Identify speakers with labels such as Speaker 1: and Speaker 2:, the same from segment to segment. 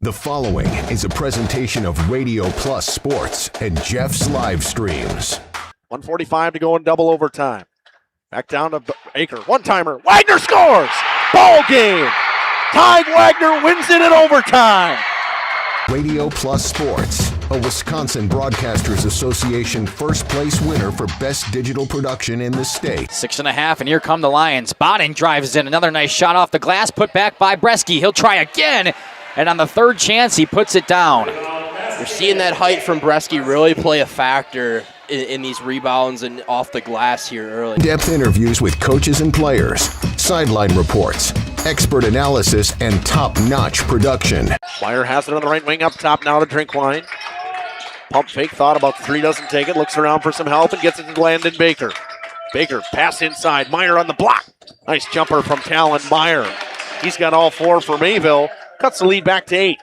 Speaker 1: The following is a presentation of Radio Plus Sports and Jeff's live streams.
Speaker 2: 1:45 to go in double overtime. Back down to Aker. One-timer. Wagner scores! Ball game! Ty Wagner wins it in overtime.
Speaker 1: Radio Plus Sports, a Wisconsin Broadcasters Association first place winner for best digital production in the state.
Speaker 3: 6.5, and here come the Lions. Bodden drives in. Another nice shot off the glass, put back by Bresky. He'll try again, and on the third chance, he puts it down.
Speaker 4: You're seeing that height from Bresky really play a factor in these rebounds and off the glass here early.
Speaker 1: In-depth interviews with coaches and players, sideline reports, expert analysis, and top-notch production.
Speaker 2: Meyer has it on the right wing up top now to Drinkwine. Pump fake, thought about three, doesn't take it, looks around for some help and gets it to Landon Baker. Baker, pass inside, Meyer on the block. Nice jumper from Talon Meyer. He's got all four for Mayville, cuts the lead back to 8.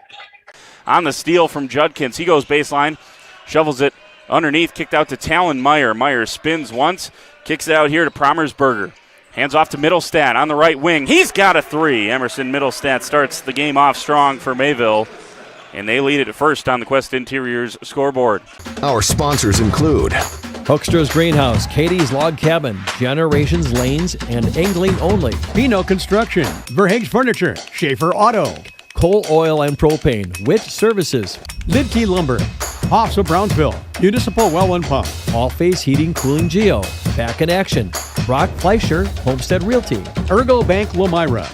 Speaker 5: On the steal from Judkins, he goes baseline, shovels it underneath, kicked out to Talon Meyer. Meyer spins once, kicks it out here to Promersberger. Hands off to Middlestat on the right wing. He's got a three. Emerson Middlestat starts the game off strong for Mayville, and they lead it at first on the Quest Interiors scoreboard.
Speaker 1: Our sponsors include
Speaker 6: Hoekstra's Greenhouse, Katie's Log Cabin, Generations Lanes, and Angling Only.
Speaker 7: Pino Construction, Verhaeg's Furniture, Schaefer Auto,
Speaker 6: Coal Oil and Propane, Witt Services,
Speaker 7: Lidkey Lumber, Hoffs of Brownsville, Municipal Well and Pump,
Speaker 6: All Face Heating Cooling Geo, Back in Action, Brock Fleischer, Homestead Realty,
Speaker 7: Ergo Bank Lomira,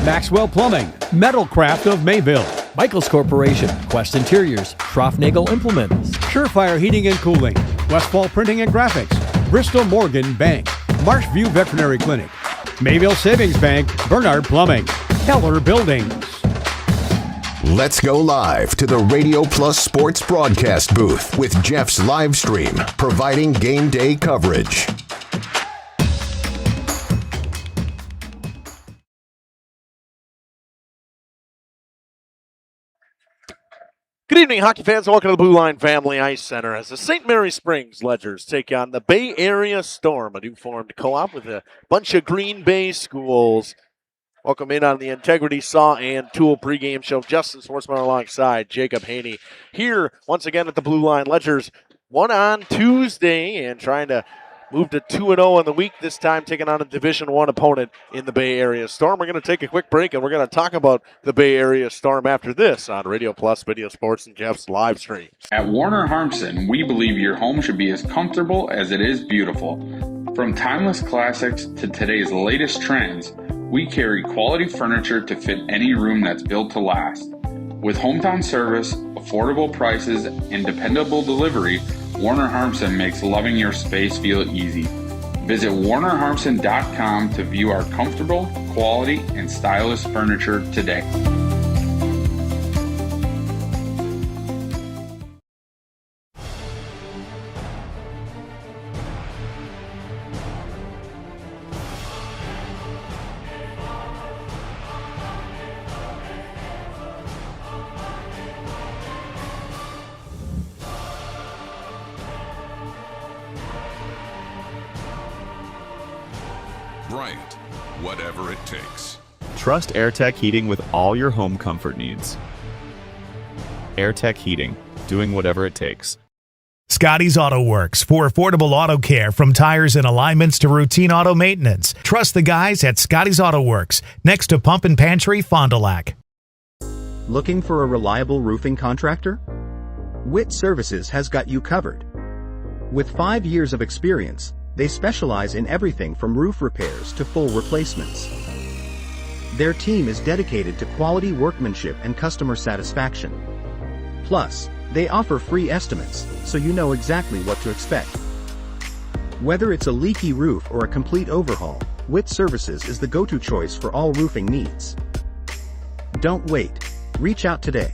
Speaker 7: Maxwell Plumbing, Metalcraft of Mayville,
Speaker 6: Michaels Corporation, Quest Interiors, Schroffnagel Implements,
Speaker 7: Surefire Heating and Cooling, Westfall Printing and Graphics, Bristol Morgan Bank, Marshview Veterinary Clinic, Mayville Savings Bank, Bernard Plumbing, Keller Buildings.
Speaker 1: Let's go live to the Radio Plus Sports broadcast booth with Jeff's live stream, providing game day coverage.
Speaker 2: Good evening, hockey fans. Welcome to the Blue Line Family Ice Center as the St. Mary Springs Ledgers take on the Bay Area Storm, a new formed co-op with a bunch of Green Bay schools. Welcome in on the Integrity Saw and Tool pregame show. Justin Schwartzman alongside Jacob Haney. Here, once again at the Blue Line Ledgers, won on Tuesday and trying to move to 2-0 in the week, this time taking on a Division I opponent in the Bay Area Storm. We're going to take a quick break, and we're going to talk about the Bay Area Storm after this on Radio Plus, Video Sports, and Jeff's live streams.
Speaker 8: At Warner Harmson, we believe your home should be as comfortable as it is beautiful. From timeless classics to today's latest trends, we carry quality furniture to fit any room that's built to last. With hometown service, affordable prices, and dependable delivery, Warner Harmson makes loving your space feel easy. Visit warnerharmson.com to view our comfortable, quality, and stylish furniture today.
Speaker 9: Bryant, whatever it takes.
Speaker 10: Trust AirTech Heating with all your home comfort needs. AirTech Heating, doing whatever it takes.
Speaker 11: Scotty's Auto Works for affordable auto care, from tires and alignments to routine auto maintenance. Trust the guys at Scotty's Auto Works, next to Pump and Pantry, Fond du Lac.
Speaker 12: Looking for a reliable roofing contractor? Witt Services has got you covered. With 5 years of experience, they specialize in everything from roof repairs to full replacements. Their team is dedicated to quality workmanship and customer satisfaction. Plus, they offer free estimates, so you know exactly what to expect. Whether it's a leaky roof or a complete overhaul, Witt Services is the go-to choice for all roofing needs. Don't wait. Reach out today.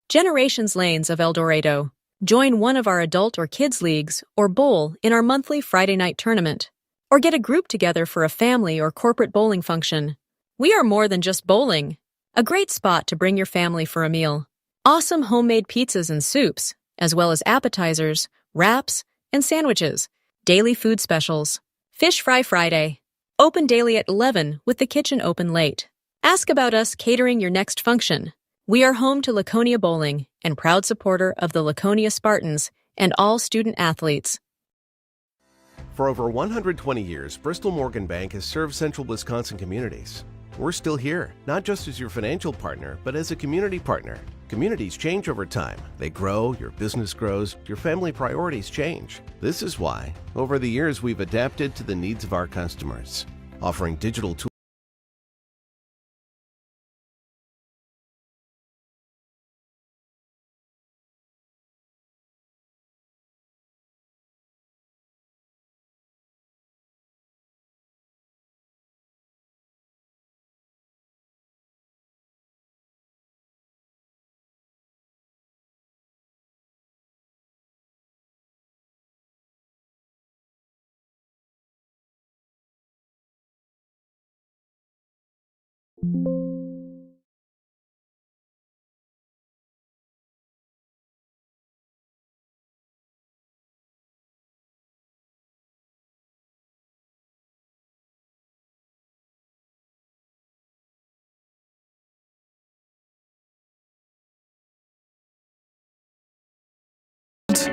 Speaker 13: Generations Lanes of El Dorado. Join one of our adult or kids leagues or bowl in our monthly Friday night tournament. Or get a group together for a family or corporate bowling function. We are more than just bowling. A great spot to bring your family for a meal. Awesome homemade pizzas and soups, as well as appetizers, wraps, and sandwiches. Daily food specials. Fish Fry Friday. Open daily at 11 with the kitchen open late. Ask about us catering your next function. We are home to Laconia Bowling and proud supporter of the Laconia Spartans and all student athletes.
Speaker 14: For over 120 years, Bristol Morgan Bank has served central Wisconsin communities. We're still here, not just as your financial partner, but as a community partner. Communities change over time. They grow, your business grows, your family priorities change. This is why, over the years, we've adapted to the needs of our customers, offering digital tools.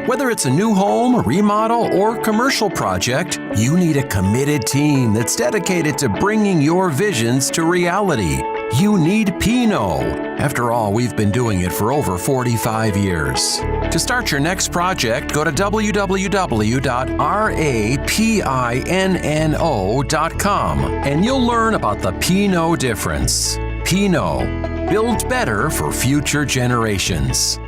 Speaker 15: Whether it's a new home, remodel, or commercial project, you need a committed team that's dedicated to bringing your visions to reality. You need Pino. After all, we've been doing it for over 45 years. To start your next project, go to www.rapinno.com and you'll learn about the Pino difference. Pino, build better for future generations.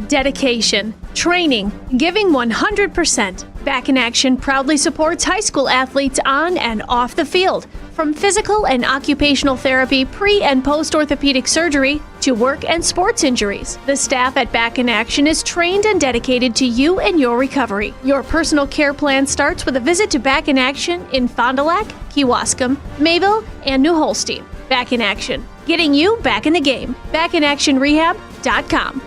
Speaker 16: Dedication, training, giving 100%. Back in Action proudly supports high school athletes on and off the field. From physical and occupational therapy, pre- and post-orthopedic surgery, to work and sports injuries. The staff at Back in Action is trained and dedicated to you and your recovery. Your personal care plan starts with a visit to Back in Action in Fond du Lac, Kewaskum, Mayville, and New Holstein. Back in Action, getting you back in the game. BackinActionRehab.com.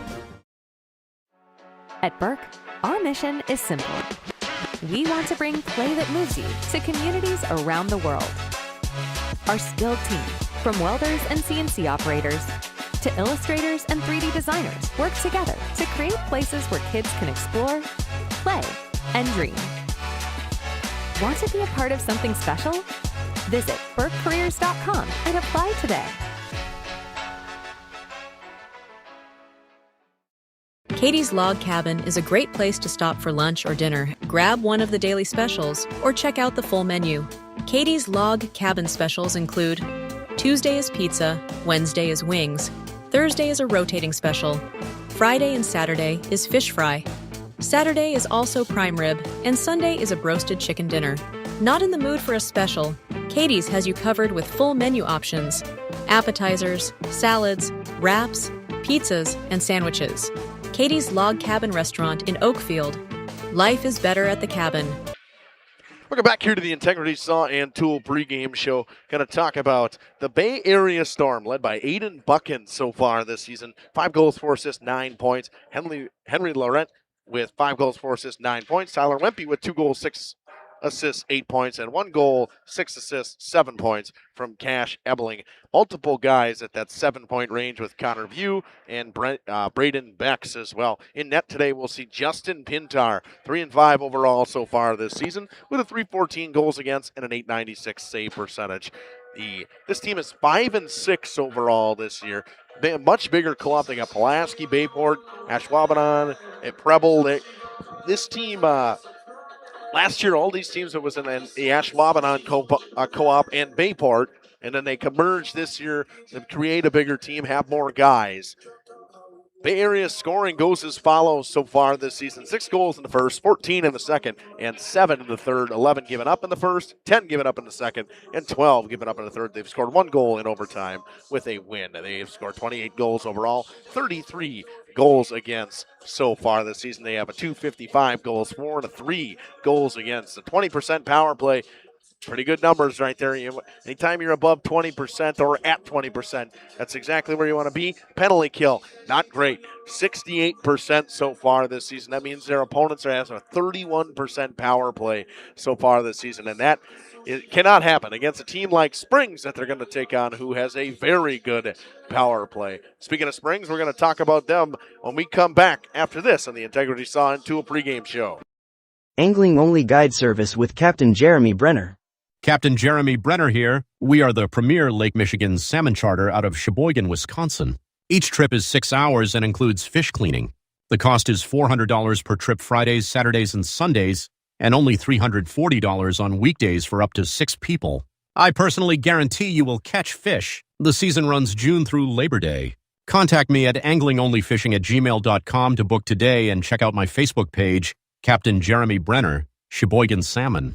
Speaker 17: At Burke, our mission is simple. We want to bring play that moves you to communities around the world. Our skilled team, from welders and CNC operators to illustrators and 3D designers, work together to create places where kids can explore, play, and dream. Want to be a part of something special? Visit burkecareers.com and apply today.
Speaker 13: Katie's Log Cabin is a great place to stop for lunch or dinner, grab one of the daily specials, or check out the full menu. Katie's Log Cabin specials include Tuesday is pizza, Wednesday is wings, Thursday is a rotating special, Friday and Saturday is fish fry, Saturday is also prime rib, and Sunday is a broasted chicken dinner. Not in the mood for a special? Katie's has you covered with full menu options, appetizers, salads, wraps, pizzas, and sandwiches. Katie's Log Cabin Restaurant in Oakfield. Life is better at the cabin.
Speaker 2: Welcome back here to the Integrity Saw and Tool pregame show. Going to talk about the Bay Area Storm, led by Aiden Buchan so far this season. 5 goals, 4 assists, 9 points. Henry Laurent with 5 goals, 4 assists, 9 points. Tyler Wempe with 2 goals, 6 assists, 8 points, and 1 goal, 6 assists, 7 points from Cash Ebling. Multiple guys at that 7-point range with Connor View and Braden Becks as well. In net today, we'll see Justin Pintar, 3-5 overall so far this season, with a .314 goals against and an .896 save percentage. This team is 5-6 overall this year. Much bigger co-op. They got Pulaski, Bayport, Ashwaubenon, and Preble. This team... Last year, all these teams that was in the Ashwaubenon co-op and Bayport, and then they merged this year to create a bigger team, have more guys. Bay Area scoring goes as follows so far this season. 6 goals in the first, 14 in the second, and 7 in the third. 11 given up in the first, 10 given up in the second, and 12 given up in the third. They've scored 1 goal in overtime with a win. They've scored 28 goals overall, 33 goals against so far this season. They have a .255 goals for and a 3 goals against. A 20% power play. Pretty good numbers right there. Anytime you're above 20% or at 20%, that's exactly where you want to be. Penalty kill, not great. 68% so far this season. That means their opponents are having a 31% power play so far this season. And that it cannot happen against a team like Springs that they're going to take on, who has a very good power play. Speaking of Springs, we're going to talk about them when we come back after this on the Integrity Saw Tool pregame show.
Speaker 18: Angling Only Guide Service with Captain Jeremy Brenner.
Speaker 19: Captain Jeremy Brenner here. We are the premier Lake Michigan salmon charter out of Sheboygan, Wisconsin. Each trip is 6 hours and includes fish cleaning. The cost is $400 per trip Fridays, Saturdays, and Sundays, and only $340 on weekdays for up to 6 people. I personally guarantee you will catch fish. The season runs June through Labor Day. Contact me at anglingonlyfishing@gmail.com to book today and check out my Facebook page, Captain Jeremy Brenner, Sheboygan Salmon.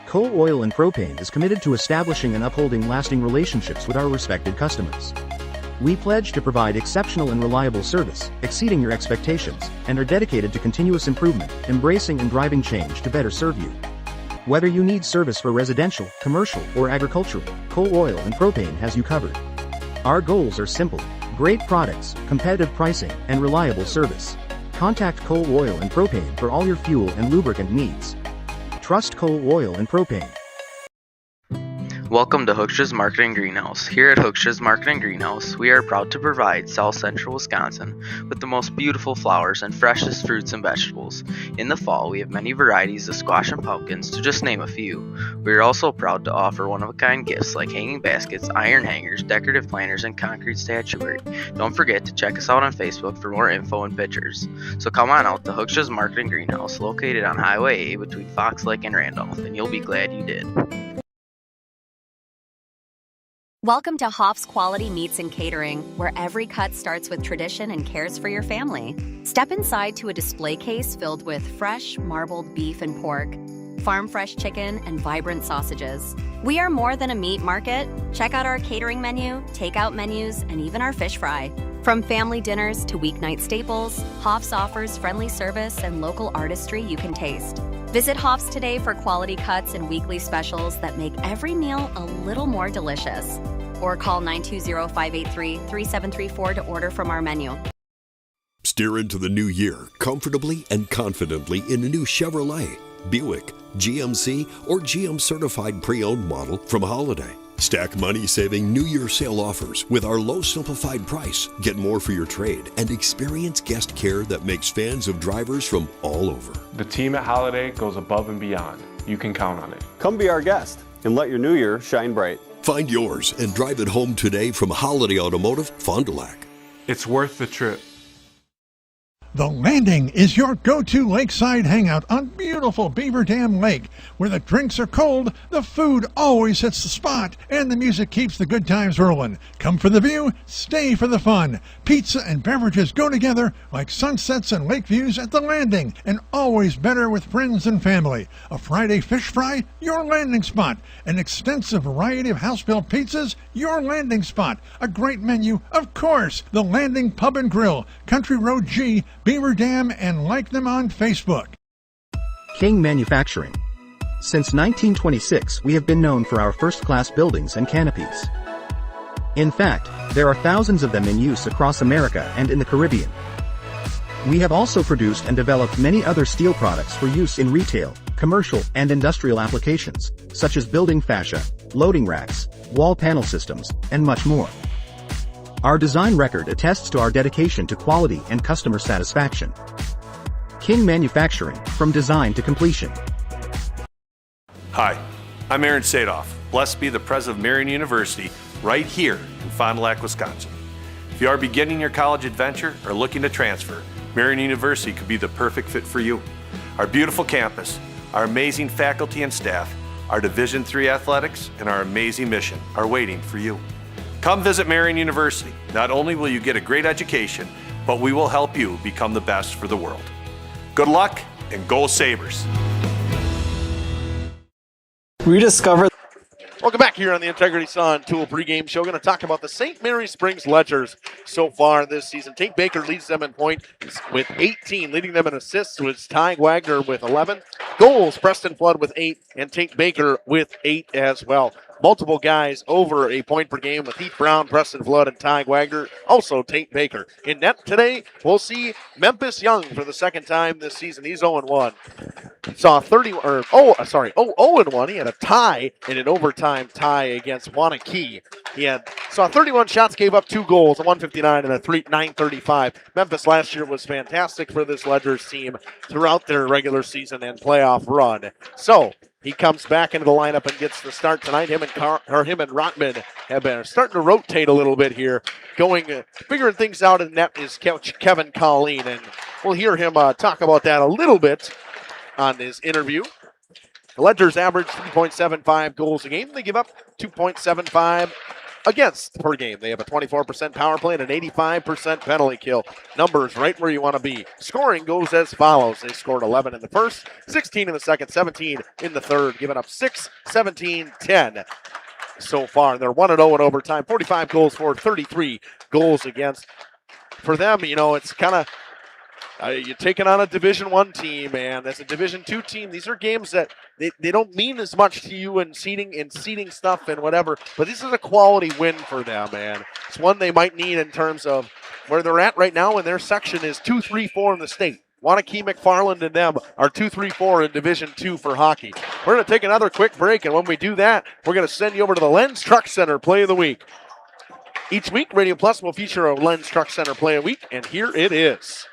Speaker 12: Coal Oil and Propane is committed to establishing and upholding lasting relationships with our respected customers. We pledge to provide exceptional and reliable service, exceeding your expectations, and are dedicated to continuous improvement, embracing and driving change to better serve you. Whether you need service for residential, commercial, or agricultural, Coal Oil and Propane has you covered. Our goals are simple: great products, competitive pricing, and reliable service. Contact Coal Oil and Propane for all your fuel and lubricant needs. Trust Coal Oil and Propane.
Speaker 20: Welcome to Hooksha's Marketing Greenhouse. Here at Hooksha's Marketing Greenhouse, we are proud to provide South Central Wisconsin with the most beautiful flowers and freshest fruits and vegetables. In the fall, we have many varieties of squash and pumpkins, to just name a few. We are also proud to offer one-of-a-kind gifts like hanging baskets, iron hangers, decorative planters, and concrete statuary. Don't forget to check us out on Facebook for more info and pictures. So come on out to Hooksha's Marketing Greenhouse, located on Highway A between Fox Lake and Randolph, and you'll be glad you did.
Speaker 21: Welcome to Hoff's Quality Meats and Catering, where every cut starts with tradition and cares for your family. Step inside to a display case filled with fresh, marbled beef and pork, farm-fresh chicken, and vibrant sausages. We are more than a meat market. Check out our catering menu, takeout menus, and even our fish fry. From family dinners to weeknight staples, Hoff's offers friendly service and local artistry you can taste. Visit Hoff's today for quality cuts and weekly specials that make every meal a little more delicious. Or call 920-583-3734 to order from our menu.
Speaker 22: Steer into the new year comfortably and confidently in a new Chevrolet, Buick, GMC, or GM certified pre-owned model from Holiday. Stack money-saving New Year sale offers with our low simplified price. Get more for your trade and experience guest care that makes fans of drivers from all over.
Speaker 23: The team at Holiday goes above and beyond. You can count on it.
Speaker 24: Come be our guest and let your new year shine bright.
Speaker 22: Find yours and drive it home today from Holiday Automotive, Fond du Lac.
Speaker 23: It's worth the trip.
Speaker 25: The Landing is your go-to lakeside hangout on beautiful Beaver Dam Lake, where the drinks are cold, the food always hits the spot, and the music keeps the good times rolling. Come for the view, stay for the fun. Pizza and beverages go together like sunsets and lake views at The Landing, and always better with friends and family. A Friday fish fry, your landing spot. An extensive variety of house-built pizzas, your landing spot. A great menu, of course. The Landing Pub and Grill, Country Road G, Beaver Dam, and like them on Facebook.
Speaker 12: King Manufacturing. Since 1926, we have been known for our first-class buildings and canopies. In fact, there are thousands of them in use across America and in the Caribbean. We have also produced and developed many other steel products for use in retail, commercial, and industrial applications, such as building fascia, loading racks, wall panel systems, and much more. Our design record attests to our dedication to quality and customer satisfaction. King Manufacturing, from design to completion.
Speaker 26: Hi, I'm Aaron Sadoff, blessed be the president of Marian University, right here in Fond du Lac, Wisconsin. If you are beginning your college adventure or looking to transfer, Marian University could be the perfect fit for you. Our beautiful campus, our amazing faculty and staff, our Division III athletics, and our amazing mission are waiting for you. Come visit Marian University. Not only will you get a great education, but we will help you become the best for the world. Good luck and go Sabres.
Speaker 27: Rediscover.
Speaker 2: Welcome back here on the Integrity Sun Tool pregame show. We're going to talk about the St. Mary Springs Ledgers so far this season. Tate Baker leads them in points with 18, leading them in assists was Ty Wagner with 11. Goals, Preston Flood with 8, and Tate Baker with 8 as well. Multiple guys over a point per game with Heath Brown, Preston Flood, and Ty Wagner. Also Tate Baker. In net today, we'll see Memphis Young for the second time this season. He's 0-1. saw 0-1. He had a tie in an overtime tie against Wanakee. Saw 31 shots, gave up 2 goals, a 159 and a 935. Memphis last year was fantastic for this Ledgers team throughout their regular season and playoff run. So he comes back into the lineup and gets the start tonight. Him and Rotman have been starting to rotate a little bit here, figuring things out in net is Kevin Colleen, and we'll hear him talk about that a little bit on his interview. The Ledgers average 3.75 goals a game. They give up 2.75 against per game. They have a 24% power play and an 85% penalty kill. Numbers right where you want to be. Scoring goes as follows. They scored 11 in the first, 16 in the second, 17 in the third, giving up 6, 17, 10 so far. They're 1-0 in overtime, 45 goals for, 33 goals against. For them, it's kind of you're taking on a Division I team, and as a Division II team, these are games that they don't mean as much to you in seeding stuff and whatever, but this is a quality win for them, and it's one they might need in terms of where they're at right now, and their section is 2, 3, 4 in the state. Wanakee, McFarland, and them are 2, 3, 4 in Division II for hockey. We're going to take another quick break, and when we do that, we're going to send you over to the Lenz Truck Center Play of the Week. Each week, Radio Plus will feature a Lenz Truck Center Play of the Week, and here it is.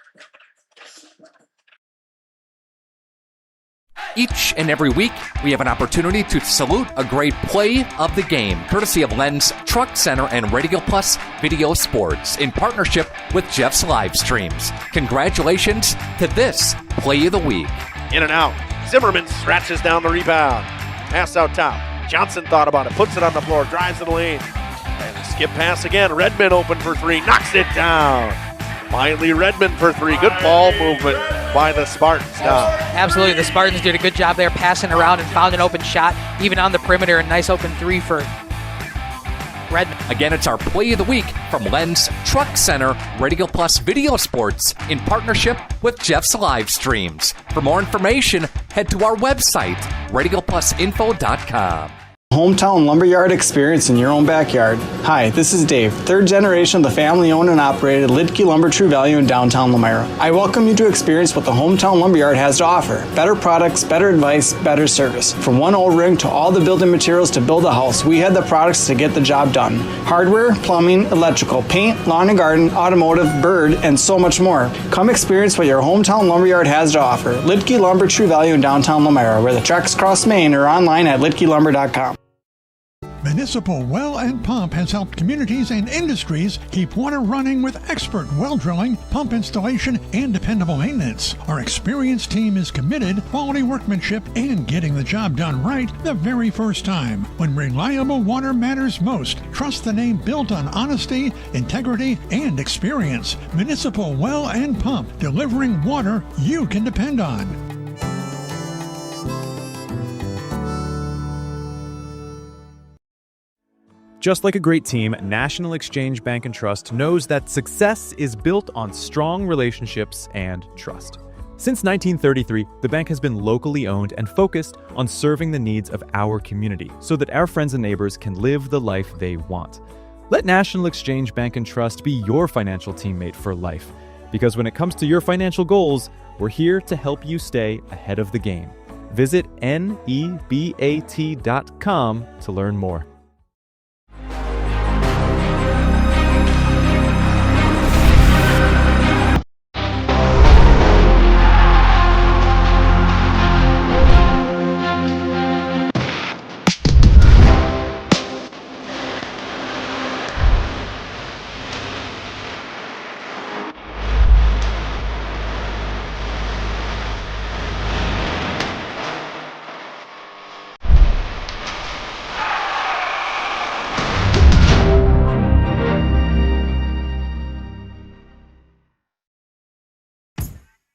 Speaker 1: Each and every week, we have an opportunity to salute a great play of the game, courtesy of Lenz Truck Center and Radio Plus Video Sports, in partnership with Jeff's Live Streams. Congratulations to this Play of the Week.
Speaker 2: In and out. Zimmerman scratches down the rebound. Pass out top. Johnson thought about it, puts it on the floor, drives to the lane. And a skip pass again. Redmond open for 3, knocks it down. Finally, Redmond for 3. Good ball movement by the Spartans now.
Speaker 3: Absolutely. The Spartans did a good job there passing around and found an open shot, even on the perimeter. A nice open 3 for Redmond.
Speaker 1: Again, it's our Play of the Week from Lenz Truck Center, Radio Plus Video Sports, in partnership with Jeff's Live Streams. For more information, head to our website, radioplusinfo.com.
Speaker 4: Hometown lumberyard experience in your own backyard. Hi, this is Dave, third generation of the family-owned and operated Lidke Lumber True Value in downtown Lamira. I welcome you to experience what the Hometown Lumberyard has to offer. Better products, better advice, better service. From one O-ring to all the building materials to build a house, we had the products to get the job done. Hardware, plumbing, electrical, paint, lawn and garden, automotive, bird, and so much more. Come experience what your Hometown Lumberyard has to offer. Lidke Lumber True Value in downtown Lamira, where the tracks cross Main, or online at lidkelumber.com.
Speaker 25: Municipal Well and Pump has helped communities and industries keep water running with expert well drilling, pump installation, and dependable maintenance. Our experienced team is committed, quality workmanship, and getting the job done right the very first time. When reliable water matters most, trust the name built on honesty, integrity, and experience. Municipal Well and Pump, delivering water you can depend on.
Speaker 5: Just like a great team, National Exchange Bank & Trust knows that success is built on strong relationships and trust. Since 1933, the bank has been locally owned and focused on serving the needs of our community so that our friends and neighbors can live the life they want. Let National Exchange Bank & Trust be your financial teammate for life, because when it comes to your financial goals, we're here to help you stay ahead of the game. Visit nebat.com to learn more.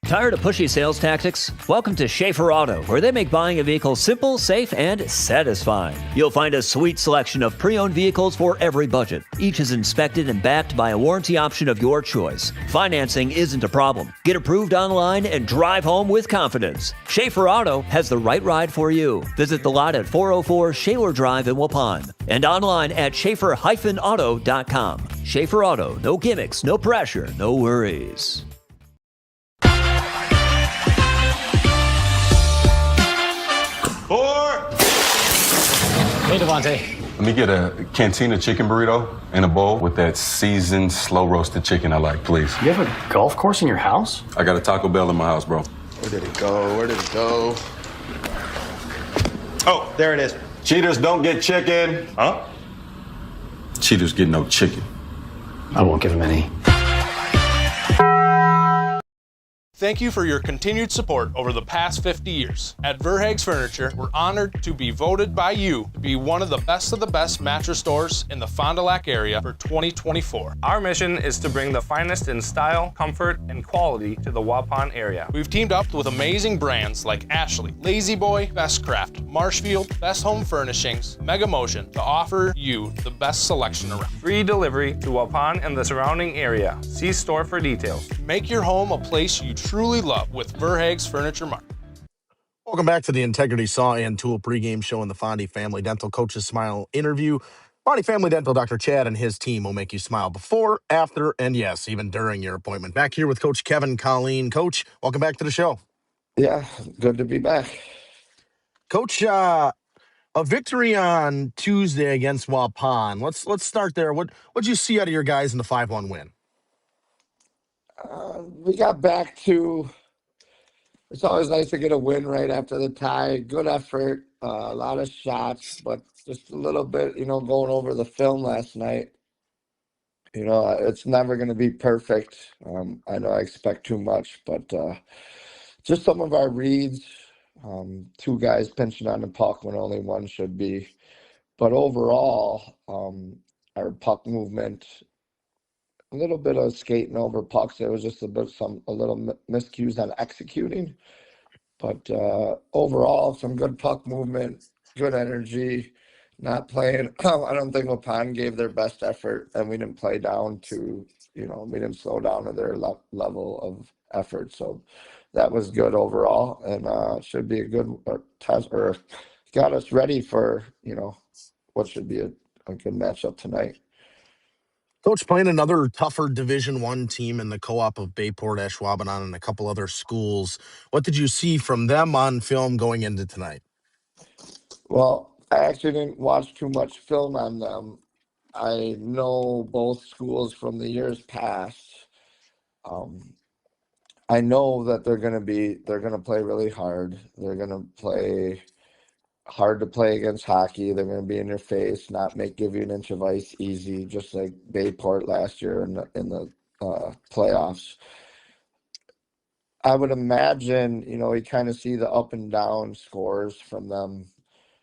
Speaker 6: Tired of pushy sales tactics? Welcome to Schaefer Auto, where they make buying a vehicle simple, safe, and satisfying. You'll find a sweet selection of pre-owned vehicles for every budget. Each is inspected and backed by a warranty option of your choice. Financing isn't a problem. Get approved online and drive home with confidence. Schaefer Auto has the right ride for you. Visit the lot at 404 Shaler Drive in Waupun and online at schaefer-auto.com. Schaefer Auto, no gimmicks, no pressure, no worries.
Speaker 7: Hey, Devontae.
Speaker 8: Let me get a Cantina chicken burrito in a bowl with that seasoned, slow-roasted chicken I like, please.
Speaker 7: You have a golf course in your house?
Speaker 8: I got a Taco Bell in my house, bro.
Speaker 9: Where did it go? Where did it go? Oh, there it is.
Speaker 8: Cheaters don't get chicken.
Speaker 9: Huh?
Speaker 8: Cheaters get no chicken.
Speaker 7: I won't give him any.
Speaker 10: Thank you for your continued support over the past 50 years. At Verhaeg's Furniture, we're honored to be voted by you to be one of the best mattress stores in the Fond du Lac area for 2024.
Speaker 11: Our mission is to bring the finest in style, comfort, and quality to the Waupun area.
Speaker 10: We've teamed up with amazing brands like Ashley, Lazy Boy, Bestcraft, Marshfield, Best Home Furnishings, Mega Motion to offer you the best selection around.
Speaker 11: Free delivery to Waupun and the surrounding area. See store for details.
Speaker 10: Make your home a place you truly love with Verhaeg's Furniture Mart.
Speaker 2: Welcome back to the Integrity Saw and Tool pregame show in the Fondy Family Dental Coaches Smile interview. Fondy Family Dental, Dr. Chad and his team will make you smile before, after, and yes, even during your appointment. Back here with Coach Kevin Colleen. Coach, welcome back to the show.
Speaker 14: Yeah, good to be back.
Speaker 2: Coach, a victory on Tuesday against Waupun. Let's start there. What'd you see out of your guys in the 5-1 win?
Speaker 14: We got back to. It's always nice to get a win right after the tie. Good effort, a lot of shots, but just a little bit, going over the film last night. It's never going to be perfect. I know I expect too much, but just some of our reads, two guys pinching on the puck when only one should be. But overall, our puck movement, a little bit of skating over pucks. There was just a little miscues on executing, but overall, some good puck movement, good energy. Not playing. I don't think Waupun gave their best effort, and we didn't play down to, we didn't slow down to their level of effort. So that was good overall, and should be a good test, or got us ready for what should be a good matchup tonight.
Speaker 2: Coach, playing another tougher Division I team in the co-op of Bayport, Ashwaubenon, and a couple other schools. What did you see from them on film going into tonight?
Speaker 14: Well, I actually didn't watch too much film on them. I know both schools from the years past. I know that they're going to play really hard. They're going to play hard to play against hockey. They're going to be in your face, give you an inch of ice easy, just like Bayport last year in the playoffs. I would imagine, you kind of see the up and down scores from them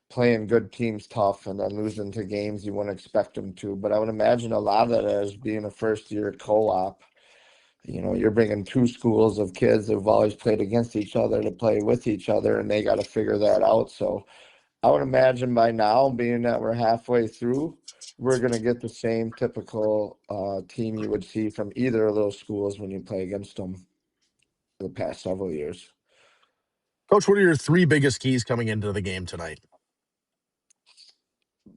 Speaker 14: playing good teams tough and then losing to games you wouldn't expect them to. But I would imagine a lot of that as being a first-year co-op. You're bringing two schools of kids who've always played against each other to play with each other, and they got to figure that out. So I would imagine by now, being that we're halfway through, we're going to get the same typical team you would see from either of those schools when you play against them the past several years.
Speaker 2: Coach, what are your three biggest keys coming into the game tonight?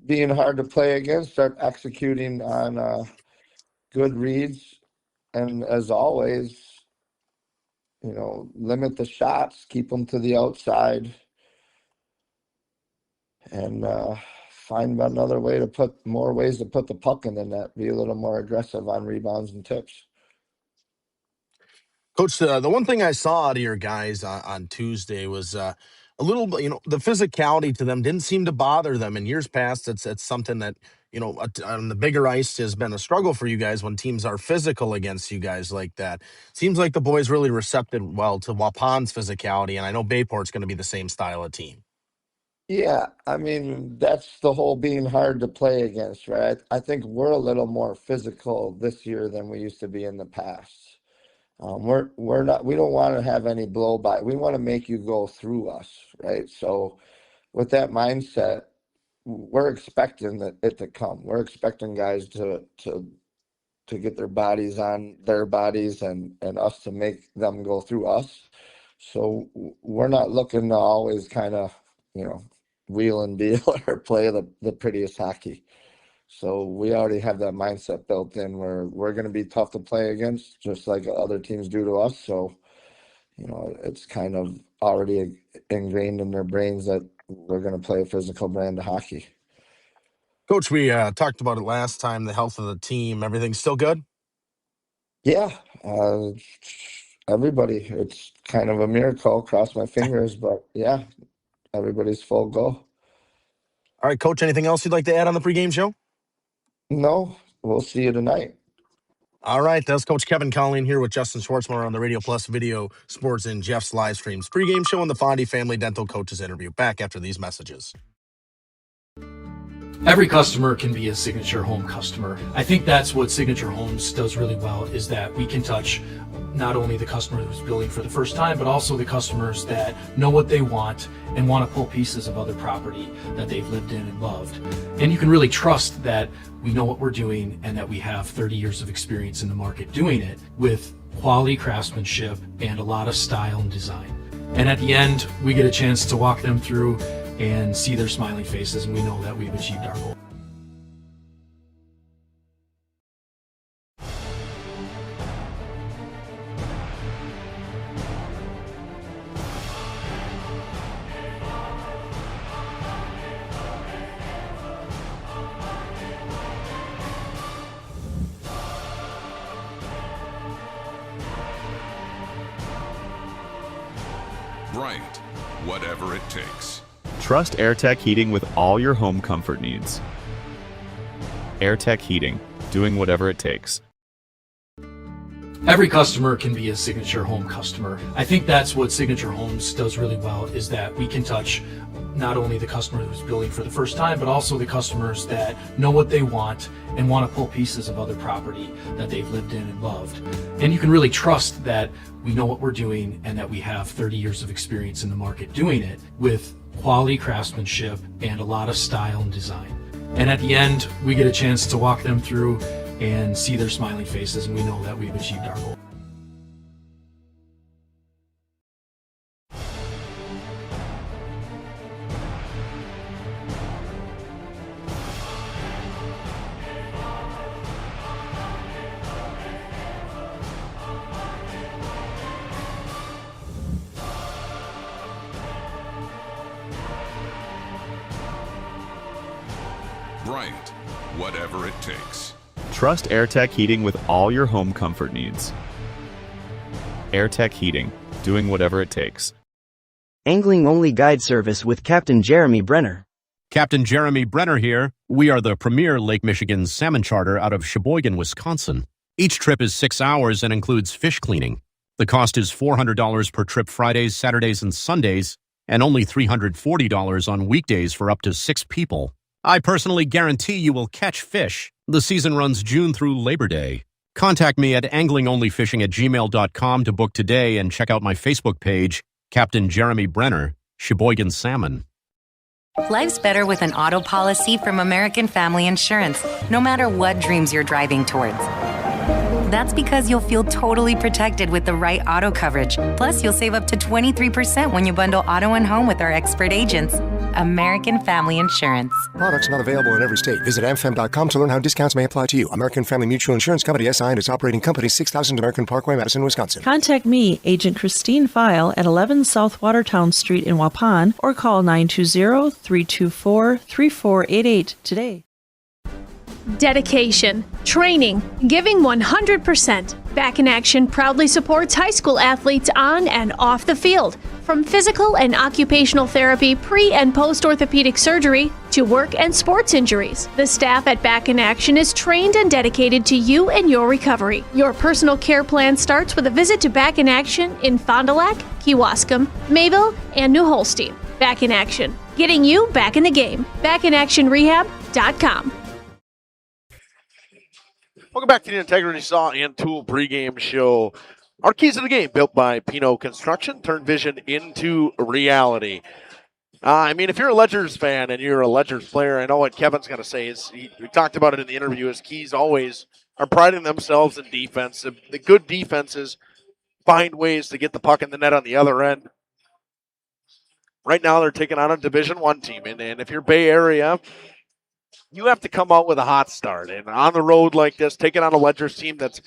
Speaker 14: Being hard to play against, start executing on good reads, and as always, limit the shots, keep them to the outside, and find another way to put more ways to put the puck in the net. Be a little more aggressive on rebounds and tips.
Speaker 2: Coach, the one thing I saw out of your guys on Tuesday was a little, the physicality to them didn't seem to bother them. In years past, it's something that, on the bigger ice has been a struggle for you guys when teams are physical against you guys like that. Seems like the boys really recepted well to Waupun's physicality, and I know Bayport's going to be the same style of team.
Speaker 14: Yeah, I mean, that's the whole being hard to play against, right? I think we're a little more physical this year than we used to be in the past. We're not. We don't want to have any blow by. We want to make you go through us, right? So, with that mindset, we're expecting it to come. We're expecting guys to get their bodies on their bodies and us to make them go through us. So we're not looking to always kind of wheel and deal or play the prettiest hockey. So we already have that mindset built in where we're going to be tough to play against, just like other teams do to us. So, it's kind of already ingrained in their brains that we're going to play a physical brand of hockey.
Speaker 9: Coach, we talked about it last time, the health of the team. Everything's still good?
Speaker 14: Yeah, everybody. It's kind of a miracle. Cross my fingers, but yeah, everybody's full go.
Speaker 9: All right, Coach, anything else you'd like to add on the pregame show?
Speaker 14: No, we'll see you tonight.
Speaker 9: All right, that's Coach Kevin Colleen here with Justin Schwartzman on the Radio Plus Video Sports and Jeff's live streams. Pregame show and the Fondy Family Dental Coaches interview. Back after these messages.
Speaker 13: Every customer can be a Signature Home customer. I think that's what Signature Homes does really well, is that we can touch not only the customer who's building for the first time, but also the customers that know what they want and want to pull pieces of other property that they've lived in and loved. And you can really trust that we know what we're doing and that we have 30 years of experience in the market doing it with quality craftsmanship and a lot of style and design. And at the end, we get a chance to walk them through and see their smiling faces, and we know that we've achieved our goal.
Speaker 15: Bryant, whatever it takes.
Speaker 5: Trust AirTech Heating with all your home comfort needs. AirTech Heating, doing whatever it takes.
Speaker 13: Every customer can be a Signature Home customer. I think that's what Signature Homes does really well, is that we can touch not only the customer who's building for the first time, but also the customers that know what they want and want to pull pieces of other property that they've lived in and loved. And you can really trust that we know what we're doing and that we have 30 years of experience in the market doing it with quality craftsmanship and a lot of style and design. And at the end, we get a chance to walk them through and see their smiling faces, and we know that we've achieved our goal.
Speaker 15: Bryant, whatever it takes.
Speaker 5: Trust AirTech Heating with all your home comfort needs. AirTech Heating, doing whatever it takes.
Speaker 16: Angling-only guide service with Captain Jeremy Brenner.
Speaker 17: Captain Jeremy Brenner here. We are the premier Lake Michigan salmon charter out of Sheboygan, Wisconsin. Each trip is 6 hours and includes fish cleaning. The cost is $400 per trip Fridays, Saturdays, and Sundays, and only $340 on weekdays for up to 6 people. I personally guarantee you will catch fish. The season runs June through Labor Day. Contact me at anglingonlyfishing@gmail.com to book today and check out my Facebook page, Captain Jeremy Brenner, Sheboygan Salmon.
Speaker 18: Life's better with an auto policy from American Family Insurance, no matter what dreams you're driving towards. That's because you'll feel totally protected with the right auto coverage. Plus, you'll save up to 23% when you bundle auto and home with our expert agents. American Family Insurance.
Speaker 19: Products not available in every state. Visit amfam.com to learn how discounts may apply to you. American Family Mutual Insurance Company, SI, and its operating company, 6000 American Parkway, Madison, Wisconsin.
Speaker 27: Contact me, Agent Christine File, at 11 South Watertown Street in Waupun, or call 920-324-3488 today.
Speaker 28: Dedication, training, giving 100%. Back in Action proudly supports high school athletes on and off the field. From physical and occupational therapy, pre- and post-orthopedic surgery, to work and sports injuries. The staff at Back in Action is trained and dedicated to you and your recovery. Your personal care plan starts with a visit to Back in Action in Fond du Lac, Kewaskum, Mayville, and New Holstein. Back in Action, getting you back in the game. BackinActionRehab.com.
Speaker 2: Welcome back to the Integrity Saw and Tool pregame show. Our keys to the game, built by Pino Construction, turn vision into reality. If you're a Ledgers fan and you're a Ledgers player, I know what Kevin's going to say. We talked about it in the interview. His keys always are priding themselves in defense. The good defenses find ways to get the puck in the net on the other end. Right now, they're taking on a Division I team, and if you're Bay Area, you have to come out with a hot start. And on the road like this, taking on a Ledgers team that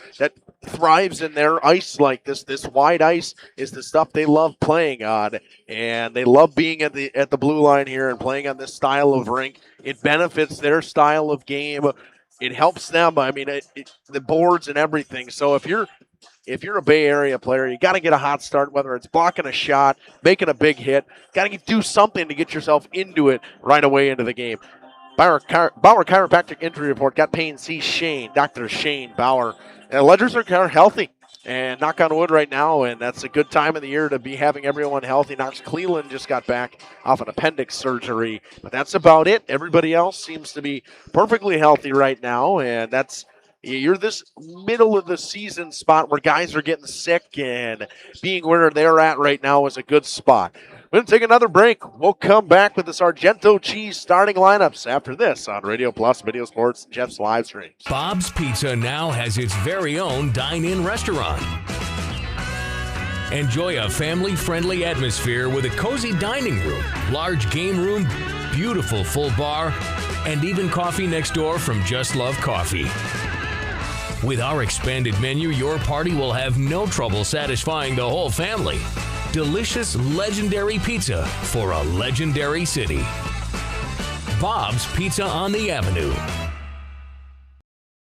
Speaker 2: thrives in their ice like this wide ice is the stuff they love playing on. And they love being at the blue line here and playing on this style of rink. It benefits their style of game. It helps them. I mean, the boards and everything. So if you're a Bay Area player, you got to get a hot start, whether it's blocking a shot, making a big hit. Got to do something to get yourself into it right away into the game. Bauer Chiropractic Injury Report got Payne C. Shane, Dr. Shane Bauer. And Ledgers are healthy, and knock on wood right now, and that's a good time of the year to be having everyone healthy. Knox Cleland just got back off an appendix surgery, but that's about it. Everybody else seems to be perfectly healthy right now, and you're this middle of the season spot where guys are getting sick, and being where they're at right now is a good spot. We're going to take another break. We'll come back with the Sargento Cheese starting lineups after this on Radio Plus, Video Sports, and Jeff's live streams.
Speaker 3: Bob's Pizza now has its very own dine-in restaurant. Enjoy a family-friendly atmosphere with a cozy dining room, large game room, beautiful full bar, and even coffee next door from Just Love Coffee. With our expanded menu, your party will have no trouble satisfying the whole family. Delicious, legendary pizza for a legendary city. Bob's Pizza on the Avenue.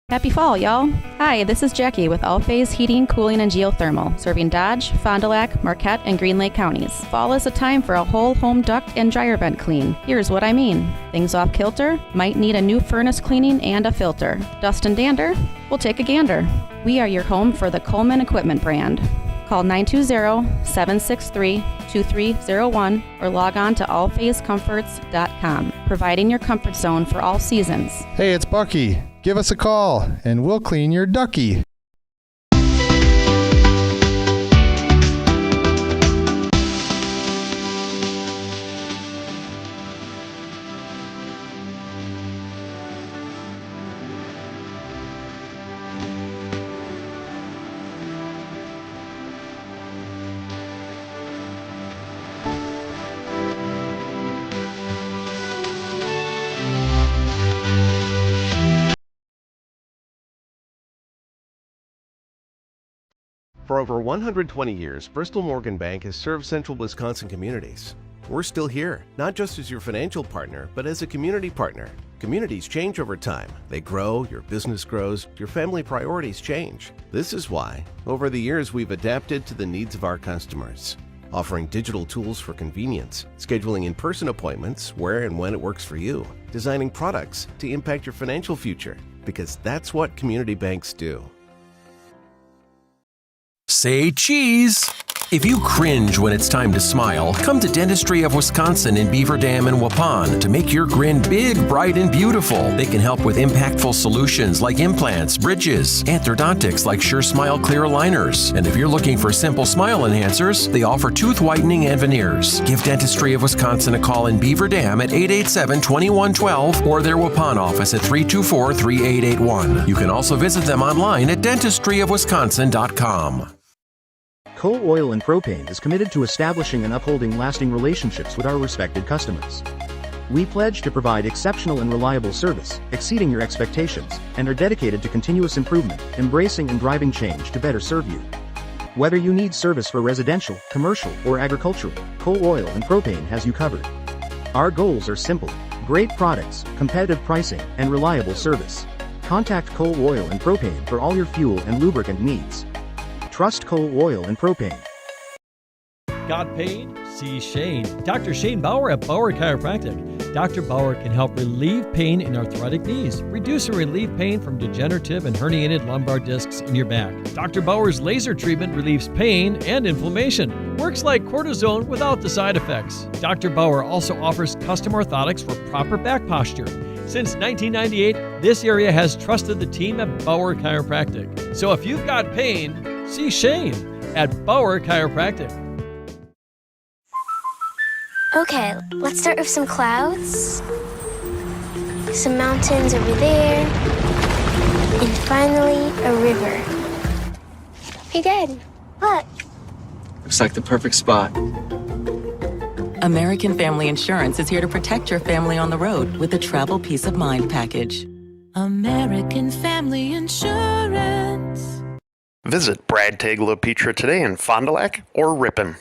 Speaker 12: Happy fall, y'all. Hi, this is Jackie with All-Phase Heating, Cooling, and Geothermal, serving Dodge, Fond du Lac, Marquette, and Green Lake counties. Fall is a time for a whole home duct and dryer vent clean. Here's what I mean. Things off kilter? Might need a new furnace cleaning and a filter. Dust and dander? We'll take a gander. We are your home for the Coleman Equipment brand. Call 920-763-2301 or log on to allphasecomforts.com, providing your comfort zone for all seasons.
Speaker 20: Hey, it's Bucky. Give us a call, and we'll clean your ducky.
Speaker 21: For over 120 years, Bristol Morgan Bank has served central Wisconsin communities. We're still here, not just as your financial partner, but as a community partner. Communities change over time. They grow, your business grows, your family priorities change. This is why, over the years, we've adapted to the needs of our customers, offering digital tools for convenience, scheduling in-person appointments where and when it works for you, designing products to impact your financial future, because that's what community banks do.
Speaker 22: Say cheese! If you cringe when it's time to smile, come to Dentistry of Wisconsin in Beaver Dam and Waupun to make your grin big, bright, and beautiful. They can help with impactful solutions like implants, bridges, and orthodontics like Sure Smile clear aligners. And if you're looking for simple smile enhancers, they offer tooth whitening and veneers. Give Dentistry of Wisconsin a call in Beaver Dam at 887-2112 or their Waupun office at 324-3881. You can also visit them online at dentistryofwisconsin.com.
Speaker 23: Coal Oil and Propane is committed to establishing and upholding lasting relationships with our respected customers. We pledge to provide exceptional and reliable service, exceeding your expectations, and are dedicated to continuous improvement, embracing and driving change to better serve you. Whether you need service for residential, commercial, or agricultural, Coal Oil and Propane has you covered. Our goals are simple: great products, competitive pricing, and reliable service. Contact Coal Oil and Propane for all your fuel and lubricant needs. Trust Coal Oil and Propane.
Speaker 24: Got pain? See Shane. Dr. Shane Bauer at Bauer Chiropractic. Dr. Bauer can help relieve pain in arthritic knees, reduce or relieve pain from degenerative and herniated lumbar discs in your back. Dr. Bauer's laser treatment relieves pain and inflammation. Works like cortisone without the side effects. Dr. Bauer also offers custom orthotics for proper back posture. Since 1998, this area has trusted the team at Bauer Chiropractic. So if you've got pain, see Shane at Bauer Chiropractic.
Speaker 26: Okay, let's start with some clouds, some mountains over there, and finally a river. Hey, Dad, look.
Speaker 29: Looks like the perfect spot.
Speaker 1: American Family Insurance is here to protect your family on the road with the Travel Peace of Mind package.
Speaker 4: American Family Insurance.
Speaker 6: Visit Brad Tagle Petra today in Fond du Lac or Ripon.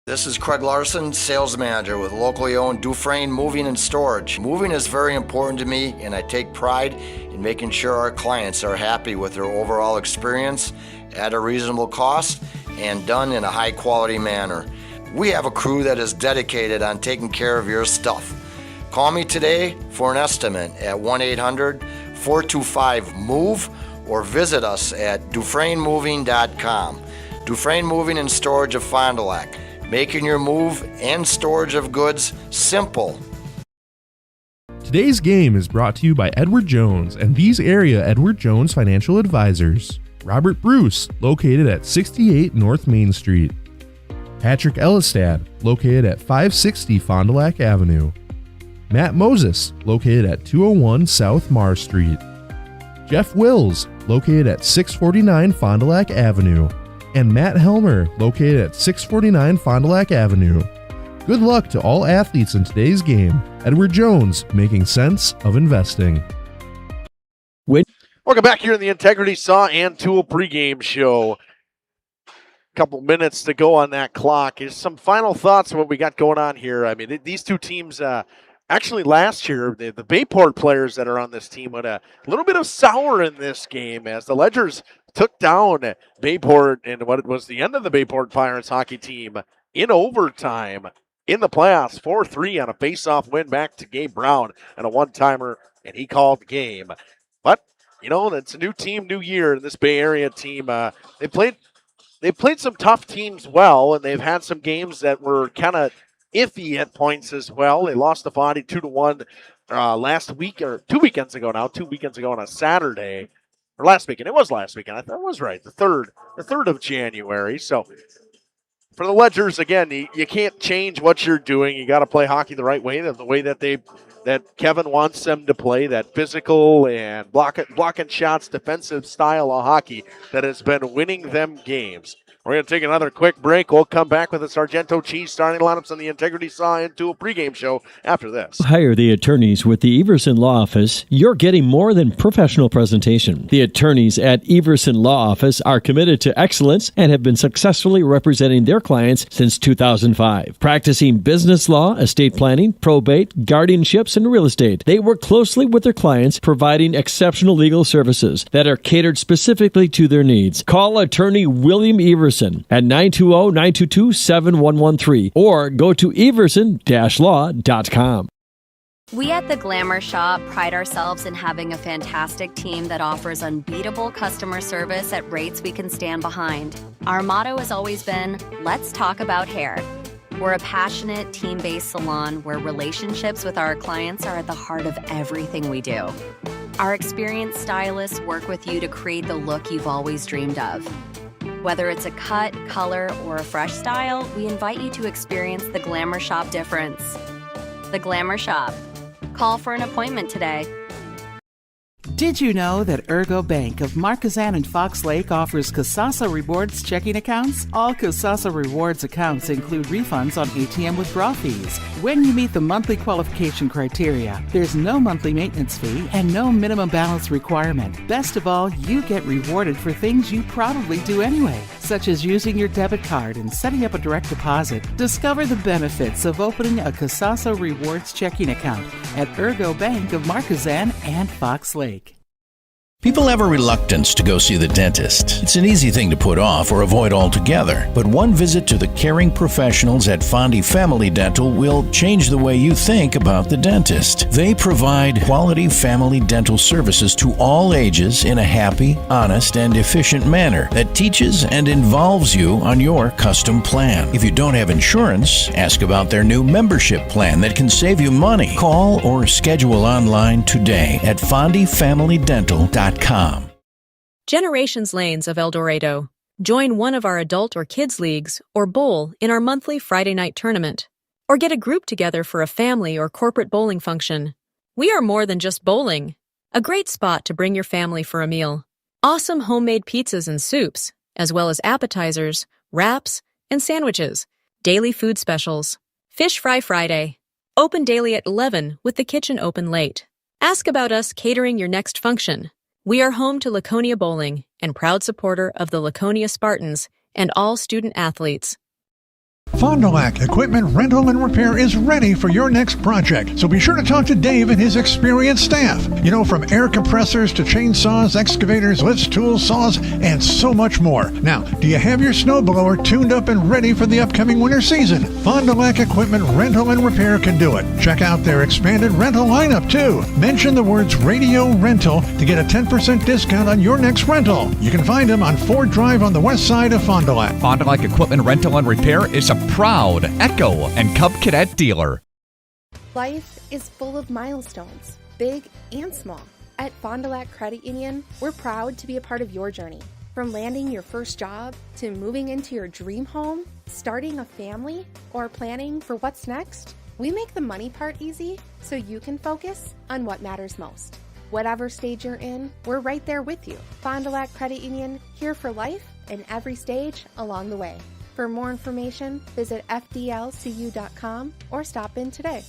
Speaker 7: This is Craig Larson, sales manager with locally owned Dufresne Moving and Storage. Moving is very important to me, and I take pride in making sure our clients are happy with their overall experience at a reasonable cost and done in a high quality manner. We have a crew that is dedicated on taking care of your stuff. Call me today for an estimate at 1-800-425-MOVE or visit us at DufresneMoving.com. Dufresne Moving and Storage of Fond du Lac. Making your move and storage of goods simple.
Speaker 8: Today's game is brought to you by Edward Jones and these area Edward Jones financial advisors. Robert Bruce, located at 68 North Main Street. Patrick Ellistad, located at 560 Fond du Lac Avenue. Matt Moses, located at 201 South Marr Street. Jeff Wills, located at 649 Fond du Lac Avenue. And Matt Helmer, located at 649 Fond du Lac Avenue. Good luck to all athletes in today's game. Edward Jones, making sense of investing.
Speaker 2: Welcome back here in the Integrity Saw and Tool pregame show. Couple minutes to go on that clock. Is some final thoughts on what we got going on here. I mean, these two teams, actually last year, the Bayport players that are on this team went a little bit of sour in this game as the Ledgers took down Bayport in what was the end of the Bayport Pirates hockey team in overtime in the playoffs, 4-3 on a face-off win back to Gabe Brown and a one-timer, and he called the game. But, you know, it's a new team, new year, and this Bay Area team, they played some tough teams well, and they've had some games that were kind of iffy at points as well. They lost to Fondy 2-1 last week, or 2 weekends ago now, 2 weekends ago on a Saturday. Or last weekend. It was last weekend. I thought I was right. The 3rd of January. So for the Ledgers, again, you can't change what you're doing. You got to play hockey the right way, the way that Kevin wants them to play, that physical and blocking shots, defensive style of hockey that has been winning them games. We're going to take another quick break. We'll come back with the Sargento Cheese starting lineups on the Integrity Saw and Tool pregame show after this.
Speaker 24: Hire the attorneys with the Everson Law Office. You're getting more than professional presentation. The attorneys at Everson Law Office are committed to excellence and have been successfully representing their clients since 2005. Practicing business law, estate planning, probate, guardianships, and real estate. They work closely with their clients, providing exceptional legal services that are catered specifically to their needs. Call attorney William Everson at 920-922-7113 or go to everson-law.com.
Speaker 10: We at The Glamour Shop pride ourselves in having a fantastic team that offers unbeatable customer service at rates we can stand behind. Our motto has always been, let's talk about hair. We're a passionate, team-based salon where relationships with our clients are at the heart of everything we do. Our experienced stylists work with you to create the look you've always dreamed of. Whether it's a cut, color, or a fresh style, we invite you to experience the Glamour Shop difference. The Glamour Shop. Call for an appointment today.
Speaker 11: Did you know that Ergo Bank of Marquezan and Fox Lake offers Kasasa Rewards checking accounts? All Kasasa Rewards accounts include refunds on ATM withdrawal fees. When you meet the monthly qualification criteria, there's no monthly maintenance fee and no minimum balance requirement. Best of all, you get rewarded for things you probably do anyway, such as using your debit card and setting up a direct deposit. Discover the benefits of opening a Kasasa Rewards checking account at Ergo Bank of Marquezan and Fox Lake.
Speaker 25: People have a reluctance to go see the dentist. It's an easy thing to put off or avoid altogether. But one visit to the caring professionals at Fondy Family Dental will change the way you think about the dentist. They provide quality family dental services to all ages in a happy, honest, and efficient manner that teaches and involves you on your custom plan. If you don't have insurance, ask about their new membership plan that can save you money. Call or schedule online today at fondyfamilydental.com.
Speaker 29: Generations Lanes of El Dorado. Join one of our adult or kids leagues or bowl in our monthly Friday night tournament. Or get a group together for a family or corporate bowling function. We are more than just bowling. A great spot to bring your family for a meal. Awesome homemade pizzas and soups, as well as appetizers, wraps, and sandwiches. daily food specials, Fish Fry Friday, open daily at 11 with the kitchen open late. Ask about us catering your next function. We are home to Laconia Bowling and proud supporter of the Laconia Spartans and all student athletes.
Speaker 5: Fond du Lac Equipment Rental and Repair is ready for your next project, so be sure to talk to Dave and his experienced staff. You know, from air compressors to chainsaws, excavators, lifts, tools, saws, and so much more. Now, do you have your snowblower tuned up and ready for the upcoming winter season? Fond du Lac Equipment Rental and Repair can do it. Check out their expanded rental lineup, too. Mention the words Radio Rental to get a 10% discount on your next rental. You can find them on Ford Drive on the west side of Fond du Lac.
Speaker 9: Fond du Lac Equipment Rental and Repair is a proud Echo and Cub Cadet dealer.
Speaker 13: Life is full of milestones, big and small. At Fond du Lac Credit Union, we're proud to be a part of your journey. From landing your first job to moving into your dream home, starting a family, or planning for what's next, we make the money part easy so you can focus on what matters most. Whatever stage you're in, we're right there with you. Fond du Lac Credit Union, here for life and every stage along the way. For more information, visit fdlcu.com or stop in today.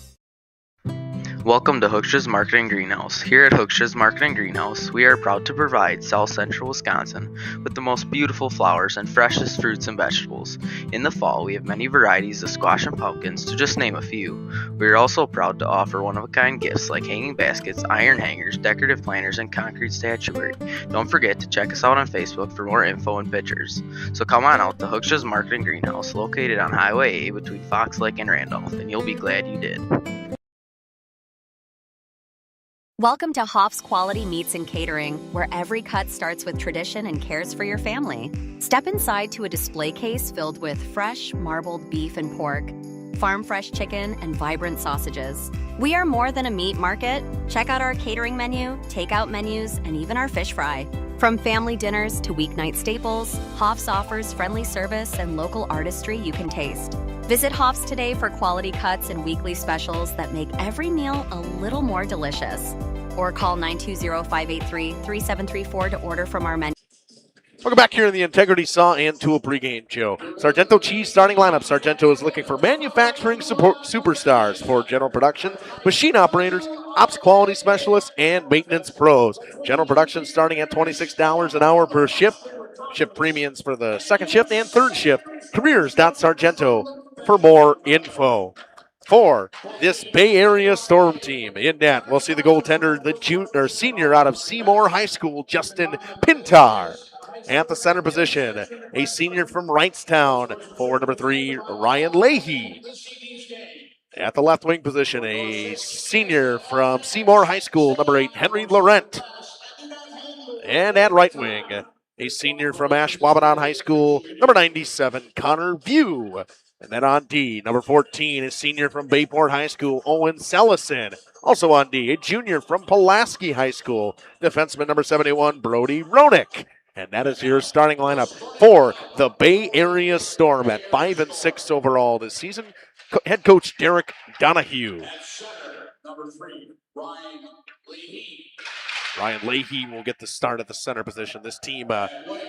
Speaker 14: Welcome to Hooksha's Marketing Greenhouse. Here at Hooksha's Marketing Greenhouse, we are proud to provide South Central Wisconsin with the most beautiful flowers and freshest fruits and vegetables. In the fall, we have many varieties of squash and pumpkins, to just name a few. We are also proud to offer one-of-a-kind gifts like hanging baskets, iron hangers, decorative planters, and concrete statuary. Don't forget to check us out on Facebook for more info and pictures. So come on out to Hooksha's Marketing Greenhouse, located on Highway A between Fox Lake and Randolph, and you'll be glad you did.
Speaker 10: Welcome to Hoff's Quality Meats and Catering, where every cut starts with tradition and cares for your family. Step inside to a display case filled with fresh, marbled beef and pork, farm-fresh chicken, and vibrant sausages. We are more than a meat market. Check out our catering menu, takeout menus, and even our fish fry. From family dinners to weeknight staples, Hoff's offers friendly service and local artistry you can taste. Visit Hoff's today for quality cuts and weekly specials that make every meal a little more delicious. Or call 920-583-3734 to order from our menu.
Speaker 2: Welcome back here in the Integrity Saw and Tool pregame show. Sargento Cheese starting lineup. Sargento is looking for manufacturing support superstars for general production, machine operators, ops quality specialists, and maintenance pros. General production starting at $26 an hour per shift. Shift premiums for the second shift and third shift. Careers.sargento for more info. For this Bay Area Storm team in net, we'll see the goaltender, the senior out of Seymour High School, Justin Pintar. At the center position, a senior from Wrightstown, forward number 3, Ryan Leahy. At the left wing position, a senior from Seymour High School, number 8, Henry Laurent. And at right wing, a senior from Ashwaubenon High School, number 97, Connor View. And then on D, number 14, a senior from Bayport High School, Owen Sellison. Also on D, a junior from Pulaski High School, defenseman number 71, Brody Ronick. And that is your starting lineup for the Bay Area Storm at 5-6 overall this season. Head coach Derek Donahue. Number 3, Ryan Leahy. Ryan Leahy will get the start at the center position. This team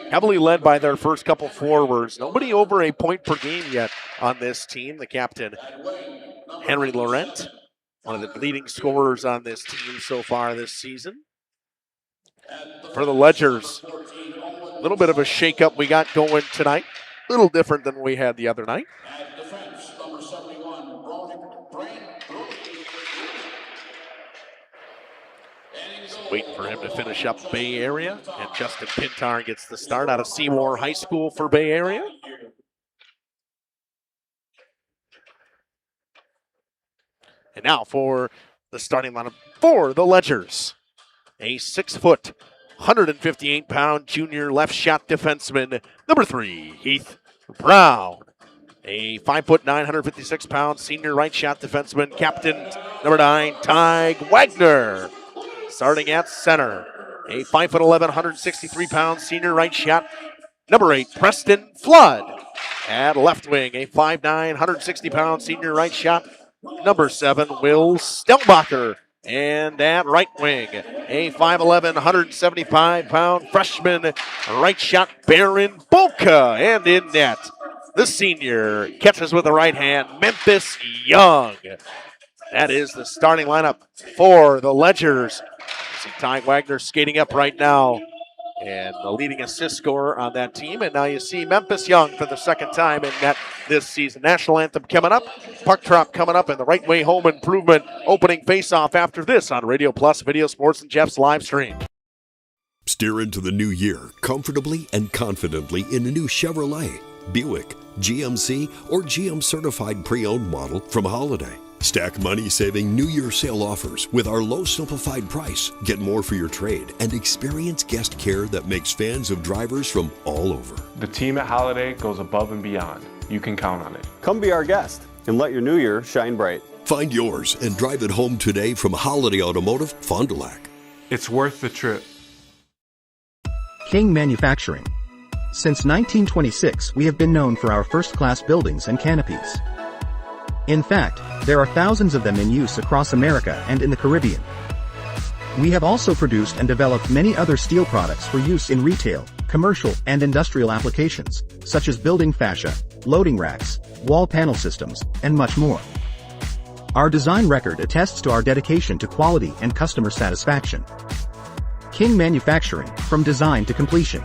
Speaker 2: heavily led by their first couple forwards. Nobody over a point per game yet on this team. The captain, Henry Laurent, one of the leading scorers on this team so far this season. For the Ledgers, a little bit of a shakeup we got going tonight. A little different than we had the other night. Waiting for him to finish up Bay Area. And Justin Pintar gets the start out of Seymour High School for Bay Area. And now for the starting lineup for the Ledgers. A 6-foot, 158-pound junior left shot defenseman, number 3, Heath Brown. A 5'9", 156-pound senior right shot defenseman, captain, number 9, Ty Wagner. Starting at center, a 5'11", 163-pound senior right shot, number 8, Preston Flood. At left wing, a 5'9", 160-pound senior right shot, number 7, Will Stelbacher. And at right wing, a 5'11", 175-pound freshman right shot, Baron Bolka. And in net, the senior, catches with the right hand, Memphis Young. That is the starting lineup for the Ledgers. See Ty Wagner skating up right now and the leading assist scorer on that team. And now you see Memphis Young for the second time in net this season. National anthem coming up, puck drop coming up, and the Right Way Home Improvement opening faceoff after this on Radio Plus, Video Sports, and Jeff's live stream.
Speaker 3: Steer into the new year comfortably and confidently in a new Chevrolet, Buick, GMC, or GM certified pre-owned model from Holiday. Stack money-saving New Year sale offers with our low simplified price. Get more for your trade and experience guest care that makes fans of drivers from all over.
Speaker 12: The team at Holiday goes above and beyond. You can count on it.
Speaker 15: Come be our guest and let your new year shine bright.
Speaker 3: Find yours and drive it home today from Holiday Automotive, Fond du Lac.
Speaker 12: It's worth the trip.
Speaker 23: King Manufacturing. Since 1926, we have been known for our first-class buildings and canopies. In fact, there are thousands of them in use across America and in the Caribbean. We have also produced and developed many other steel products for use in retail, commercial, and industrial applications, such as building fascia, loading racks, wall panel systems, and much more. Our design record attests to our dedication to quality and customer satisfaction. King Manufacturing, from design to completion.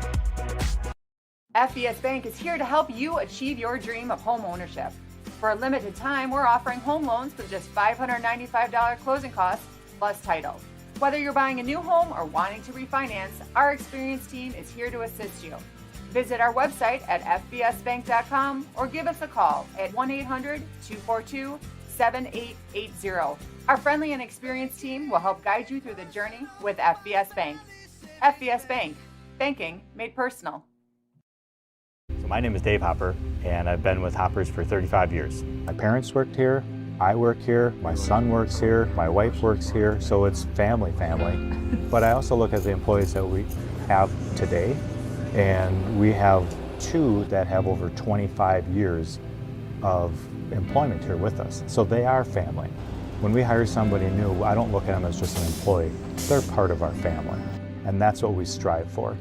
Speaker 16: FBS Bank is here to help you achieve your dream of home ownership. For a limited time, we're offering home loans with just $595 closing costs plus title. Whether you're buying a new home or wanting to refinance, our experienced team is here to assist you. Visit our website at fbsbank.com or give us a call at 1-800-242-7880. Our friendly and experienced team will help guide you through the journey with FBS Bank. FBS Bank, banking made personal.
Speaker 17: So my name is Dave Hopper, and I've been with Hoppers for 35 years. My parents worked here, I work here, my son works here, my wife works here, so it's family. But I also look at the employees that we have today, and we have 2 that have over 25 years of employment here with us. So they are family. When we hire somebody new, I don't look at them as just an employee. They're part of our family, and that's what we strive for.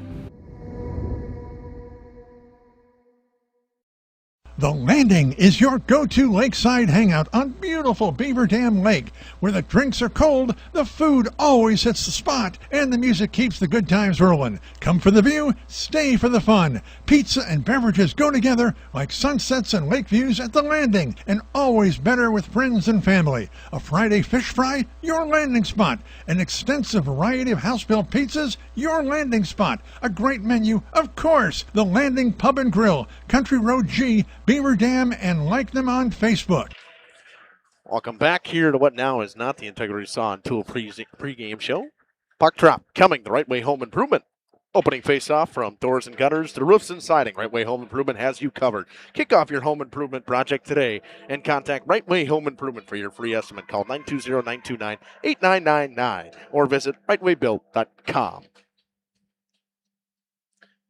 Speaker 5: The Landing is your go-to lakeside hangout on beautiful Beaver Dam Lake. Where the drinks are cold, the food always hits the spot, and the music keeps the good times rolling. Come for the view, stay for the fun. Pizza and beverages go together like sunsets and lake views at The Landing, and always better with friends and family. A Friday fish fry, your landing spot. An extensive variety of house-built pizzas, your landing spot. A great menu, of course. The Landing Pub and Grill, Country Road G, Beaver Dam, and like them on Facebook.
Speaker 2: Welcome back here to what now is not the Integrity Saw and Tool pregame show. Puck drop coming, the Right Way Home Improvement. Opening face-off from doors and gutters to roofs and siding. Right Way Home Improvement has you covered. Kick off your home improvement project today and contact Right Way Home Improvement for your free estimate. Call 920-929-8999 or visit rightwaybuilt.com.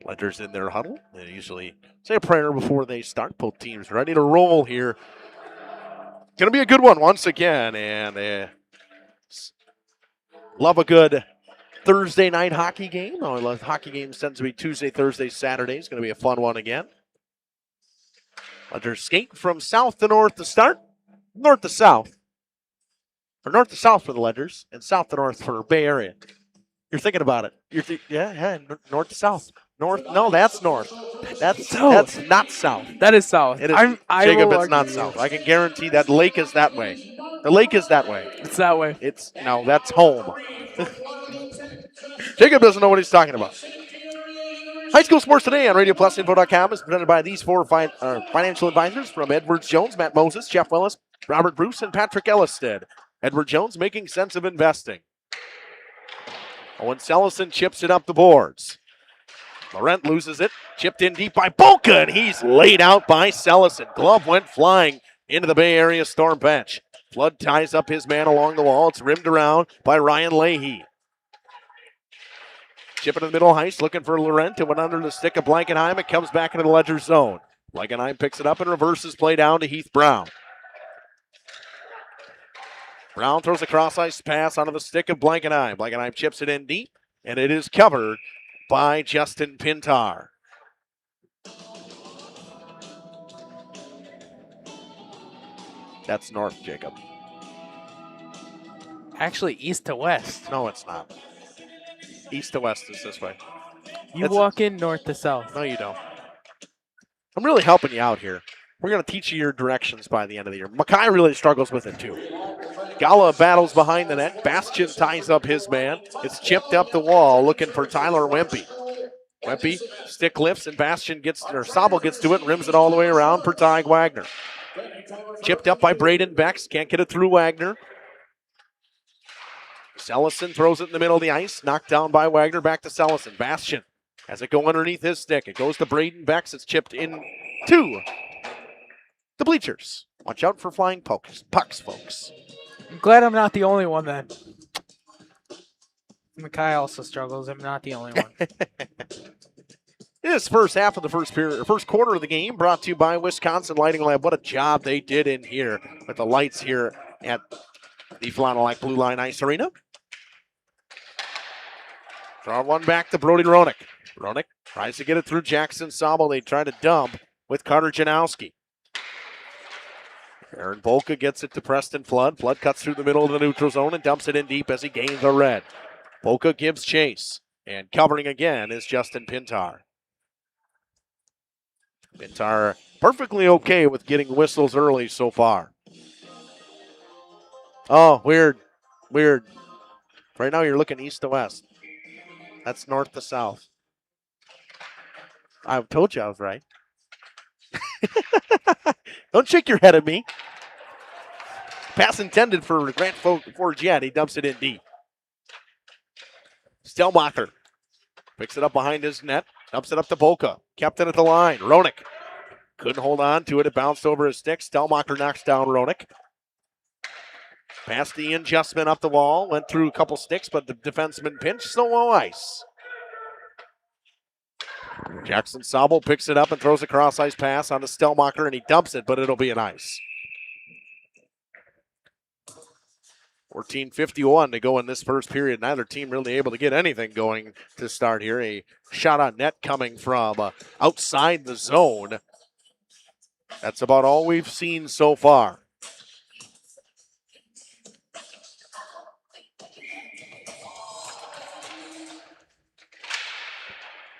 Speaker 2: Ledgers in their huddle. They usually say a prayer before they start. Both teams ready to roll here. Going to be a good one once again. And love a good Thursday night hockey game. Hockey games tend to be Tuesday, Thursday, Saturday. It's going to be a fun one again. Ledgers skate from south to north to start. North to south. Or north to south for the Ledgers and south to north for Bay Area. You're thinking about it. Yeah, north to south. North? No, that's north. That's not south.
Speaker 18: That is south.
Speaker 2: It is, Jacob, it's not south. I can guarantee that lake is that way. The lake is that way.
Speaker 18: It's that way.
Speaker 2: No, that's home. Jacob doesn't know what he's talking about. High School Sports Today on RadioPlusInfo.com is presented by these 4 financial advisors from Edwards Jones, Matt Moses, Jeff Willis, Robert Bruce, and Patrick Ellisted. Edward Jones making sense of investing. Owen Sellison chips it up the boards. Laurent loses it, chipped in deep by Bolka, and he's laid out by Sellison. Glove went flying into the Bay Area Storm bench. Flood ties up his man along the wall. It's rimmed around by Ryan Leahy. Chip into the middle, Heist looking for Laurent. It went under the stick of Blankenheim. It comes back into the Ledger zone. Blankenheim picks it up and reverses play down to Heath Brown. Brown throws a cross-ice pass onto the stick of Blankenheim. Blankenheim chips it in deep, and it is covered by Justin Pintar. That's north, Jacob.
Speaker 1: Actually, east to west.
Speaker 2: No, it's not. East to west is this way.
Speaker 1: You walk in north to south.
Speaker 2: No, you don't. I'm really helping you out here. We're going to teach you your directions by the end of the year. Mackay really struggles with it, too. Gala battles behind the net. Bastian ties up his man. It's chipped up the wall, looking for Tyler Wempe. Wempe, stick lifts, and Sobel gets to it and rims it all the way around for Tyg Wagner. Chipped up by Braden Becks. Can't get it through Wagner. Sellison throws it in the middle of the ice. Knocked down by Wagner. Back to Sellison. Bastian has it go underneath his stick. It goes to Braden Becks. It's chipped in to the bleachers. Watch out for flying pucks, folks.
Speaker 1: I'm glad I'm not the only one then. Mackay also struggles. I'm not the only one.
Speaker 2: This first half of the first quarter of the game brought to you by Wisconsin Lighting Lab. What a job they did in here with the lights here at the Fond du Lac Blue Line Ice Arena. Draw one back to Brody Roenick. Roenick tries to get it through Jackson Sobel. They try to dump with Carter Janowski. Aaron Bolka gets it to Preston Flood. Flood cuts through the middle of the neutral zone and dumps it in deep as he gains a red. Bolka gives chase. And covering again is Justin Pintar. Pintar perfectly okay with getting whistles early so far. Oh, weird. Right now you're looking east to west. That's north to south. I told you I was right. Don't shake your head at me. Pass intended for Grant Forget. He dumps it in deep. Stelmacher picks it up behind his net. Dumps it up to Bolka. Kept it at the line. Roenick couldn't hold on to it. It bounced over his stick. Stelmacher knocks down Roenick. Past the adjustment up the wall. Went through a couple sticks, but the defenseman pinched. So ice. Jackson Sobel picks it up and throws a cross-ice pass onto Stelmacher, and he dumps it, but it'll be an ice. 14:51 to go in this first period. Neither team really able to get anything going to start here. A shot on net coming from outside the zone. That's about all we've seen so far.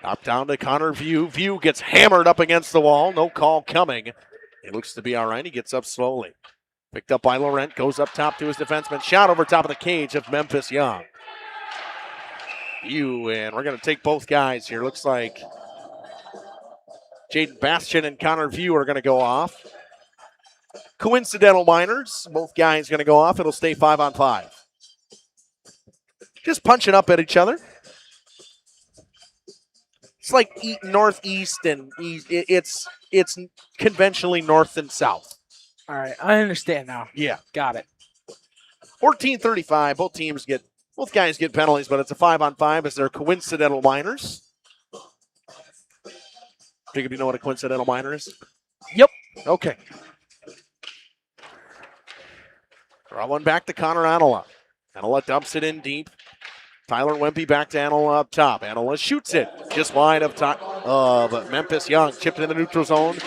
Speaker 2: Up down to Connor View. View gets hammered up against the wall. No call coming. He looks to be all right. He gets up slowly. Picked up by Laurent. Goes up top to his defenseman. Shot over top of the cage of Memphis Young. View, and we're going to take both guys here. Looks like Jaden Bastian and Connor View are going to go off. Coincidental minors. Both guys going to go off. It'll stay 5-on-5. Just punching up at each other. It's like northeast and east. It's conventionally north and south.
Speaker 1: All right, I understand now.
Speaker 2: Yeah.
Speaker 1: Got it.
Speaker 2: 14:35. Both guys get penalties, but it's a 5-on-5 as they're coincidental minors. Jacob, you know what a coincidental minor is?
Speaker 1: Yep.
Speaker 2: Okay. Draw one back to Connor Anola. Anola dumps it in deep. Tyler Wempe back to Anola up top. Anola shoots it just wide of top. But Memphis Young chipped in the neutral zone.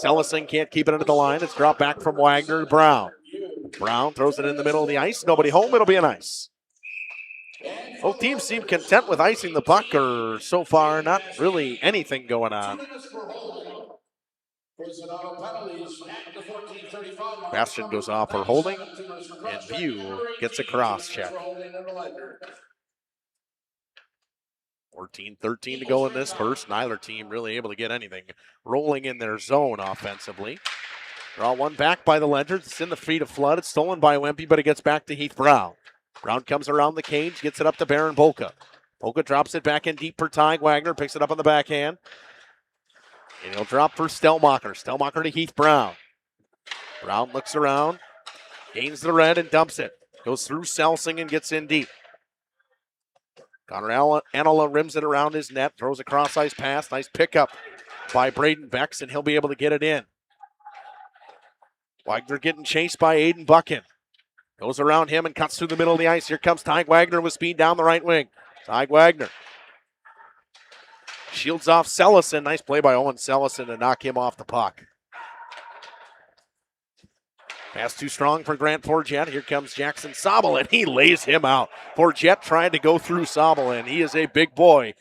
Speaker 2: Sellison can't keep it into the line. It's dropped back from Wagner to Brown. Brown throws it in the middle of the ice. Nobody home. It'll be an ice. Both teams seem content with icing the puck, or so far not really anything going on. Bastian goes off for holding, and View gets a cross check. 14-13 to go in this first. Neither team really able to get anything rolling in their zone offensively. Draw one back by the Ledgers. It's in the feet of Flood. It's stolen by Wempe, but it gets back to Heath Brown. Brown comes around the cage, gets it up to Baron Bolka. Bolka drops it back in deep for Tyg Wagner, picks it up on the backhand. And he'll drop for Stelmacher. Stelmacher to Heath Brown. Brown looks around, gains the red and dumps it. Goes through Selsing and gets in deep. Connor Anola rims it around his net, throws a cross-ice pass. Nice pickup by Braden Becks, and he'll be able to get it in. Wagner getting chased by Aiden Buchan. Goes around him and cuts through the middle of the ice. Here comes Tyg Wagner with speed down the right wing. Tyg Wagner shields off Sellison. Nice play by Owen Sellison to knock him off the puck. Pass too strong for Grant Forget. Here comes Jackson Sobel, and he lays him out. Forget tried to go through Sobel, and he is a big boy.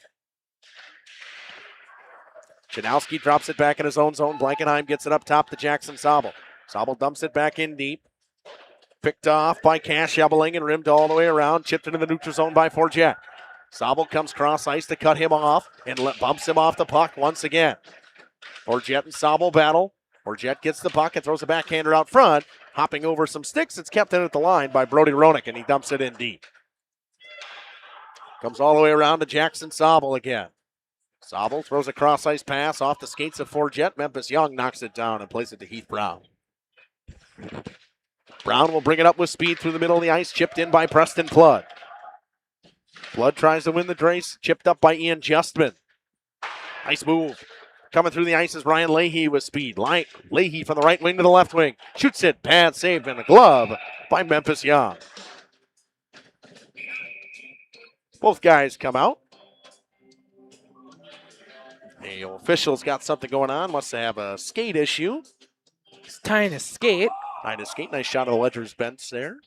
Speaker 2: Janowski drops it back in his own zone. Blankenheim gets it up top to Jackson Sobel. Sobel dumps it back in deep. Picked off by Cash Ebeling and rimmed all the way around. Chipped into the neutral zone by Forget. Sobel comes cross ice to cut him off and bumps him off the puck once again. Forget and Sobel battle. Forget gets the puck and throws a backhander out front. Hopping over some sticks. It's kept in at the line by Brody Ronick, and he dumps it in deep. Comes all the way around to Jackson Sobel again. Sobel throws a cross ice pass off the skates of Forget. Memphis Young knocks it down and plays it to Heath Brown. Brown will bring it up with speed through the middle of the ice, chipped in by Preston Flood. Flood tries to win the race, chipped up by Ian Justman. Nice move. Coming through the ice is Ryan Leahy with speed. Leahy from the right wing to the left wing. Shoots it, bad save in the glove by Memphis Young. Both guys come out. The official's got something going on. Must have a skate issue.
Speaker 1: He's tying his skate.
Speaker 2: Tying his skate. Nice shot of the Ledger's bench there.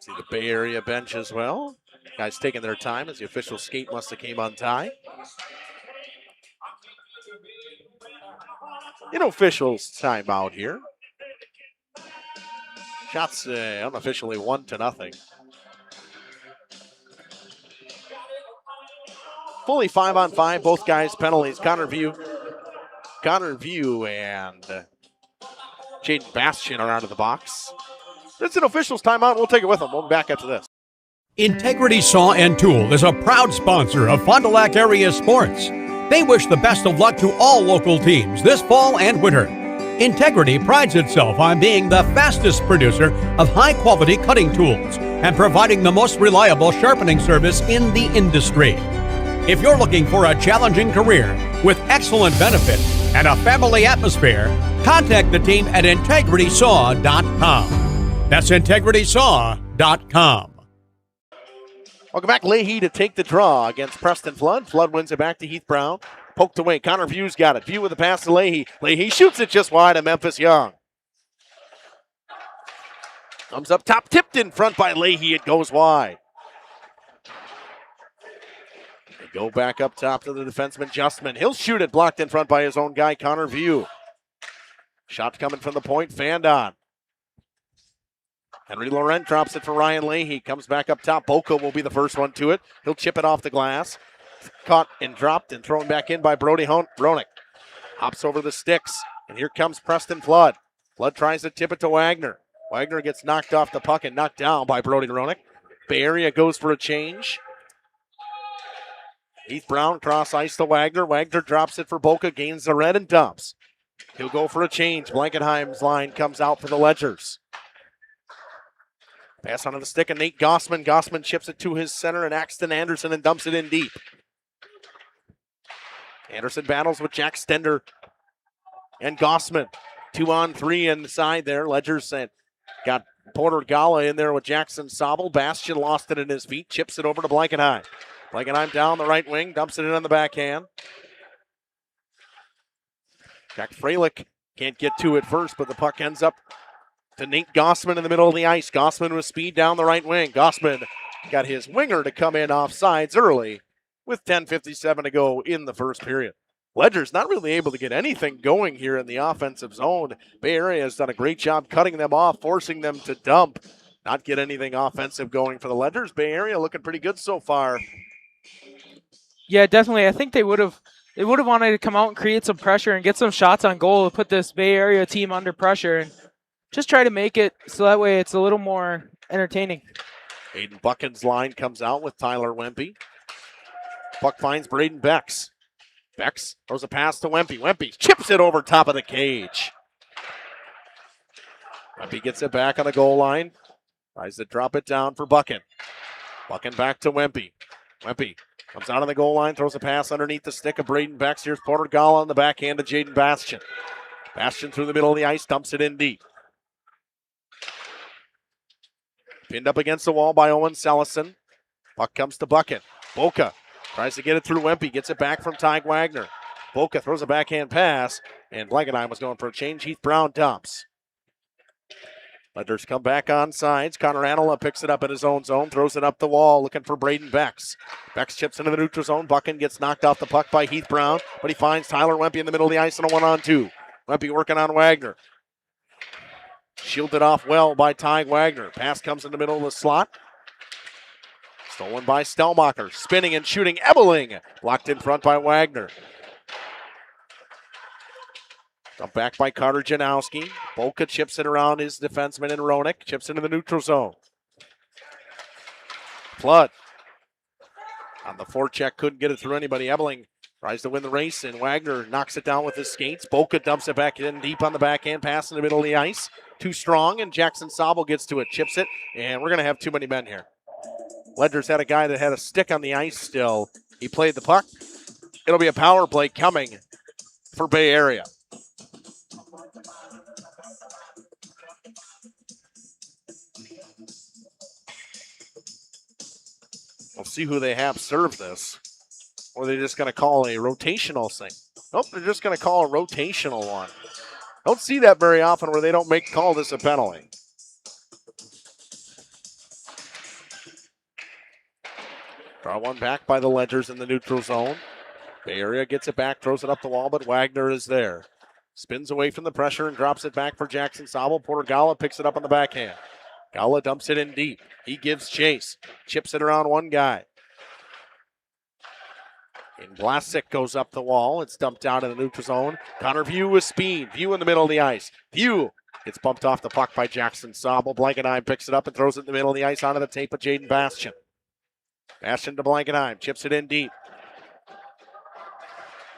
Speaker 2: See the Bay Area bench as well. Guys taking their time as the official skate must have came untied. In officials timeout here. Shots unofficially 1-0. Fully 5-on-5, both guys penalties. Connor View and Jaden Bastian are out of the box. It's an officials timeout. We'll take it with them. We'll be back after this.
Speaker 4: Integrity Saw and Tool is a proud sponsor of Fond du Lac area sports. They wish the best of luck to all local teams this fall and winter. Integrity prides itself on being the fastest producer of high-quality cutting tools and providing the most reliable sharpening service in the industry. If you're looking for a challenging career with excellent benefits and a family atmosphere, contact the team at integritysaw.com. That's integritysaw.com.
Speaker 2: Welcome back. Leahy to take the draw against Preston Flood. Flood wins it back to Heath Brown. Poked away. Connor View's got it. View with the pass to Leahy. Leahy shoots it just wide of Memphis Young. Comes up top. Tipped in front by Leahy. It goes wide. They go back up top to the defenseman, Justman. He'll shoot it. Blocked in front by his own guy, Connor View. Shot coming from the point. Fanned on. Henry Laurent drops it for Ryan Leahy. Comes back up top. Boca will be the first one to it. He'll chip it off the glass. Caught and dropped and thrown back in by Brody Ronick. Hops over the sticks. And here comes Preston Flood. Flood tries to tip it to Wagner. Wagner gets knocked off the puck and knocked down by Brody Ronick. Bay Area goes for a change. Heath Brown cross ice to Wagner. Wagner drops it for Boca. Gains the red and dumps. He'll go for a change. Blankenheim's line comes out for the Ledgers. Pass onto the stick of Nate Gossman. Gossman chips it to his center and Axton Anderson and dumps it in deep. Anderson battles with Jack Stender and Gossman. 2-on-3 inside there. Ledgers got Porter Gala in there with Jackson Sobel. Bastian lost it in his feet. Chips it over to Blankenheim. Blankenheim down the right wing. Dumps it in on the backhand. Jack Freilich can't get to it first, but the puck ends up to Nate Gossman in the middle of the ice. Gossman with speed down the right wing. Gossman got his winger to come in off sides early with 10:57 to go in the first period. Ledger's not really able to get anything going here in the offensive zone. Bay Area has done a great job cutting them off, forcing them to dump. Not get anything offensive going for the Ledgers. Bay Area looking pretty good so far.
Speaker 1: Yeah, definitely. I think they would have wanted to come out and create some pressure and get some shots on goal to put this Bay Area team under pressure and just try to make it so that way it's a little more entertaining.
Speaker 2: Aiden Buchan's line comes out with Tyler Wempe. Puck finds Braden Becks. Becks throws a pass to Wempe. Wempe chips it over top of the cage. Wempe gets it back on the goal line. Tries to drop it down for Buchan. Buchan back to Wempe. Wempe comes out on the goal line, throws a pass underneath the stick of Braden Becks. Here's Porter Gala on the backhand to Jaden Bastian. Bastian through the middle of the ice, dumps it in deep. Pinned up against the wall by Owen Sellison. Puck comes to Buchan. Boca tries to get it through Wempe. Gets it back from Ty Wagner. Boca throws a backhand pass. And Blankenheim was going for a change. Heath Brown dumps. Ledgers come back on sides. Connor Anela picks it up in his own zone, throws it up the wall, looking for Braden Bex. Bex chips into the neutral zone. Buchan gets knocked off the puck by Heath Brown, but he finds Tyler Wempe in the middle of the ice on a 1-on-2. Wempe working on Wagner. Shielded off well by Ty Wagner. Pass comes in the middle of the slot. Stolen by Stellmacher. Spinning and shooting. Ebeling blocked in front by Wagner. Dumped back by Carter Janowski. Bolka chips it around his defenseman in Ronick. Chips into the neutral zone. Flood. On the forecheck, couldn't get it through anybody. Ebeling tries to win the race, and Wagner knocks it down with his skates. Bolka dumps it back in deep on the backhand pass in the middle of the ice. Too strong, and Jackson Sobel gets to it, chips it, and we're going to have too many men here. Ledgers had a guy that had a stick on the ice still. He played the puck. It'll be a power play coming for Bay Area. We'll see who they have serve this. Or they're just going to call a rotational thing. Nope, they're just going to call a rotational one. Don't see that very often where they don't call this a penalty. Draw one back by the Ledgers in the neutral zone. Bay Area gets it back, throws it up the wall, but Wagner is there. Spins away from the pressure and drops it back for Jackson Sobel. Porter Gala picks it up on the backhand. Gala dumps it in deep. He gives chase. Chips it around one guy. And Vlasic goes up the wall. It's dumped down in the neutral zone. Connor View with speed. View in the middle of the ice. View gets bumped off the puck by Jackson Sobel. Blankenheim picks it up and throws it in the middle of the ice onto the tape of Jaden Bastian. Bastian to Blankenheim. Chips it in deep.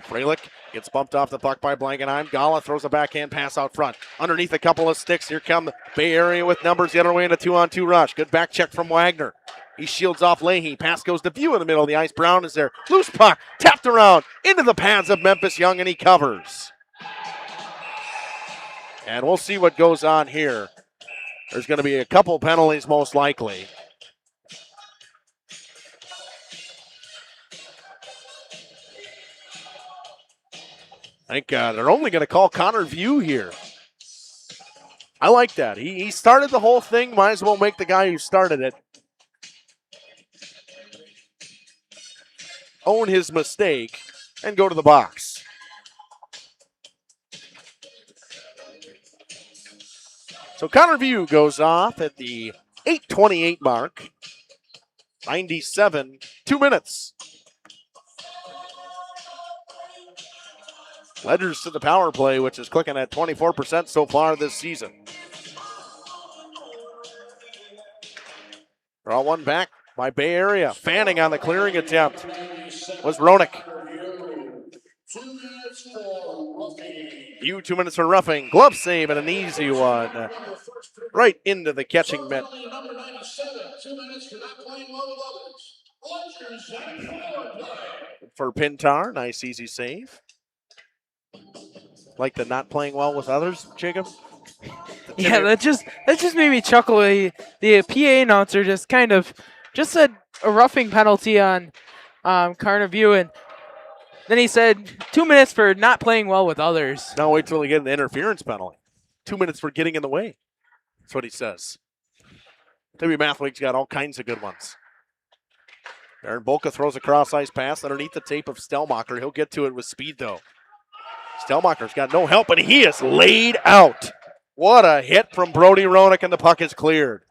Speaker 2: Fralick gets bumped off the puck by Blankenheim. Gala throws a backhand pass out front. Underneath a couple of sticks. Here come the Bay Area with numbers the other way in a 2-on-2 rush. Good back check from Wagner. He shields off Leahy. Pass goes to View in the middle of the ice. Brown is there. Loose puck. Tapped around into the pads of Memphis Young, and he covers. And we'll see what goes on here. There's going to be a couple penalties most likely. I think they're only going to call Connor View here. I like that. He started the whole thing. Might as well make the guy who started it own his mistake and go to the box. So Connor View goes off at the 8:28 mark. 97, 2 minutes. Ledgers to the power play, which is clicking at 24% so far this season. Draw one back by Bay Area. Fanning on the clearing attempt was Ronick. 2 minutes for roughing. Glove save and an easy one. Right into the catching mitt. For Pintar, nice easy save. Like the not playing well with others, Jacob?
Speaker 1: Yeah, that just made me chuckle. The PA announcer just said a roughing penalty on Connor View, and then he said 2 minutes for not playing well with others.
Speaker 2: Now wait till we get an interference penalty. 2 minutes for getting in the way. That's what he says. W Mathwig's got all kinds of good ones. Aaron Bolka throws a cross-ice pass underneath the tape of Stellmacher. He'll get to it with speed, though. Stellmacher's got no help, and he is laid out. What a hit from Brody Ronick, and the puck is cleared.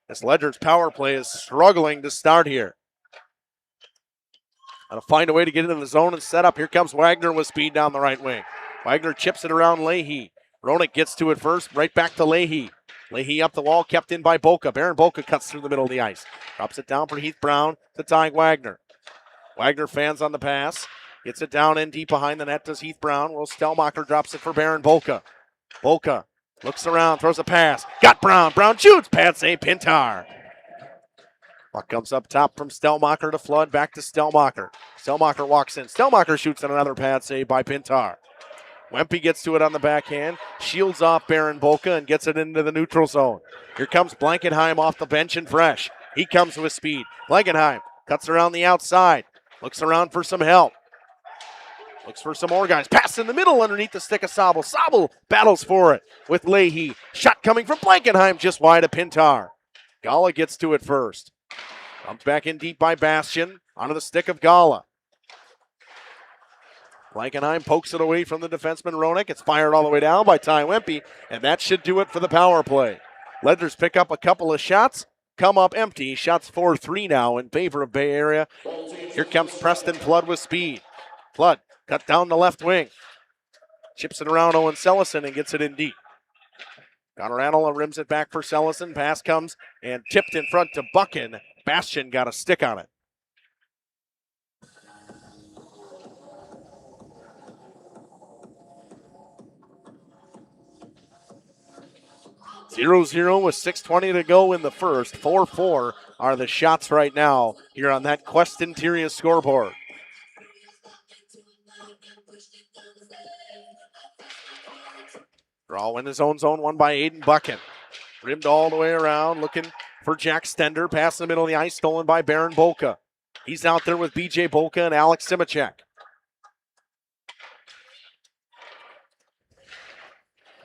Speaker 2: This Ledgers power play is struggling to start here. Gotta find a way to get into the zone and set up. Here comes Wagner with speed down the right wing. Wagner chips it around Leahy. Ronick gets to it first, right back to Leahy. Leahy up the wall, kept in by Bolka. Baron Bolka cuts through the middle of the ice. Drops it down for Heath Brown to Ty Wagner. Wagner fans on the pass. Gets it down in deep behind the net. Does Heath Brown. Will Stellmacher drops it for Baron Bolka. Bolka looks around, throws a pass. Got Brown. Brown shoots. Pad save, Pintar. Puck comes up top from Stellmacher to Flood. Back to Stellmacher. Stellmacher walks in. Stellmacher shoots on another pad save by Pintar. Wempe gets to it on the backhand. Shields off Baron Bolka and gets it into the neutral zone. Here comes Blankenheim off the bench and fresh. He comes with speed. Blankenheim cuts around the outside. Looks around for some help. Looks for some more guys. Pass in the middle underneath the stick of Sobel. Sobel battles for it with Leahy. Shot coming from Blankenheim just wide of Pintar. Gala gets to it first. Comes back in deep by Bastian. Onto the stick of Gala. Blankenheim pokes it away from the defenseman Roenick. It's fired all the way down by Ty Wempe, and that should do it for the power play. Ledgers pick up a couple of shots, come up empty. Shots 4-3 now in favor of Bay Area. Here comes Preston Flood with speed. Flood cut down the left wing. Chips it around Owen Sellison and gets it in deep. Connor Anola rims it back for Sellison. Pass comes and tipped in front to Buchan. Bastian got a stick on it. 0-0 with 6:20 to go in the first. 4-4 are the shots right now here on that Quest Interior scoreboard. Draw in his own zone, won by Aiden Buchan. Rimmed all the way around, looking for Jack Stender. Pass in the middle of the ice, stolen by Baron Bolka. He's out there with BJ Bolka and Alex Simachek.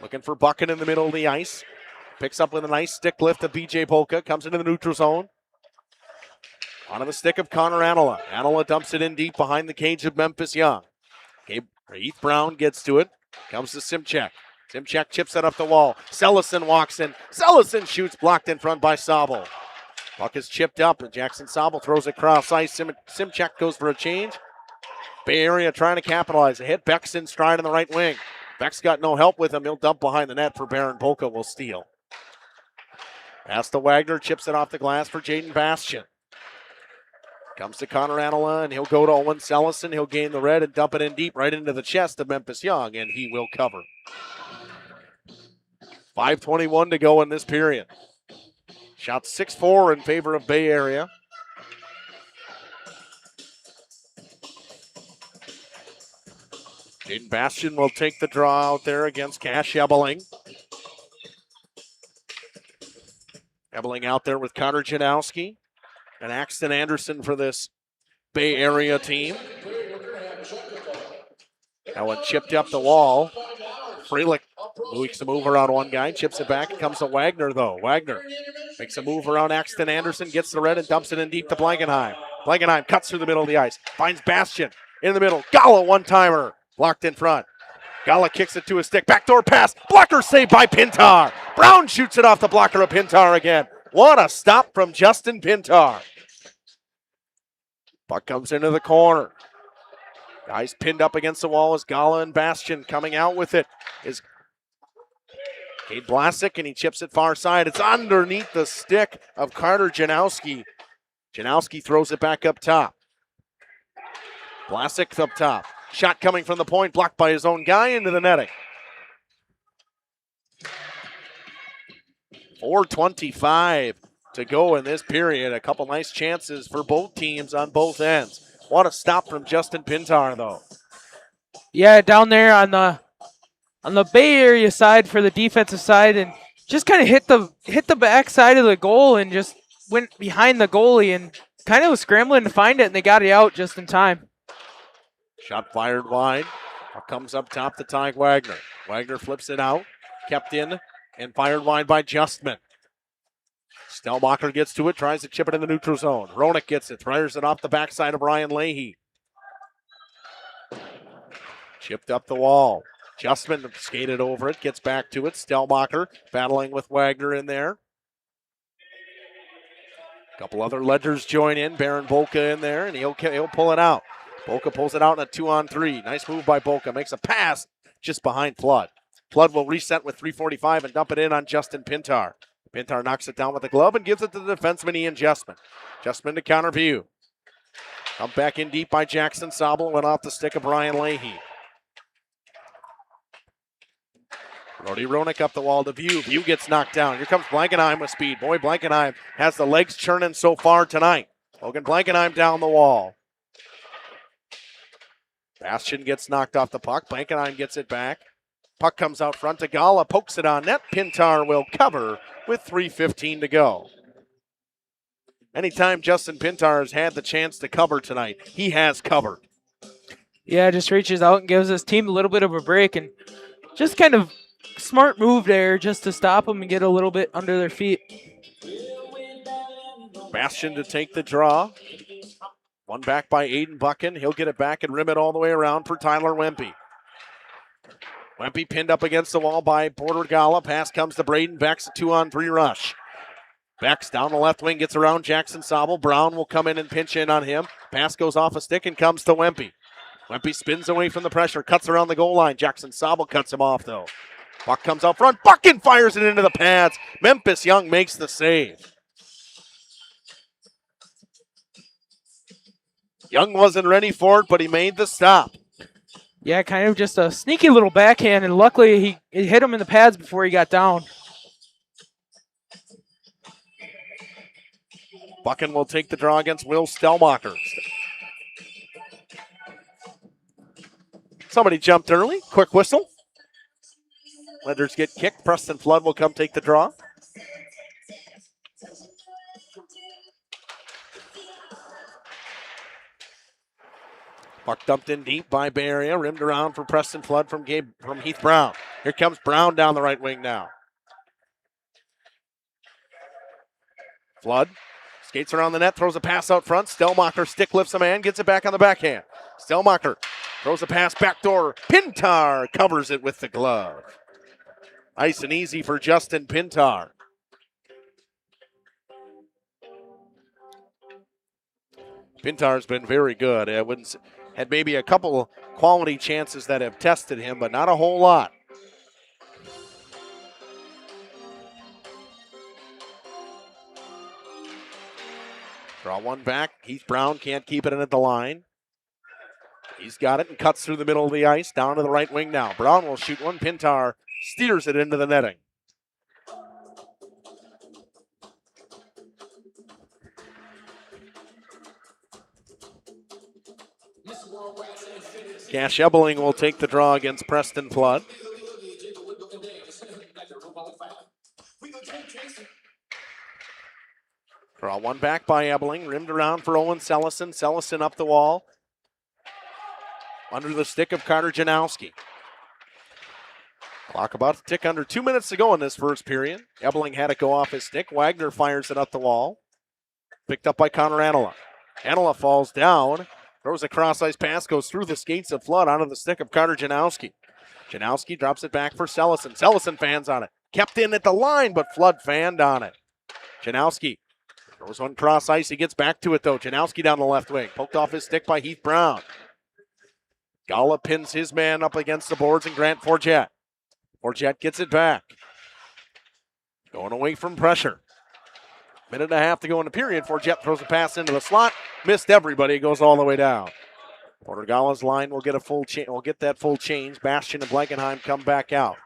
Speaker 2: Looking for Buchan in the middle of the ice. Picks up with a nice stick lift of BJ Bolka. Comes into the neutral zone. Onto the stick of Connor Anola. Anola dumps it in deep behind the cage of Memphis Young. Heath Brown gets to it. Comes to Simchek. Simchek chips it up the wall. Sellison walks in. Sellison shoots, blocked in front by Sobel. Puck is chipped up, and Jackson Sobel throws it cross ice. Simchek goes for a change. Bay Area trying to capitalize. A hit. Beck's in stride on the right wing. Beck's got no help with him. He'll dump behind the net for Baron Polka. Will steal. Pass to Wagner. Chips it off the glass for Jaden Bastian. Comes to Connor Anola, and he'll go to Owen Sellison. He'll gain the red and dump it in deep right into the chest of Memphis Young, and he will cover. 5:21 to go in this period. Shot 6-4 in favor of Bay Area. Jaden Bastian will take the draw out there against Cash Ebeling. Ebeling out there with Connor Janowski and Axton Anderson for this Bay Area team. That one chipped up the wall. Freilich makes a move around one guy, chips it back. It comes to Wagner, though. Wagner makes a move around Axton Anderson, gets the red and dumps it in deep to Blankenheim. Blankenheim cuts through the middle of the ice, finds Bastian in the middle. Gala one-timer, blocked in front. Gala kicks it to his stick, backdoor pass, blocker saved by Pintar. Brown shoots it off the blocker of Pintar again. What a stop from Justin Pintar. Puck comes into the corner. Guys pinned up against the wall as Gala and Bastian coming out with it is Cade Blasek, and he chips it far side. It's underneath the stick of Carter Janowski. Janowski throws it back up top. Blasek up top. Shot coming from the point, blocked by his own guy into the netting. 4:25 to go in this period. A couple nice chances for both teams on both ends. What a stop from Justin Pintar, though.
Speaker 1: Yeah, down there on the Bay Area side for the defensive side, and just kind of hit the back side of the goal and just went behind the goalie and kind of was scrambling to find it, and they got it out just in time.
Speaker 2: Shot fired wide. Comes up top to Ty Wagner. Wagner flips it out, kept in, and fired wide by Justman. Stellmacher gets to it, tries to chip it in the neutral zone. Roenick gets it, fires it off the backside of Ryan Leahy. Chipped up the wall. Justman skated over it, gets back to it. Stellmacher battling with Wagner in there. A couple other Ledgers join in. Baron Bolka in there, and he'll pull it out. Bolka pulls it out in a 2-on-3. Nice move by Bolka. Makes a pass just behind Flood. Flood will reset with 3:45 and dump it in on Justin Pintar. Pintar knocks it down with a glove and gives it to the defenseman Ian Justman. Justman to counter View. Come back in deep by Jackson Sobel. Went off the stick of Brian Leahy. Brody Roenick up the wall to View. View gets knocked down. Here comes Blankenheim with speed. Boy, Blankenheim has the legs churning so far tonight. Logan Blankenheim down the wall. Bastian gets knocked off the puck. Blankenheim gets it back. Puck comes out front to Gala, pokes it on net. Pintar will cover with 3:15 to go. Anytime Justin Pintar has had the chance to cover tonight, he has covered.
Speaker 1: Yeah, just reaches out and gives his team a little bit of a break, and just kind of smart move there just to stop them and get a little bit under their feet.
Speaker 2: Bastion to take the draw. One back by Aiden Buchan. He'll get it back and rim it all the way around for Tyler Wempe. Wempe pinned up against the wall by Porter Gala. Pass comes to Braden Beck's, a 2-on-3 rush. Beck's down the left wing, gets around Jackson Sobel. Brown will come in and pinch in on him. Pass goes off a stick and comes to Wempe. Wempe spins away from the pressure, cuts around the goal line. Jackson Sobel cuts him off, though. Buck comes out front. Buchan fires it into the pads. Memphis Young makes the save. Young wasn't ready for it, but he made the stop.
Speaker 1: Yeah, kind of just a sneaky little backhand, and luckily he hit him in the pads before he got down.
Speaker 2: Buchan will take the draw against Will Stellmacher. Somebody jumped early. Quick whistle. Ledgers get kicked. Preston Flood will come take the draw. Puck dumped in deep by Bay Area. Rimmed around for Preston Flood from Heath Brown. Here comes Brown down the right wing now. Flood skates around the net, throws a pass out front. Stellmacher stick lifts a man, gets it back on the backhand. Stellmacher throws a pass backdoor. Pintar covers it with the glove. Nice and easy for Justin Pintar. Pintar's been very good. Had maybe a couple quality chances that have tested him, but not a whole lot. Draw one back. Heath Brown can't keep it in at the line. He's got it and cuts through the middle of the ice, down to the right wing now. Brown will shoot one. Pintar steers it into the netting. Cash Ebeling will take the draw against Preston Flood. Draw one back by Ebeling, rimmed around for Owen Sellison. Sellison up the wall. Under the stick of Carter Janowski. Clock about to tick under 2 minutes to go in this first period. Ebeling had it go off his stick. Wagner fires it up the wall. Picked up by Connor Anila. Anila falls down. Throws a cross-ice pass, goes through the skates of Flood onto the stick of Carter Janowski. Janowski drops it back for Sellison. Sellison fans on it. Kept in at the line, but Flood fanned on it. Janowski throws one cross-ice. He gets back to it, though. Janowski down the left wing. Poked off his stick by Heath Brown. Gala pins his man up against the boards and Grant Forget. Forget gets it back. Going away from pressure. Minute and a half to go in the period. Forget throws a pass into the slot. Missed everybody. Goes all the way down. Porter Gala's line will get a full change. Will get that full change. Bastion and Blankenheim come back out.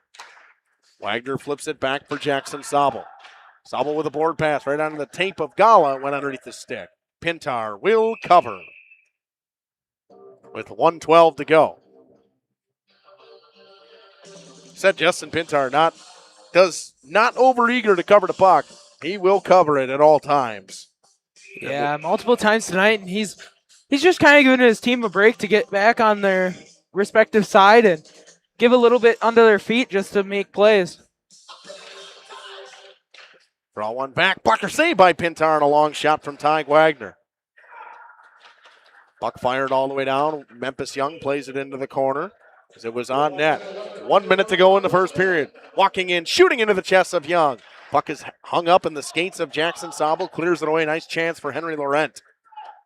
Speaker 2: Wagner flips it back for Jackson Sobel. Sobel with a board pass right onto the tape of Gala. Went underneath the stick. Pintar will cover. With 1:12 to go. Said Justin Pintar does not overeager to cover the puck. He will cover it at all times.
Speaker 1: Yeah, multiple times tonight, and he's just kind of giving his team a break to get back on their respective side and give a little bit under their feet just to make plays.
Speaker 2: Draw one back. Blocker saved by Pintar and a long shot from Ty Wagner. Puck fired all the way down. Memphis Young plays it into the corner as it was on net. 1 minute to go in the first period. Walking in, shooting into the chest of Young. Puck is hung up in the skates of Jackson Sobel. Clears it away. Nice chance for Henry Laurent.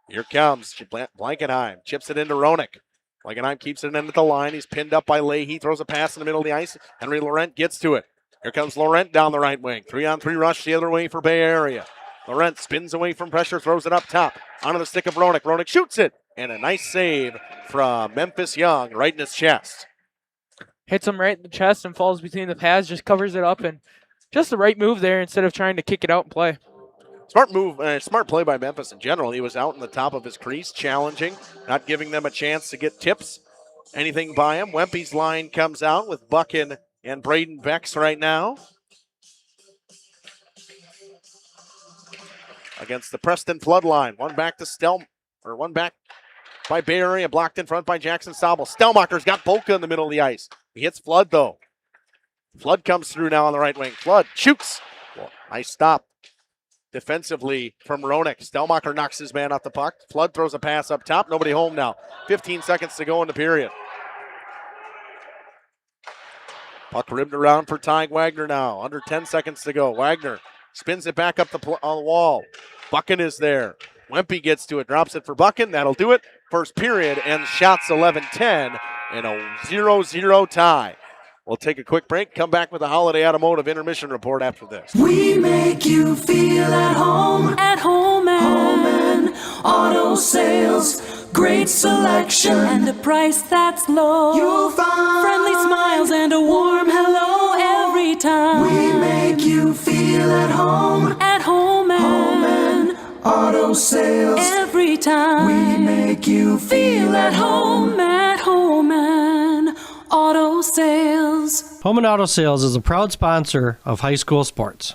Speaker 2: Here comes Blankenheim. Chips it into Roenick. Blankenheim keeps it in at the line. He's pinned up by Leahy. Throws a pass in the middle of the ice. Henry Laurent gets to it. Here comes Laurent down the right wing. 3-on-3 rush the other way for Bay Area. Laurent spins away from pressure. Throws it up top. Onto the stick of Roenick. Roenick shoots it. And a nice save from Memphis Young right in his chest.
Speaker 1: Hits him right in the chest and falls between the pads. Just covers it up and just the right move there instead of trying to kick it out and play.
Speaker 2: Smart move, smart play by Memphis in general. He was out in the top of his crease, challenging, not giving them a chance to get tips, anything by him. Wempe's line comes out with Buchan and Braden Becks right now. Against the Preston Flood line. One back by Bay Area, blocked in front by Jackson Staubel. Stelmacher's got Bolka in the middle of the ice. He hits Flood, though. Flood comes through now on the right wing. Flood shoots. Well, nice stop defensively from Roenick. Stelmacher knocks his man off the puck. Flood throws a pass up top. Nobody home now. 15 seconds to go in the period. Puck ribbed around for Ty Wagner now. Under 10 seconds to go. Wagner spins it back up on the wall. Buchan is there. Wempe gets to it, drops it for Buchan. That'll do it. First period and shots 11-10 and a 0-0 tie. We'll take a quick break, come back with a Holiday Automotive intermission report after this.
Speaker 6: We make you feel at home and auto sales. Great selection and a price that's low. You'll find friendly smiles and a warm hello every time. We make you feel at home and auto sales. Every time we make you feel at home and auto sales.
Speaker 18: Home and Auto Sales is a proud sponsor of high school sports.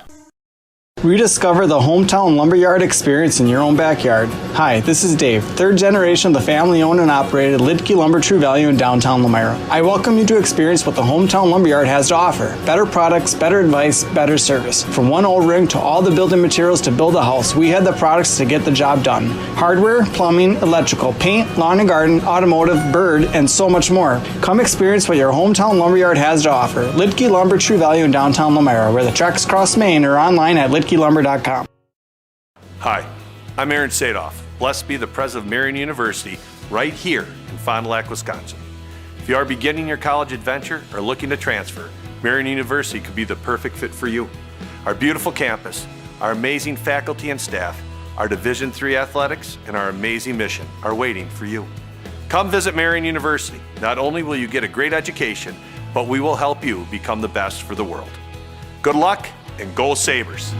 Speaker 19: Rediscover the hometown lumberyard experience in your own backyard. Hi, this is Dave, third generation of the family-owned and operated Lidke Lumber True Value in downtown Lamira. I welcome you to experience what the hometown lumberyard has to offer. Better products, better advice, better service. From one O-ring to all the building materials to build a house, we had the products to get the job done. Hardware, plumbing, electrical, paint, lawn and garden, automotive, bird, and so much more. Come experience what your hometown lumberyard has to offer. Lidke Lumber True Value in downtown Lamira, where the tracks cross Main, or online at lidkelumber.com.
Speaker 20: Hi, I'm Aaron Sadoff. Blessed be the president of Marian University right here in Fond du Lac, Wisconsin. If you are beginning your college adventure or looking to transfer, Marian University could be the perfect fit for you. Our beautiful campus, our amazing faculty and staff, our Division III athletics, and our amazing mission are waiting for you. Come visit Marian University. Not only will you get a great education, but we will help you become the best for the world. Good luck and go Sabres!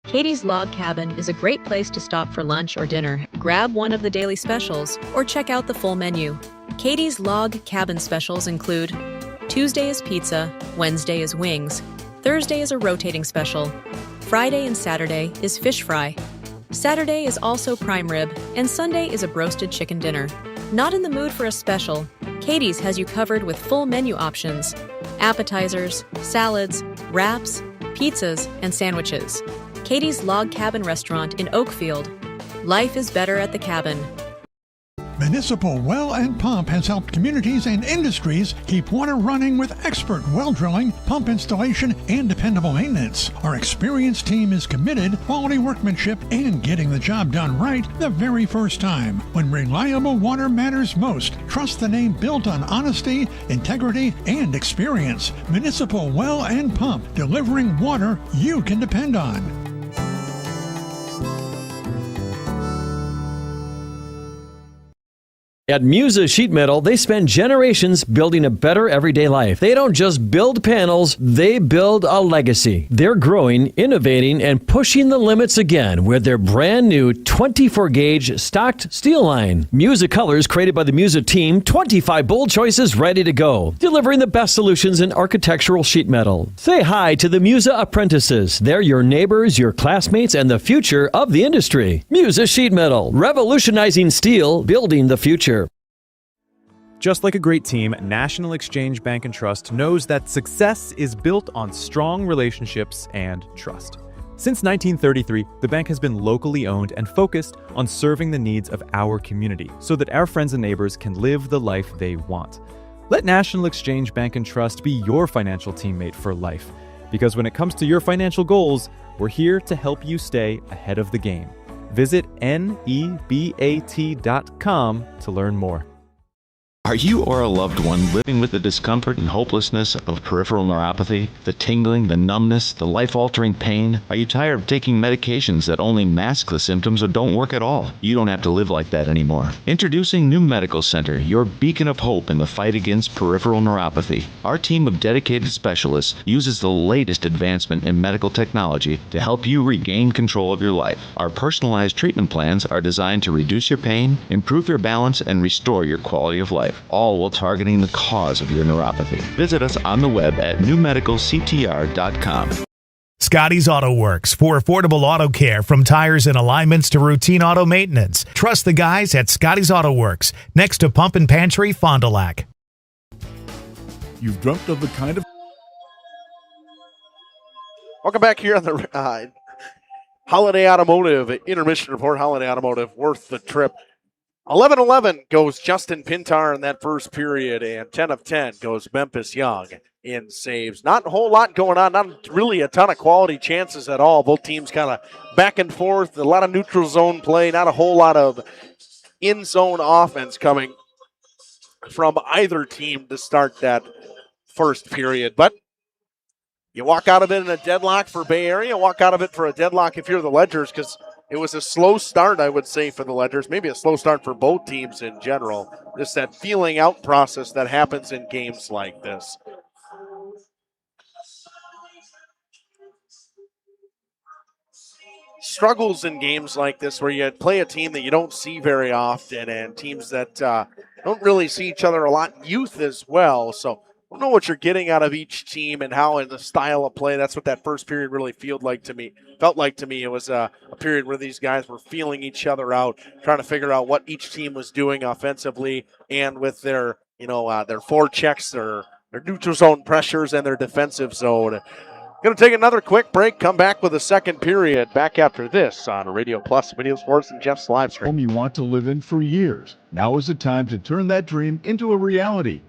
Speaker 29: Katie's Log Cabin is a great place to stop for lunch or dinner. Grab one of the daily specials or check out the full menu. Katie's Log Cabin specials include Tuesday is pizza, Wednesday is wings, Thursday is a rotating special, Friday and Saturday is fish fry, Saturday is also prime rib, and Sunday is a broasted chicken dinner. Not in the mood for a special? Katie's has you covered with full menu options, appetizers, salads, wraps, pizzas, and sandwiches. Katie's Log Cabin Restaurant in Oakfield. Life is better at the cabin.
Speaker 5: Municipal Well and Pump has helped communities and industries keep water running with expert well drilling, pump installation, and dependable maintenance. Our experienced team is committed, quality workmanship, and getting the job done right the very first time. When reliable water matters most, trust the name built on honesty, integrity, and experience. Municipal Well and Pump, delivering water you can depend on.
Speaker 24: At Musa Sheet Metal, they spend generations building a better everyday life. They don't just build panels, they build a legacy. They're growing, innovating, and pushing the limits again with their brand new 24-gauge stocked steel line. Musa colors created by the Musa team, 25 bold choices ready to go, delivering the best solutions in architectural sheet metal. Say hi to the Musa apprentices. They're your neighbors, your classmates, and the future of the industry. Musa Sheet Metal, revolutionizing steel, building the future.
Speaker 21: Just like a great team, National Exchange Bank and Trust knows that success is built on strong relationships and trust. Since 1933, the bank has been locally owned and focused on serving the needs of our community so that our friends and neighbors can live the life they want. Let National Exchange Bank and Trust be your financial teammate for life, because when it comes to your financial goals, we're here to help you stay ahead of the game. Visit nebat.com to learn more.
Speaker 7: Are you or a loved one living with the discomfort and hopelessness of peripheral neuropathy? The tingling, the numbness, the life-altering pain? Are you tired of taking medications that only mask the symptoms or don't work at all? You don't have to live like that anymore. Introducing New Medical Center, your beacon of hope in the fight against peripheral neuropathy. Our team of dedicated specialists uses the latest advancement in medical technology to help you regain control of your life. Our personalized treatment plans are designed to reduce your pain, improve your balance, and restore your quality of life, all while targeting the cause of your neuropathy. Visit us on the web at newmedicalctr.com.
Speaker 8: Scotty's Auto Works for affordable auto care, from tires and alignments to routine auto maintenance. Trust the guys at Scotty's Auto Works, next to Pump and Pantry, Fond du Lac.
Speaker 9: You've dreamt of the kind of...
Speaker 2: Welcome back here on the Holiday Automotive Intermission Report. Holiday Automotive, worth the trip. 11-11 goes Justin Pintar in that first period, and 10 of 10 goes Memphis Young in saves. Not a whole lot going on, not really a ton of quality chances at all. Both teams kind of back and forth, a lot of neutral zone play, not a whole lot of in-zone offense coming from either team to start that first period. But you walk out of it in a deadlock for Bay Area, walk out of it for a deadlock if you're the Ledgers, because it was a slow start, I would say, for the Ledgers. Maybe a slow start for both teams in general. Just that feeling out process that happens in games like this. Struggles in games like this where you play a team that you don't see very often and teams that don't really see each other a lot in youth as well. So I don't know what you're getting out of each team and how in the style of play. That's what that first period really felt like to me. It was a period where these guys were feeling each other out, trying to figure out what each team was doing offensively and with their, their forechecks, their neutral zone pressures, and their defensive zone. Going to take another quick break, come back with a second period. Back after this on Radio Plus, Video Sports, and Jeff's live stream.
Speaker 9: Home you want to live in for years. Now is the time to turn that dream into a reality.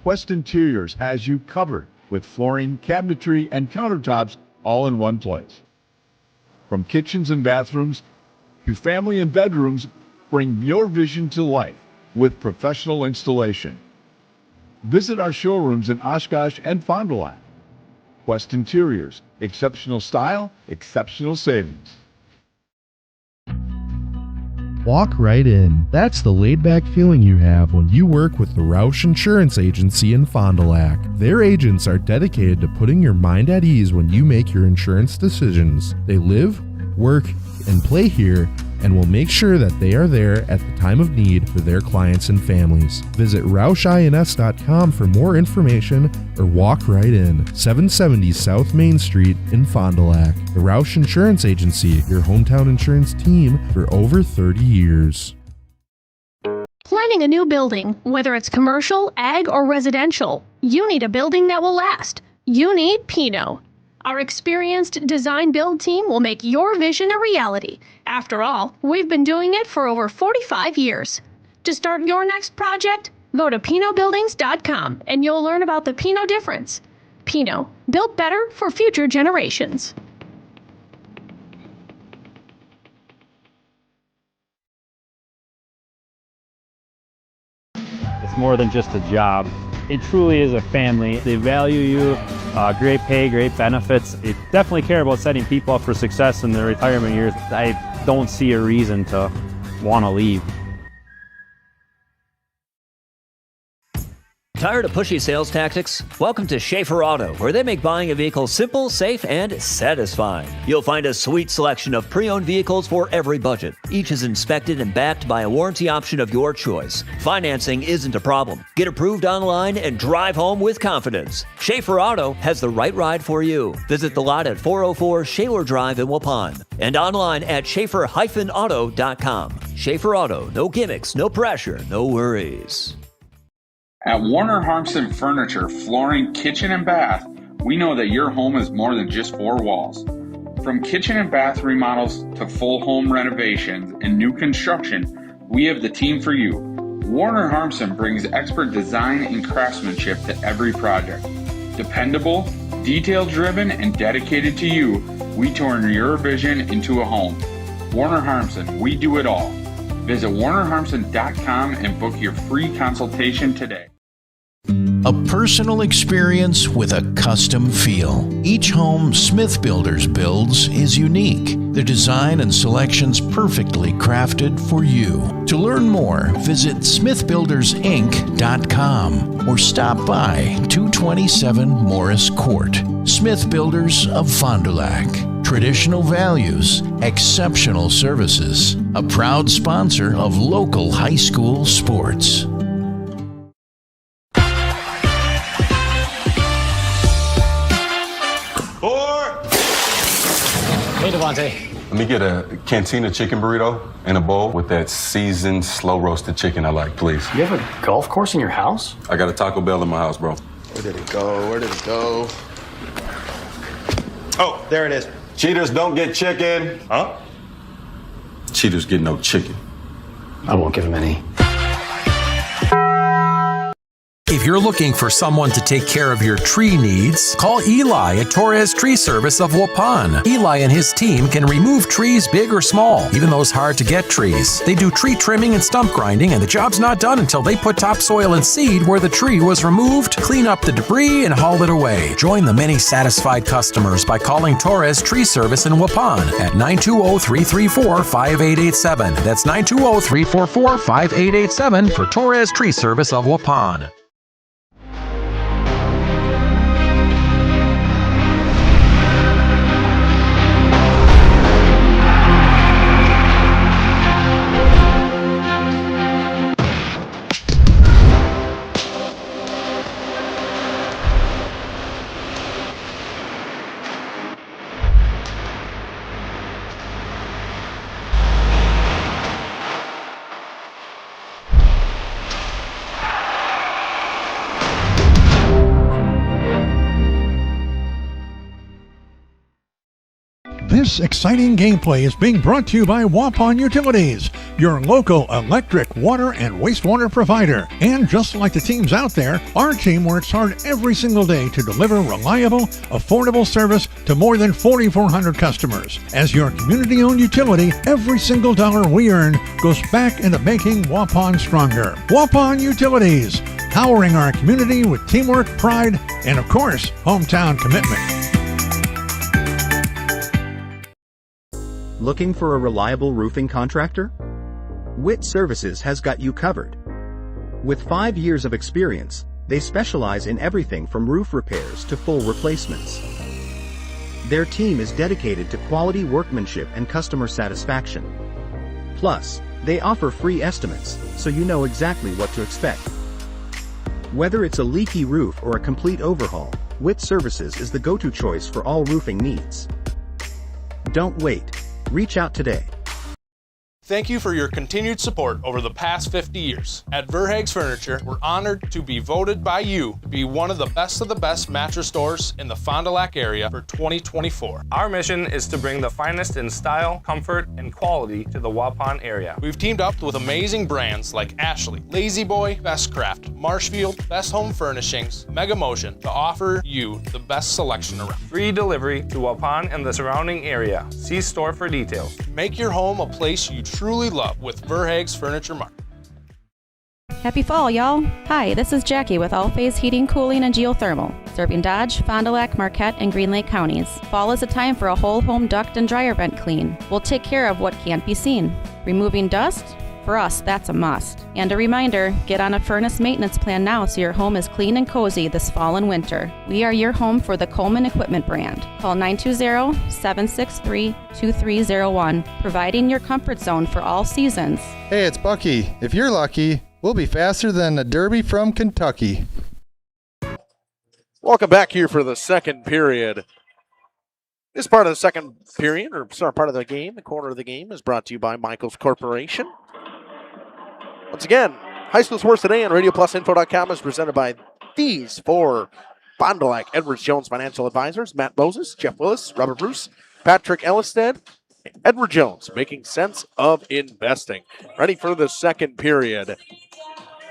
Speaker 9: Quest Interiors has you covered with flooring, cabinetry, and countertops all in one place. From kitchens and bathrooms to family and bedrooms, bring your vision to life with professional installation. Visit our showrooms in Oshkosh and Fond du Lac. Quest Interiors, exceptional style, exceptional savings.
Speaker 11: Walk right in. That's the laid-back feeling you have when you work with the Roush Insurance Agency in Fond du Lac. Their agents are dedicated to putting your mind at ease when you make your insurance decisions. They live, work, and play here, and will make sure that they are there at the time of need for their clients and families. Visit RoushINS.com for more information or walk right in. 770 South Main Street in Fond du Lac. The Roush Insurance Agency, your hometown insurance team for over 30 years.
Speaker 22: Planning a new building, whether it's commercial, ag, or residential, you need a building that will last. You need Pino. Our experienced design-build team will make your vision a reality. After all, we've been doing it for over 45 years. To start your next project, go to PinoBuildings.com and you'll learn about the Pino difference. Pino, built better for future generations.
Speaker 17: It's more than just a job. It truly is a family. They value you, great pay, great benefits. They definitely care about setting people up for success in their retirement years. I don't see a reason to want to leave.
Speaker 25: Tired of pushy sales tactics? Welcome to Schaefer Auto, where they make buying a vehicle simple, safe, and satisfying. You'll find a sweet selection of pre-owned vehicles for every budget. Each is inspected and backed by a warranty option of your choice. Financing isn't a problem. Get approved online and drive home with confidence. Schaefer Auto has the right ride for you. Visit the lot at 404 Shaler Drive in Waupun and online at Schaefer-auto.com. Schaefer Auto, no gimmicks, no pressure, no worries.
Speaker 26: At Warner Harmson Furniture, Flooring, Kitchen, and Bath, we know that your home is more than just four walls. From kitchen and bath remodels to full home renovations and new construction, we have the team for you. Warner Harmson brings expert design and craftsmanship to every project. Dependable, detail-driven, and dedicated to you, we turn your vision into a home. Warner Harmson, we do it all. Visit WarnerHarmson.com and book your free consultation today.
Speaker 3: A personal experience with a custom feel. Each home Smith Builders builds is unique. The design and selections perfectly crafted for you. To learn more, visit smithbuildersinc.com or stop by 227 Morris Court. Smith Builders of Fond du Lac. Traditional values, exceptional services. A proud sponsor of local high school sports.
Speaker 10: Hey, Devontae. Let me get a Cantina chicken burrito and a bowl with that seasoned, slow-roasted chicken I like, please.
Speaker 18: You have a golf course in your house?
Speaker 10: I got a Taco Bell in my house, bro.
Speaker 12: Where did it go? Where did it go? Oh, there it is.
Speaker 10: Cheaters don't get chicken.
Speaker 12: Huh?
Speaker 10: Cheaters get no chicken.
Speaker 18: I won't give him any.
Speaker 13: If you're looking for someone to take care of your tree needs, call Eli at Torres Tree Service of Waupun. Eli and his team can remove trees big or small, even those hard-to-get trees. They do tree trimming and stump grinding, and the job's not done until they put topsoil and seed where the tree was removed, clean up the debris, and haul it away. Join the many satisfied customers by calling Torres Tree Service in Waupun at 920-334-5887. That's 920-344-5887 for Torres Tree Service of Waupun.
Speaker 5: This exciting gameplay is being brought to you by Waupun Utilities, your local electric, water, and wastewater provider. And just like the teams out there, our team works hard every single day to deliver reliable, affordable service to more than 4,400 customers. As your community-owned utility, every single dollar we earn goes back into making Waupun stronger. Waupun Utilities, powering our community with teamwork, pride, and of course, hometown commitment.
Speaker 14: Looking for a reliable roofing contractor? Witt Services has got you covered. With 5 years of experience, they specialize in everything from roof repairs to full replacements. Their team is dedicated to quality workmanship and customer satisfaction. Plus, they offer free estimates, so you know exactly what to expect. Whether it's a leaky roof or a complete overhaul, Witt Services is the go-to choice for all roofing needs. Don't wait. Reach out today.
Speaker 15: Thank you for your continued support over the past 50 years. At Verhaeg's Furniture, we're honored to be voted by you to be one of the best mattress stores in the Fond du Lac area for 2024.
Speaker 23: Our mission is to bring the finest in style, comfort, and quality to the Waupun area.
Speaker 15: We've teamed up with amazing brands like Ashley, Lazy Boy, Bestcraft, Marshfield, Best Home Furnishings, Mega Motion to offer you the best selection around.
Speaker 23: Free delivery to Waupun and the surrounding area. See store for details.
Speaker 15: Make your home a place you truly love with Verhaeg's Furniture Mart.
Speaker 27: Happy fall, y'all. Hi, this is Jackie with All Phase Heating, Cooling, and Geothermal, serving Dodge, Fond du Lac, Marquette, and Green Lake counties. Fall is a time for a whole home duct and dryer vent clean. We'll take care of what can't be seen. Removing dust? For us, that's a must. And a reminder, get on a furnace maintenance plan now so your home is clean and cozy this fall and winter. We are your home for the Coleman Equipment brand. Call 920-763-2301, providing your comfort zone for all seasons.
Speaker 28: Hey, it's Bucky. If you're lucky, we'll be faster than a Derby from Kentucky.
Speaker 2: Welcome back here for the second period. This part of the second period, or part of the game, the corner of the game, is brought to you by Michaels Corporation. Once again, High School Sports Today on RadioPlusInfo.com is presented by these four Fond du Lac Edwards Jones Financial Advisors: Matt Moses, Jeff Willis, Robert Bruce, Patrick Ellisted, Edward Jones, making sense of investing. Ready for the second period.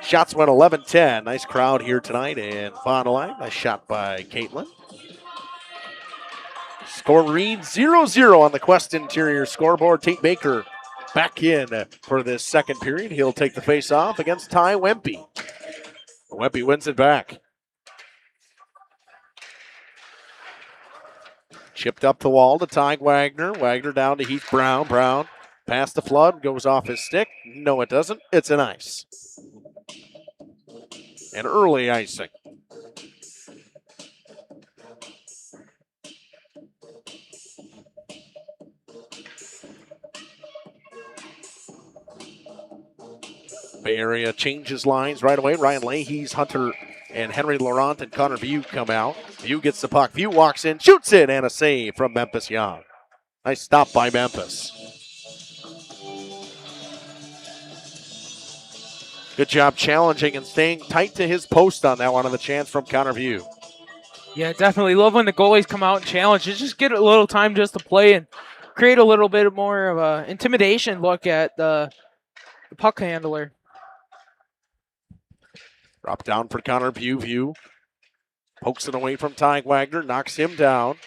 Speaker 2: Shots went 11-10. Nice crowd here tonight in Fond du Lac. Nice shot by Caitlin. Score reads 0-0 on the Quest Interior scoreboard. Tate Baker back in for this second period. He'll take the face off against Ty Wempe. Wempe wins it back. Chipped up the wall to Ty Wagner. Wagner down to Heath Brown. Brown past the flood, goes off his stick. No, it doesn't. It's an ice. An early icing. Bay Area changes lines right away. Ryan Leahy's, Hunter, and Henry Laurent and Connor View come out. View gets the puck. View walks in, shoots it, and a save from Memphis Young. Nice stop by Memphis. Good job challenging and staying tight to his post on that one, and the chance from Connor View.
Speaker 1: Yeah, definitely. Love when the goalies come out and challenge. Just get a little time just to play and create a little bit more of a intimidation look at the puck handler.
Speaker 2: Drop down for Connor View. View pokes it away from Ty Wagner, knocks him down.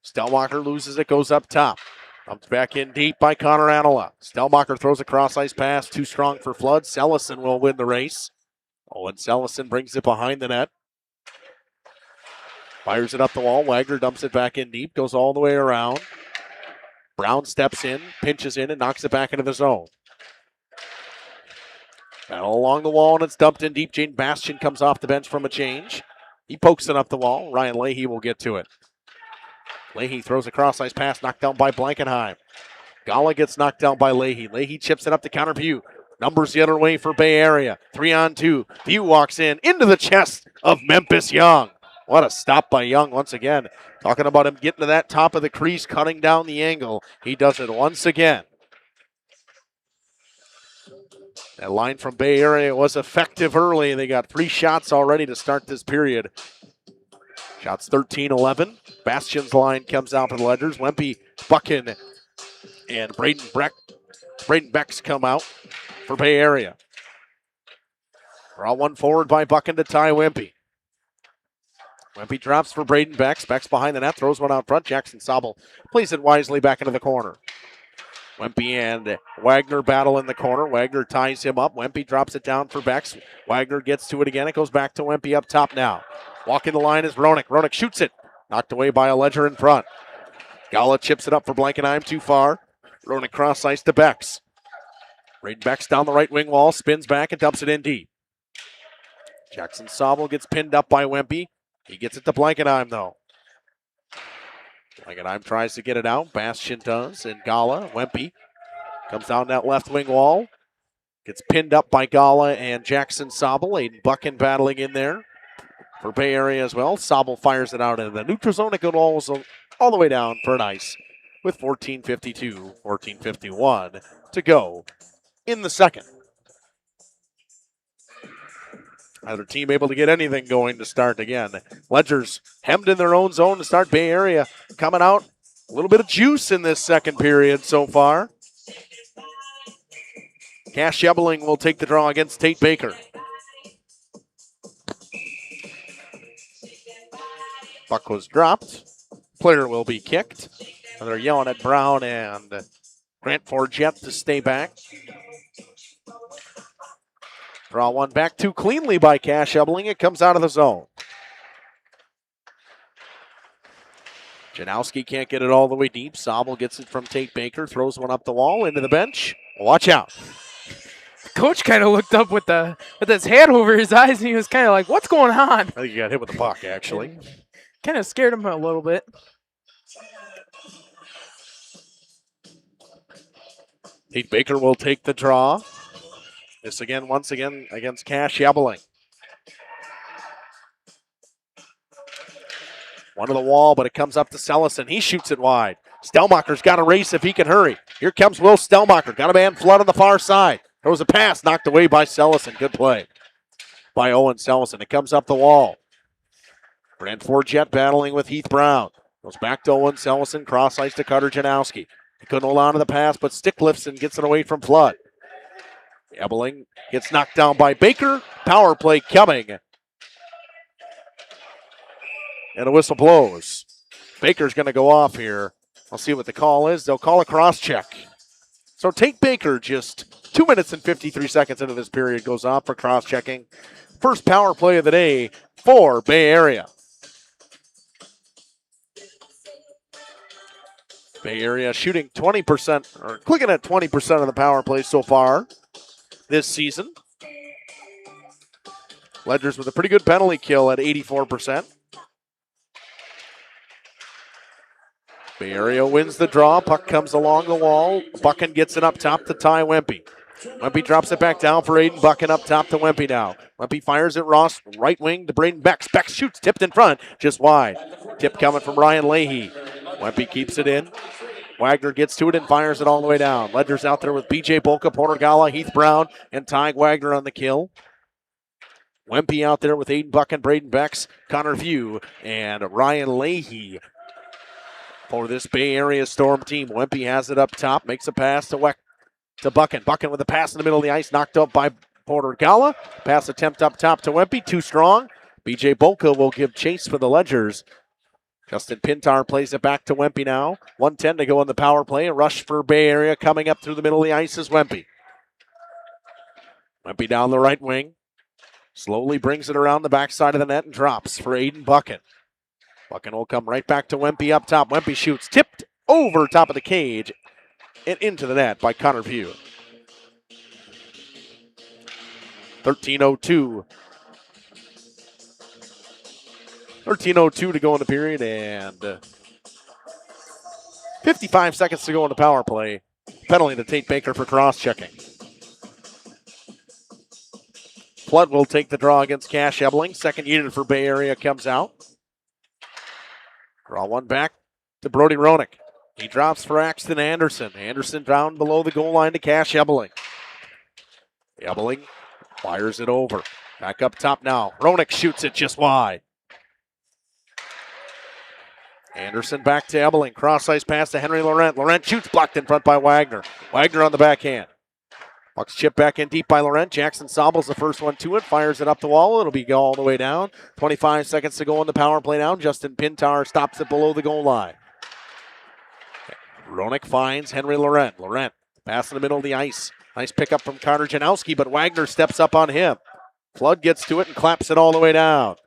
Speaker 2: Stellmacher loses it, goes up top. Comes back in deep by Connor Anala. Stellmacher throws a cross-ice pass, too strong for Flood. Sellison will win the race. Owen Sellison brings it behind the net. Fires it up the wall. Wagner dumps it back in deep, goes all the way around. Brown steps in, pinches in, and knocks it back into the zone. Battle along the wall, and it's dumped in deep. Jaden Bastian comes off the bench from a change. He pokes it up the wall. Ryan Leahy will get to it. Leahy throws a cross-ice pass, knocked down by Blankenheim. Gala gets knocked down by Leahy. Leahy chips it up to Connor View. Numbers the other way for Bay Area. 3-on-2. View walks in into the chest of Memphis Young. What a stop by Young once again. Talking about him getting to that top of the crease, cutting down the angle. He does it once again. That line from Bay Area was effective early. They got 3 shots already to start this period. Shots 13-11. Bastian's line comes out for the Ledgers. Wempe, Buchan, and Braden Becks come out for Bay Area. Draw one forward by Buchan to Ty Wempe. Wempe drops for Braden Becks. Becks behind the net, throws one out front. Jackson Sobel plays it wisely back into the corner. Wempe and Wagner battle in the corner. Wagner ties him up. Wempe drops it down for Becks. Wagner gets to it again. It goes back to Wempe up top now. Walking the line is Ronick. Ronick shoots it. Knocked away by a Ledger in front. Gala chips it up for Blankenheim too far. Ronick cross ice to Becks. Braden Becks down the right wing wall. Spins back and dumps it in deep. Jackson Sobel gets pinned up by Wempe. He gets it to Blankenheim though. Blankenheim tries to get it out. Bastian does, and Gala, Wempe, comes down that left wing wall. Gets pinned up by Gala and Jackson Sobel. Aiden Buchan battling in there for Bay Area as well. Sobel fires it out into the neutral zone. It goes all the way down for an ice with 14:52, 14:51 to go in the second. Either team able to get anything going to start again. Ledgers hemmed in their own zone to start. Bay Area coming out. A little bit of juice in this second period so far. Cash Ebeling will take the draw against Tate Baker. Puck was dropped. Player will be kicked. And they're yelling at Brown and Grant Forget to stay back. Draw one back too cleanly by Cash Ebeling. It comes out of the zone. Janowski can't get it all the way deep. Sobel gets it from Tate Baker. Throws one up the wall into the bench. Watch out.
Speaker 1: Coach kind of looked up with his hand over his eyes, and he was kind of like, what's going on?
Speaker 2: I think he got hit with the puck, actually.
Speaker 1: Kind of scared him a little bit.
Speaker 2: Tate Baker will take the draw. This again, once again, against Cash Ebeling. One to the wall, but it comes up to Sellison. He shoots it wide. Stellmacher's got to race if he can hurry. Here comes Will Stellmacher. Got a man Flood on the far side. There was a pass knocked away by Sellison. Good play by Owen Sellison. It comes up the wall. Grant Forget battling with Heath Brown. Goes back to Owen Sellison. Cross ice to Carter Janowski. He couldn't hold on to the pass, but stick lifts and gets it away from Flood. Ebeling gets knocked down by Baker. Power play coming. And a whistle blows. Baker's going to go off here. I'll see what the call is. They'll call a cross check. So Tate Baker, just 2 minutes and 53 seconds into this period, goes off for cross-checking. First power play of the day for Bay Area. Bay Area shooting 20%, or clicking at 20% of the power play so far this season. Ledgers with a pretty good penalty kill at 84%. Bay Area wins the draw. Puck comes along the wall. Buchan gets it up top to Ty Wempe. Wempe drops it back down for Aiden Buchan up top to Wempe now. Wempe fires at Ross, right wing to Braden Bex. Bex shoots, tipped in front, just wide. Tip coming from Ryan Leahy. Wempe keeps it in. Wagner gets to it and fires it all the way down. Ledger's out there with BJ Bolka, Porter Gala, Heath Brown, and Ty Wagner on the kill. Wempe out there with Aiden Buchan, Braden Bex, Connor View, and Ryan Leahy for this Bay Area Storm team. Wempe has it up top, makes a pass to Buchan. Buchan with a pass in the middle of the ice, knocked up by Porter Gala. Pass attempt up top to Wempe, too strong. BJ Bolka will give chase for the Ledgers. Justin Pintar plays it back to Wempe now. 1:10 to go on the power play. A rush for Bay Area coming up through the middle of the ice is Wempe. Wempe down the right wing. Slowly brings it around the backside of the net and drops for Aiden Buchan. Buchan will come right back to Wempe up top. Wempe shoots, tipped over top of the cage and into the net by Connor View. 13:02 to go in the period, and 55 seconds to go in the power play. Penalty to Tate Baker for cross-checking. Flood will take the draw against Cash Ebling. Second unit for Bay Area comes out. Draw one back to Brody Ronick. He drops for Axton Anderson. Anderson down below the goal line to Cash Ebling. Ebling fires it over. Back up top now. Ronick shoots it just wide. Anderson back to Ebling. Cross-ice pass to Henry Laurent. Laurent shoots, blocked in front by Wagner. Wagner on the backhand. Puck's chipped back in deep by Laurent. Jackson Sobel's the first one to it. Fires it up the wall. It'll be all the way down. 25 seconds to go on the power play now. Justin Pintar stops it below the goal line. Ronick finds Henry Laurent. Laurent pass in the middle of the ice. Nice pickup from Carter Janowski, but Wagner steps up on him. Flood gets to it and claps it all the way down.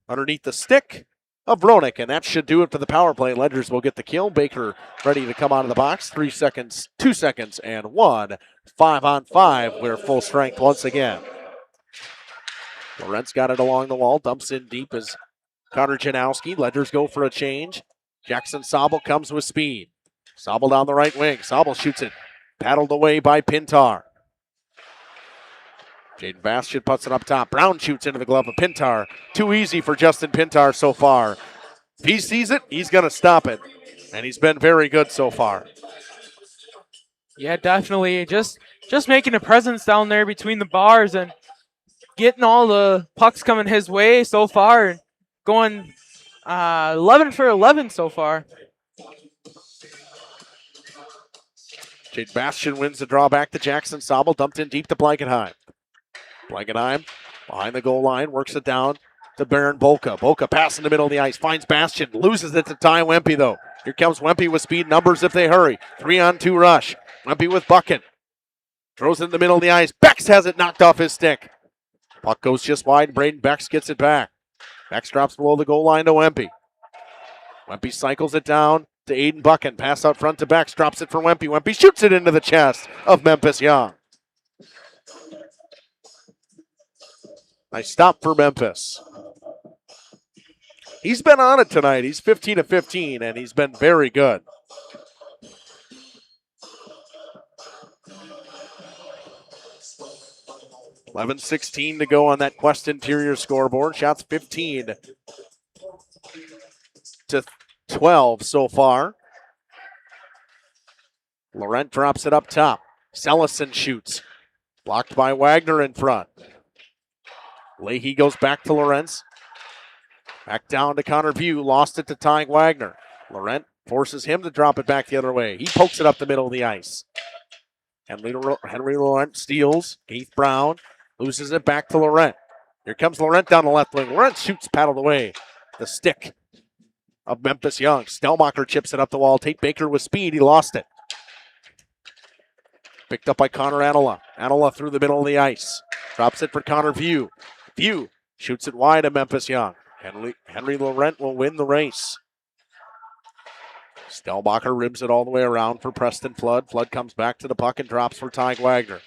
Speaker 2: Underneath the stick of Ronick, and that should do it for the power play. Ledgers will get the kill. Baker ready to come out of the box. 3 seconds, 2 seconds, and 1. 5-on-5. We're full strength once again. Laurent's got it along the wall. Dumps in deep as Connor Janowski. Ledgers go for a change. Jackson Sobel comes with speed. Sobel down the right wing. Sobel shoots it. Paddled away by Pintar. Jaden Bastian puts it up top. Brown shoots into the glove of Pintar. Too easy for Justin Pintar so far. If he sees it, he's going to stop it. And he's been very good so far.
Speaker 1: Yeah, definitely. Just making a presence down there between the bars and getting all the pucks coming his way so far. Going 11 for 11 so far.
Speaker 2: Jaden Bastian wins the draw back to Jackson Sobel. Dumped in deep to Blankenheim. Blankenheim behind the goal line, works it down to Baron Bolka. Bolka pass in the middle of the ice, finds Bastian, loses it to Ty Wempe though. Here comes Wempe with speed numbers if they hurry. 3-on-2 rush. Wempe with Buchan. Throws it in the middle of the ice. Bex has it knocked off his stick. Puck goes just wide. Braden Bex gets it back. Bex drops below the goal line to Wempe. Wempe cycles it down to Aiden Buchan. Pass out front to Bex. Drops it for Wempe. Wempe shoots it into the chest of Memphis Young. Nice stop for Memphis. He's been on it tonight. He's 15 of 15, and he's been very good. $11:16 to go on that Quest Interior scoreboard. Shots 15 to 12 so far. Laurent drops it up top. Sellison shoots. Blocked by Wagner in front. Leahy goes back to Lawrence. Back down to Connor View. Lost it to Ty Wagner. Laurent forces him to drop it back the other way. He pokes it up the middle of the ice. Henry Laurent steals. Keith Brown loses it back to Laurent. Here comes Laurent down the left wing. Laurent shoots, paddled away. The stick of Memphis Young. Stelmacher chips it up the wall. Tate Baker with speed. He lost it. Picked up by Connor Anola. Anola through the middle of the ice. Drops it for Connor View. View shoots it wide to Memphis Young. Henry Laurent will win the race. Stellmacher ribs it all the way around for Preston Flood. Flood comes back to the puck and drops for Ty Wagner.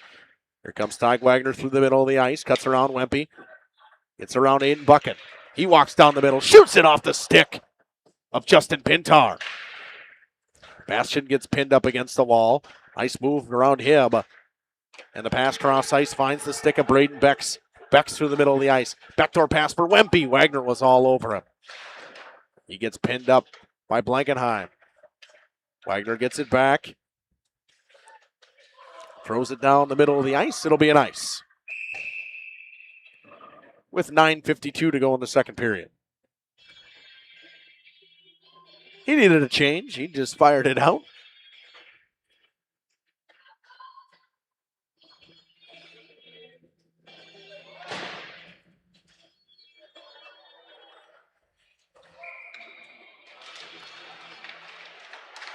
Speaker 2: Here comes Ty Wagner through the middle of the ice. Cuts around Wempe. Gets around Aiden Bucket. He walks down the middle. Shoots it off the stick of Justin Pintar. Bastian gets pinned up against the wall. Nice move around him. And the pass cross ice finds the stick of Braden Becks. Becks through the middle of the ice. Backdoor pass for Wempe. Wagner was all over him. He gets pinned up by Blankenheim. Wagner gets it back. Throws it down the middle of the ice. It'll be an ice. With 9:52 to go in the second period. He needed a change. He just fired it out.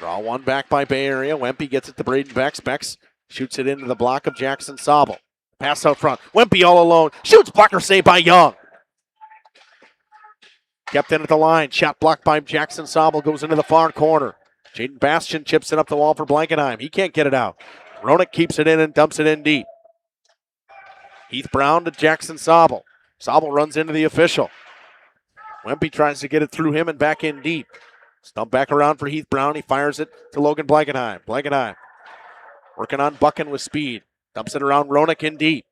Speaker 2: Draw one back by Bay Area. Wempe gets it to Braden Becks. Becks shoots it into the block of Jackson Sobel. Pass out front. Wempe all alone. Shoots. Blocker saved by Young. Kept in at the line. Shot blocked by Jackson Sobel. Goes into the far corner. Jaden Bastian chips it up the wall for Blankenheim. He can't get it out. Ronick keeps it in and dumps it in deep. Heath Brown to Jackson Sobel. Sobel runs into the official. Wempe tries to get it through him and back in deep. Stump back around for Heath Brown. He fires it to Logan Blankenheim. Blankenheim working on Buchan with speed. Dumps it around Ronick in deep.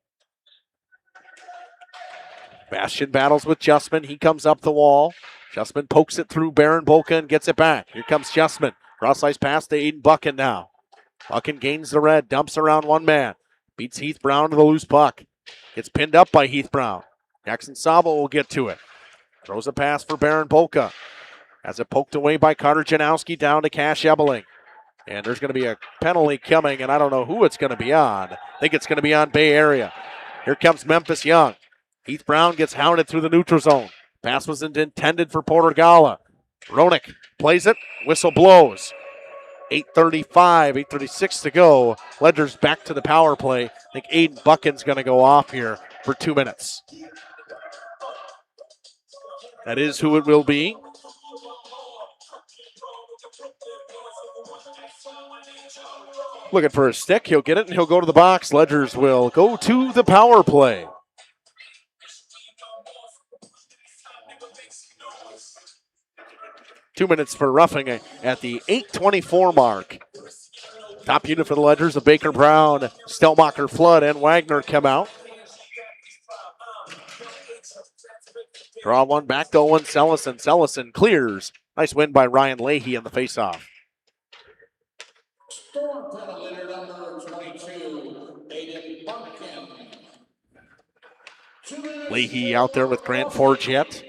Speaker 2: Bastian battles with Justman. He comes up the wall. Justman pokes it through Baron Bolka and gets it back. Here comes Justman. Cross ice pass to Aiden Buchan now. Buchan gains the red. Dumps around one man. Beats Heath Brown to the loose puck. Gets pinned up by Heath Brown. Jackson Sobel will get to it. Throws a pass for Baron Bolka. Has it poked away by Carter Janowski down to Cash Ebeling. And there's going to be a penalty coming, and I don't know who it's going to be on. I think it's going to be on Bay Area. Here comes Memphis Young. Heath Brown gets hounded through the neutral zone. Pass was intended for Porter Gala. Ronick plays it. Whistle blows. 8:36 to go. Ledger's back to the power play. I think Aiden Buchan's going to go off here for 2 minutes. That is who it will be. Looking for a stick. He'll get it and he'll go to the box. Ledgers will go to the power play. Two minutes for roughing at the 8:24 mark. Top unit for the Ledgers of Baker Brown, Stellmacher, Flood, and Wagner come out. Draw one back to Owen Sellison. Sellison clears. Nice win by Ryan Leahy in the faceoff. Leahy out there with Grant Forget.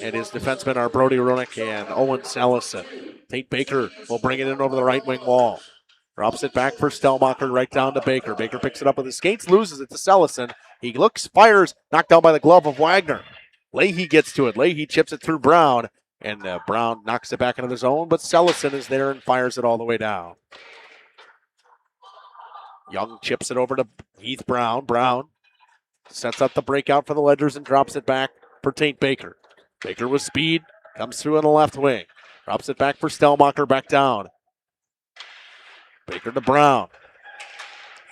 Speaker 2: And his defensemen are Brody Ronick and Owen Sellison. Tate Baker will bring it in over the right wing wall. Drops it back for Stellmacher right down to Baker. Baker picks it up with his skates, loses it to Sellison. He looks, fires, knocked down by the glove of Wagner. Leahy gets to it. Leahy chips it through Brown. And Brown knocks it back into the zone, but Sellison is there and fires it all the way down. Young chips it over to Heath Brown. Brown sets up the breakout for the Ledgers and drops it back for Tate Baker. Baker with speed, comes through in the left wing. Drops it back for Stellmacher, back down. Baker to Brown.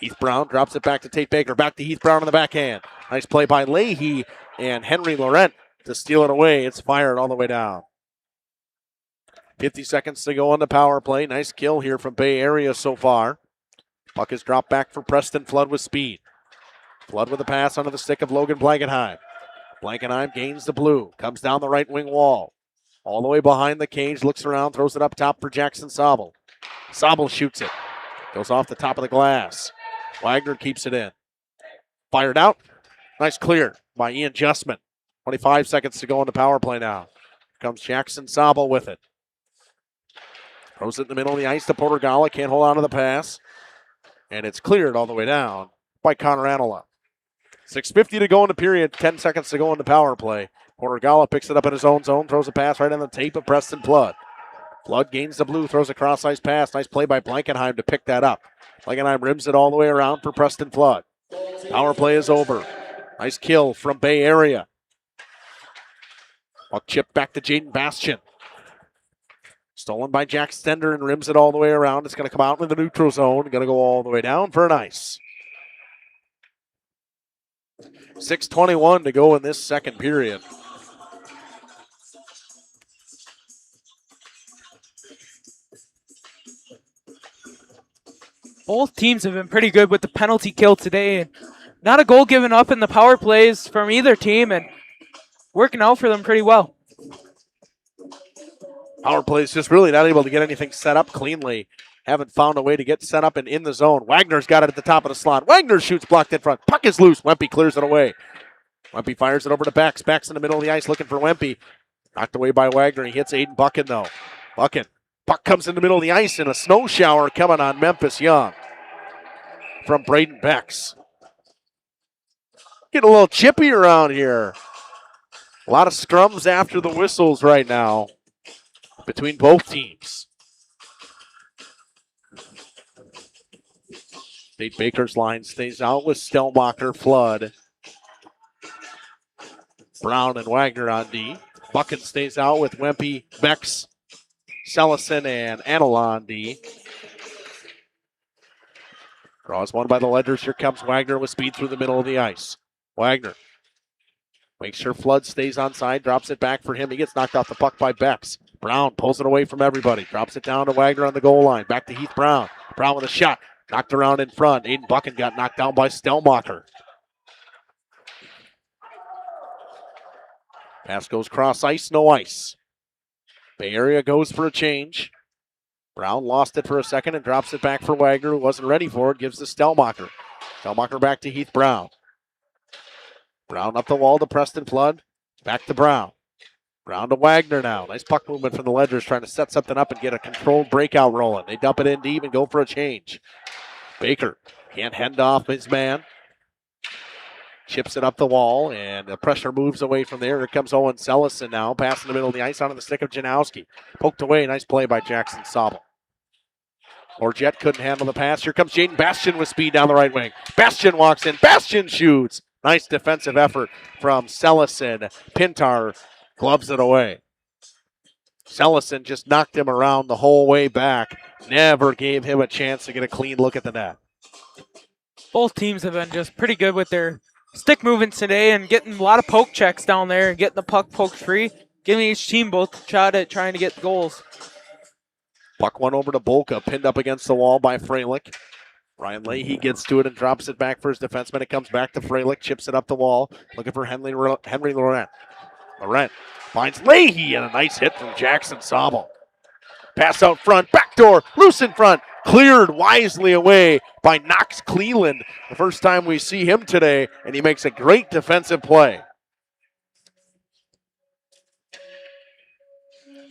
Speaker 2: Heath Brown drops it back to Tate Baker. Back to Heath Brown on the backhand. Nice play by Leahy and Henry Laurent to steal it away. It's fired all the way down. 50 seconds to go on the power play. Nice kill here from Bay Area so far. Puck is dropped back for Preston Flood with speed. Flood with a pass under the stick of Logan Blankenheim. Blankenheim gains the blue. Comes down the right wing wall. All the way behind the cage. Looks around. Throws it up top for Jackson Sobel. Sobel shoots it. Goes off the top of the glass. Wagner keeps it in. Fired out. Nice clear by Ian Justman. 25 seconds to go on the power play now. Here comes Jackson Sobel with it. Throws it in the middle of the ice to Porter Gala. Can't hold on to the pass. And it's cleared all the way down by Connor Anola. 6:50 to go in the period. 10 seconds to go in the power play. Porter Gala picks it up in his own zone. Throws a pass right on the tape of Preston Flood. Flood gains the blue, throws a cross-ice pass. Nice play by Blankenheim to pick that up. Blankenheim rims it all the way around for Preston Flood. Power play is over. Nice kill from Bay Area. Puck chip back to Jaden Bastian. Stolen by Jack Stender and rims it all the way around. It's going to come out in the neutral zone. Going to go all the way down for an ice. 6:21 to go in this second period.
Speaker 1: Both teams have been pretty good with the penalty kill today. And not a goal given up in the power plays from either team, and working out for them pretty well.
Speaker 2: Power plays just really not able to get anything set up cleanly. Haven't found a way to get set up and in the zone. Wagner's got it at the top of the slot. Wagner shoots, blocked in front. Puck is loose. Wempe clears it away. Wempe fires it over to Bex. Bex in the middle of the ice looking for Wempe. Knocked away by Wagner. He hits Aiden Buchan though. Buchan. Puck comes in the middle of the ice and a snow shower coming on Memphis Young from Braden Bex. Getting a little chippy around here. A lot of scrums after the whistles right now between both teams. Nate Baker's line stays out with Stelmacher, Flood, Brown, and Wagner on D. Buchan stays out with Wempe, Bex, Sellison, and Anala on D. Draws one by the Ledgers. Here comes Wagner with speed through the middle of the ice. Wagner makes sure Flood stays on side, drops it back for him. He gets knocked off the puck by Bex. Brown pulls it away from everybody, drops it down to Wagner on the goal line. Back to Heath Brown. Brown with a shot. Knocked around in front. Aiden Buchan got knocked down by Stelmacher. Pass goes cross ice, no ice. Bay Area goes for a change. Brown lost it for a second and drops it back for Wagner, who wasn't ready for it. Gives to Stelmacher. Stelmacher back to Heath Brown. Brown up the wall to Preston Flood. Back to Brown. Brown to Wagner now. Nice puck movement from the Ledgers, trying to set something up and get a controlled breakout rolling. They dump it in deep and go for a change. Baker can't hand off his man. Chips it up the wall, and the pressure moves away from there. Here comes Owen Sellison now, passing the middle of the ice onto the stick of Janowski. Poked away, nice play by Jackson Sobel. Orjet couldn't handle the pass. Here comes Jaden Bastian with speed down the right wing. Bastian walks in, Bastian shoots. Nice defensive effort from Sellison. Pintar gloves it away. Sellison just knocked him around the whole way back. Never gave him a chance to get a clean look at the net.
Speaker 1: Both teams have been just pretty good with their stick movements today and getting a lot of poke checks down there and getting the puck poked free, giving each team both a shot at trying to get goals.
Speaker 2: Puck went over to Bolka, pinned up against the wall by Freilich. Ryan Leahy gets to it and drops it back for his defenseman. It comes back to Freilich, chips it up the wall, looking for Henry Laurent. Laurent finds Leahy and a nice hit from Jackson Sobel. Pass out front, backdoor, loose in front, cleared wisely away by Knox Cleland. The first time we see him today, and he makes a great defensive play.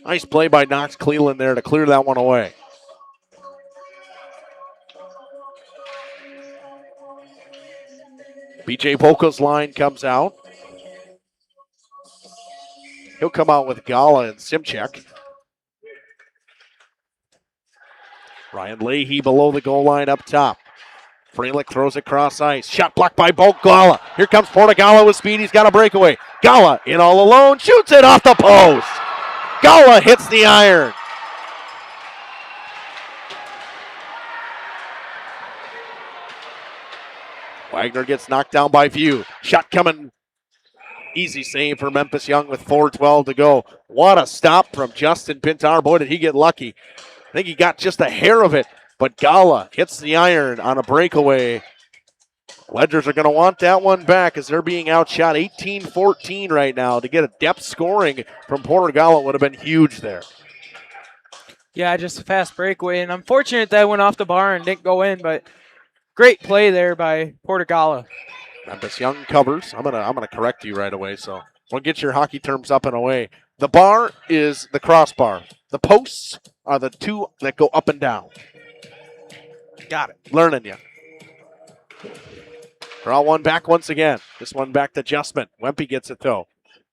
Speaker 2: Nice play by Knox Cleland there to clear that one away. BJ Polka's line comes out. He'll come out with Gala and Simchek. Ryan Leahy below the goal line up top. Freilich throws it cross ice. Shot blocked by Bolt Gala. Here comes Portagala with speed. He's got a breakaway. Gala in all alone. Shoots it off the post. Gala hits the iron. Wagner gets knocked down by View. Shot coming. Easy save for Memphis Young with 4:12 to go. What a stop from Justin Pintar. Boy, did he get lucky. I think he got just a hair of it, but Gala hits the iron on a breakaway. Ledgers are going to want that one back as they're being outshot 18-14 right now. To get a depth scoring from Porter Gala would have been huge there.
Speaker 1: Yeah, just a fast breakaway, and unfortunate that went off the bar and didn't go in, but great play there by Porter Gala.
Speaker 2: Memphis Young covers. I'm gonna correct you right away, so we'll get your hockey terms up and away. The bar is the crossbar. The posts are the two that go up and down.
Speaker 1: Got it.
Speaker 2: Learning you. Draw one back once again. This one back to Justman. Wempe gets it though.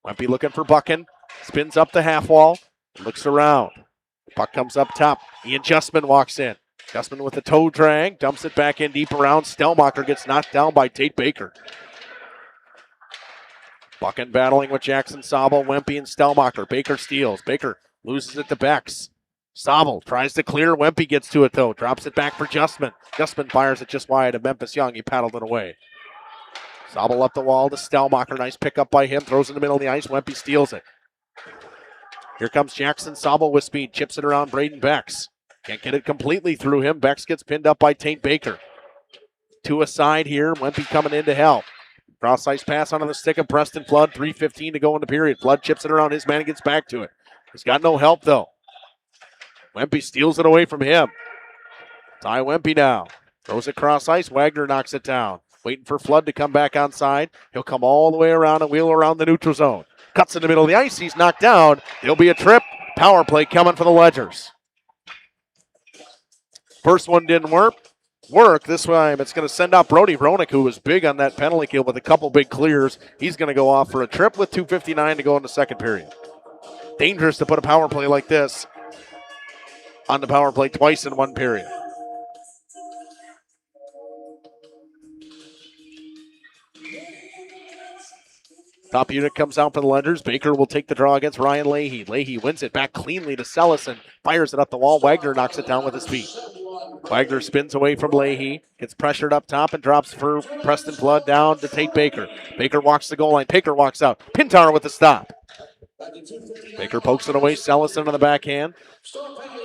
Speaker 2: Wempe looking for Buchan. Spins up the half wall. Looks around. Puck comes up top. Ian Justman walks in. Justman with the toe drag, dumps it back in deep around. Stelmacher gets knocked down by Tate Baker. Buchan battling with Jackson Sobel, Wempe, and Stelmacher. Baker steals. Baker loses it to Bex. Sobel tries to clear. Wempe gets to it, though. Drops it back for Justman. Justman fires it just wide of Memphis Young. He paddled it away. Sobel up the wall to Stelmacher. Nice pickup by him. Throws in the middle of the ice. Wempe steals it. Here comes Jackson Sobel with speed. Chips it around Braden Bex. Can't get it completely through him. Bex gets pinned up by Tate Baker. To a side here. Wempe coming in to help. Cross ice pass onto the stick of Preston Flood. 3:15 to go in the period. Flood chips it around his man and gets back to it. He's got no help, though. Wempe steals it away from him. Ty Wempe now. Throws it cross ice. Wagner knocks it down. Waiting for Flood to come back onside. He'll come all the way around and wheel around the neutral zone. Cuts in the middle of the ice. He's knocked down. There'll be a trip. Power play coming for the Ledgers. First one didn't work. This time it's going to send out Brody Ronick, who was big on that penalty kill with a couple big clears. He's going to go off for a trip with 2:59 to go in the second period. Dangerous to put a power play like this on the power play twice in one period. Top unit comes out for the Ledgers. Baker will take the draw against Ryan Leahy. Leahy wins it back cleanly to Sellison. Fires it up the wall. Wagner knocks it down with his feet. Wagner spins away from Leahy. Gets pressured up top and drops for Preston Flood down to Tate Baker. Baker walks the goal line. Baker walks out. Pintar with the stop. Baker pokes it away. Sellison on the backhand.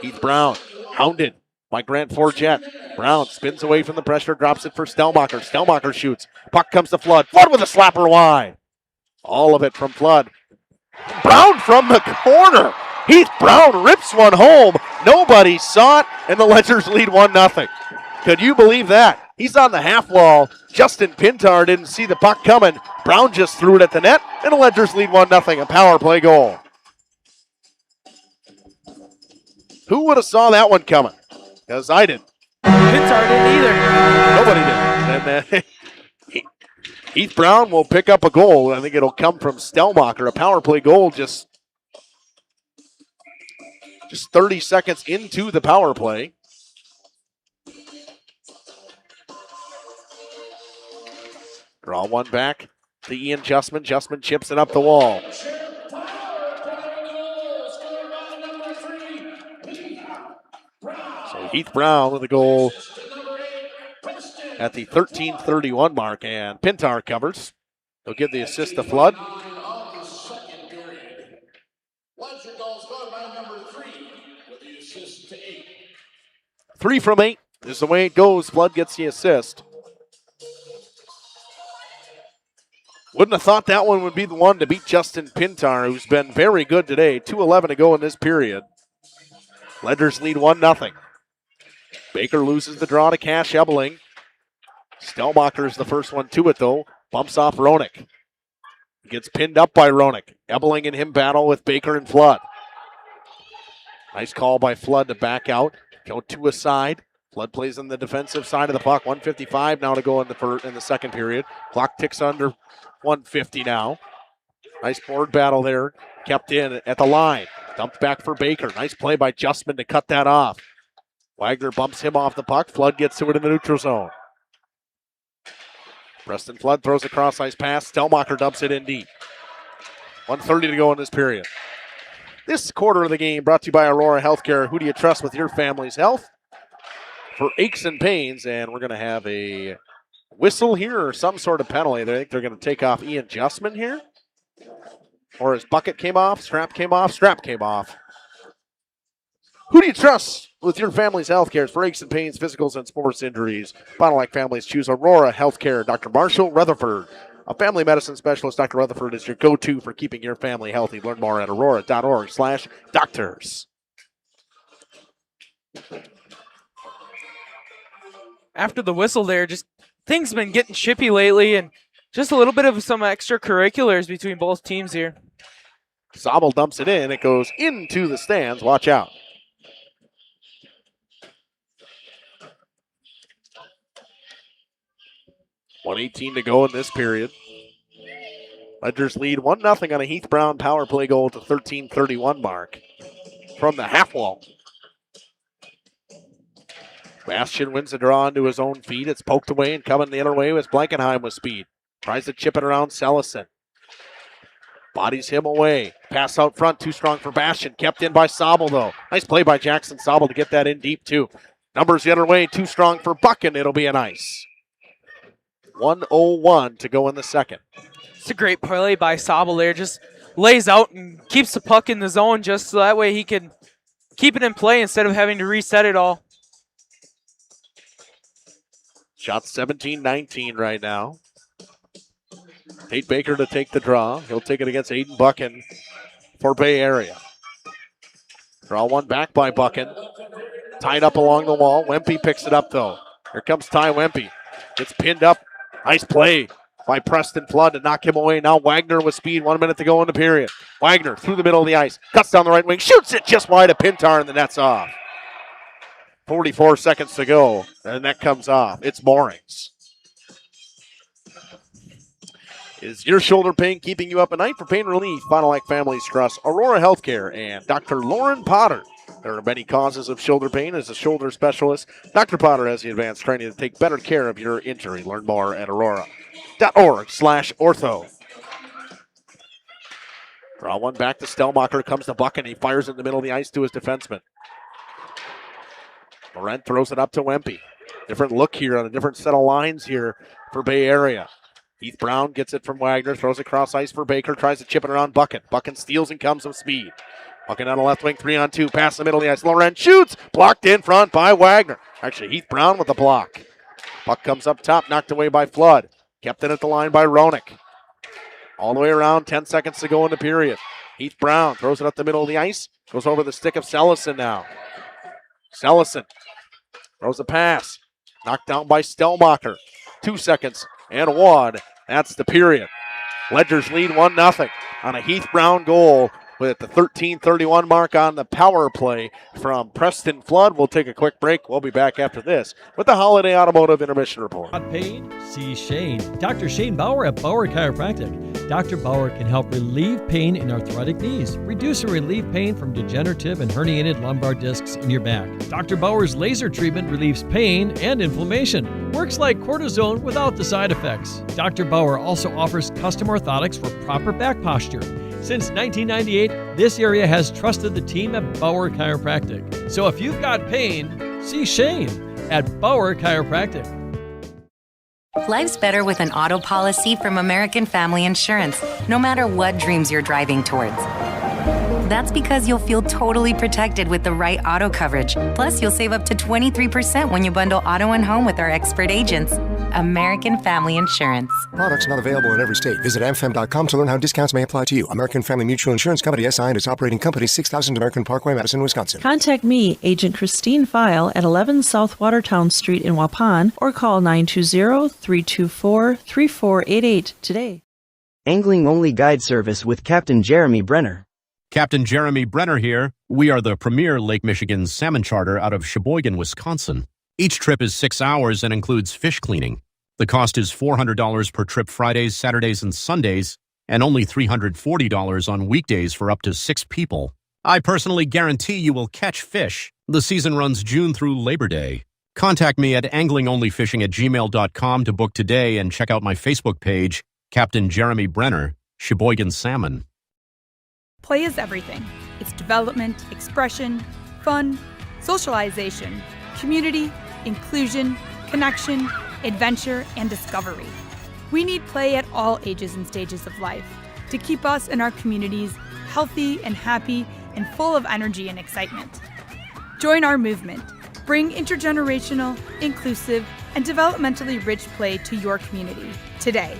Speaker 2: Heath Brown hounded by Grant Forget. Brown spins away from the pressure. Drops it for Stelmacher. Stelmacher shoots. Puck comes to Flood. Flood with a slapper wide. All of it from Flood. Brown from the corner. Heath Brown rips one home. Nobody saw it, and the Ledgers lead 1-0. Could you believe that? He's on the half wall. Justin Pintar didn't see the puck coming. Brown just threw it at the net, and the Ledgers lead 1-0. A power play goal. Who would have saw that one coming? Because I didn't.
Speaker 1: Pintar didn't either.
Speaker 2: Nobody did. And Heath Brown will pick up a goal. I think it'll come from Stelmacher. A power play goal just 30 seconds into the power play. Draw one back to Ian Justman. Justman chips it up the wall. So Heath Brown with a goal at the 13:31 mark, and Pintar covers. He'll give the assist to Flood. 3 from 8 is the way it goes. Flood gets the assist. Wouldn't have thought that one would be the one to beat Justin Pintar, who's been very good today. 2:11 to go in this period. Ledgers lead 1-0. Baker loses the draw to Cash Ebeling. Stelmacher is the first one to it, though. Bumps off Ronick. Gets pinned up by Ronick. Ebeling and him battle with Baker and Flood. Nice call by Flood to back out. Go to a side. Flood plays on the defensive side of the puck. 1:55 now to go in the second period. Clock ticks under 1:50 now. Nice board battle there. Kept in at the line. Dumped back for Baker. Nice play by Justman to cut that off. Wagner bumps him off the puck. Flood gets to it in the neutral zone. Preston Flood throws a cross-ice pass. Stelmacher dumps it in deep. 1:30 to go in this period. This quarter of the game brought to you by Aurora Healthcare. Who do you trust with your family's health? For aches and pains, and we're going to have a whistle here or some sort of penalty. They think they're going to take off Ian Justman here. Or his bucket came off, strap came off, strap came off. Who do you trust with your family's health care for aches and pains, physicals, and sports injuries? Fond du Lac families choose Aurora Healthcare. Dr. Marshall Rutherford, a family medicine specialist. Dr. Rutherford is your go-to for keeping your family healthy. Learn more at aurora.org/doctors.
Speaker 1: After the whistle there, just things have been getting chippy lately, and just a little bit of some extracurriculars between both teams here.
Speaker 2: Sobel dumps it in. It goes into the stands. Watch out. .118 to go in this period. Ledgers lead 1-0 on a Heath Brown power play goal at the 13:31 mark from the half wall. Bastian wins the draw into his own feet. It's poked away and coming the other way was Blankenheim with speed. Tries to chip it around Sellison. Bodies him away. Pass out front, too strong for Bastian. Kept in by Sobel, though. Nice play by Jackson Sobel to get that in deep, too. Numbers the other way, too strong for Buchan. It'll be an ice. 1:01 to go in the second.
Speaker 1: It's a great play by Sobel there. Just lays out and keeps the puck in the zone just so that way he can keep it in play instead of having to reset it all.
Speaker 2: Shot 17-19 right now. Tate Baker to take the draw. He'll take it against Aiden Buchan for Bay Area. Draw one back by Buchan. Tied up along the wall. Wempe picks it up, though. Here comes Ty Wempe. Gets pinned up. Nice play by Preston Flood to knock him away. Now Wagner with speed. 1 minute to go in the period. Wagner through the middle of the ice. Cuts down the right wing. Shoots it just wide of Pintar, and the net's off. 44 seconds to go, and that comes off. It's Moorings. Is your shoulder pain keeping you up at night? For pain relief, Fond du Lac Families Trust, Aurora Healthcare, and Dr. Lauren Potter. There are many causes of shoulder pain. As a shoulder specialist, Dr. Potter has the advanced training to take better care of your injury. Learn more at aurora.org/ortho. Draw one back to Stellmacher. Comes to Buchan. He fires in the middle of the ice to his defenseman. Laurent throws it up to Wempe. Different look here on a different set of lines here for Bay Area. Heath Brown gets it from Wagner, throws it across ice for Baker, tries to chip it around Buchan. Buchan steals and comes with speed. Buchan on the left wing, 3-on-2, pass the middle of the ice. Laurent shoots, blocked in front by Wagner. Actually, Heath Brown with the block. Puck comes up top, knocked away by Flood. Kept in at the line by Roenick. All the way around, 10 seconds to go in the period. Heath Brown throws it up the middle of the ice, goes over the stick of Sellison now. Sellison throws a pass, knocked down by Stellmacher. 2 seconds and 1. That's the period. Ledgers lead 1-0 on a Heath Brown goal with the 13:31 mark on the power play from Preston Flood. We'll take a quick break. We'll be back after this with the Holiday Automotive Intermission Report.
Speaker 4: Not pain? See Shane. Dr. Shane Bauer at Bauer Chiropractic. Dr. Bauer can help relieve pain in arthritic knees, reduce and relieve pain from degenerative and herniated lumbar discs in your back. Dr. Bauer's laser treatment relieves pain and inflammation. Works like cortisone without the side effects. Dr. Bauer also offers custom orthotics for proper back posture. Since 1998, this area has trusted the team at Bauer Chiropractic. So if you've got pain, see Shane at Bauer Chiropractic.
Speaker 6: Life's better with an auto policy from American Family Insurance, no matter what dreams you're driving towards. That's because you'll feel totally protected with the right auto coverage. Plus, you'll save up to 23% when you bundle auto and home with our expert agents. American Family Insurance.
Speaker 7: Products not available in every state. Visit amfam.com to learn how discounts may apply to you. American Family Mutual Insurance Company, SI, and its operating company, 6000 American Parkway, Madison, Wisconsin.
Speaker 16: Contact me, Agent Christine File, at 11 South Watertown Street in Waupun, or call 920-324-3488 today.
Speaker 19: Angling-only guide service with Captain Jeremy Brenner.
Speaker 20: Captain Jeremy Brenner here. We are the premier Lake Michigan salmon charter out of Sheboygan, Wisconsin. Each trip is 6 hours and includes fish cleaning. The cost is $400 per trip Fridays, Saturdays, and Sundays, and only $340 on weekdays for up to 6 people. I personally guarantee you will catch fish. The season runs June through Labor Day. Contact me at anglingonlyfishing@gmail.com to book today and check out my Facebook page, Captain Jeremy Brenner, Sheboygan Salmon.
Speaker 21: Play is everything. It's development, expression, fun, socialization, community, inclusion, connection, adventure, and discovery. We need play at all ages and stages of life to keep us and our communities healthy and happy and full of energy and excitement. Join our movement. Bring intergenerational, inclusive, and developmentally rich play to your community today.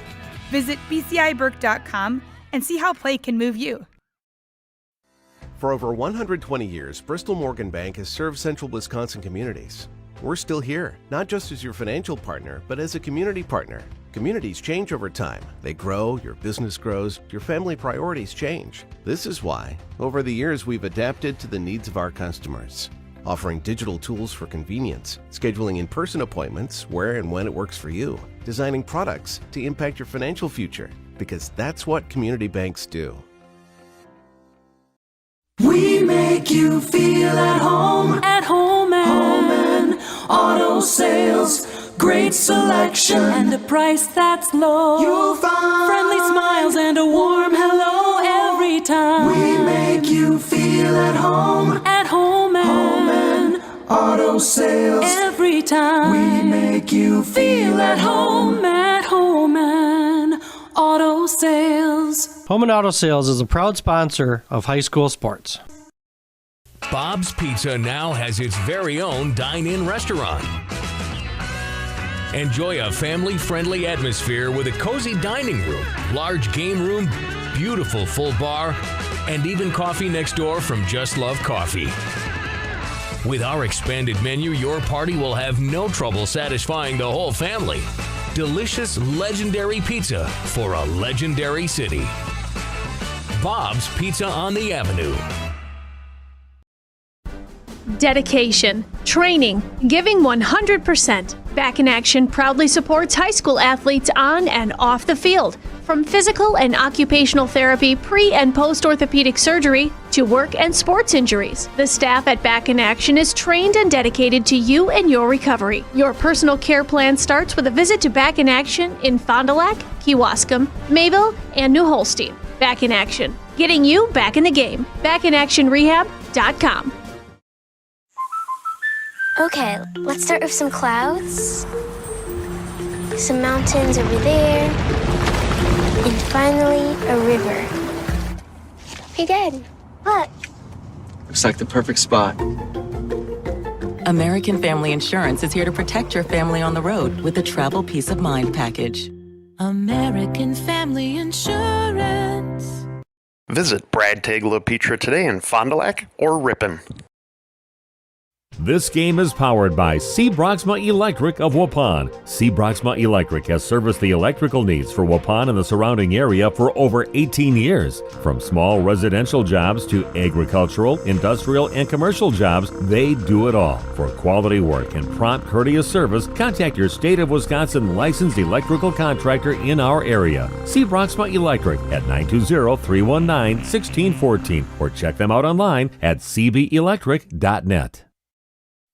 Speaker 21: Visit bciburke.com and see how play can move you.
Speaker 24: For over 120 years, Bristol Morgan Bank has served central Wisconsin communities. We're still here, not just as your financial partner, but as a community partner. Communities change over time. They grow, your business grows, your family priorities change. This is why, over the years, we've adapted to the needs of our customers, offering digital tools for convenience, scheduling in-person appointments where and when it works for you, designing products to impact your financial future, because that's what community banks do.
Speaker 29: We make you feel at home and
Speaker 3: Auto Sales. Great selection and a price that's low. You'll find friendly smiles and a warm hello every time. We make you feel at home. At home and Auto Sales. Every time we make you feel at home and Auto Sales.
Speaker 18: Home and Auto Sales is a proud sponsor of high school sports.
Speaker 8: Bob's Pizza now has its very own dine-in restaurant. Enjoy a family-friendly atmosphere with a cozy dining room, large game room, beautiful full bar, and even coffee next door from Just Love Coffee. With our expanded menu, your party will have no trouble satisfying the whole family. Delicious, legendary pizza for a legendary city. Bob's Pizza on the Avenue.
Speaker 9: Dedication, training, giving 100%. Back in Action proudly supports high school athletes on and off the field. From physical and occupational therapy, pre- and post-orthopedic surgery, to work and sports injuries. The staff at Back in Action is trained and dedicated to you and your recovery. Your personal care plan starts with a visit to Back in Action in Fond du Lac, Kewaskum, Mayville, and New Holstein. Back in Action, getting you back in the game. BackinActionRehab.com.
Speaker 11: Okay, let's start with some clouds, some mountains over there, and finally a river. Hey, Dad, look.
Speaker 17: Looks like the perfect spot.
Speaker 22: American Family Insurance is here to protect your family on the road with the Travel Peace of Mind package.
Speaker 3: American Family Insurance.
Speaker 25: Visit Brad Tagle Pizza today in Fond du Lac or Ripon.
Speaker 26: This game is powered by C. Broxma Electric of Waupun. C. Broxma Electric has serviced the electrical needs for Waupun and the surrounding area for over 18 years. From small residential jobs to agricultural, industrial, and commercial jobs, they do it all. For quality work and prompt, courteous service, contact your State of Wisconsin licensed electrical contractor in our area. C. Broxma Electric at 920-319-1614 or check them out online at cbelectric.net.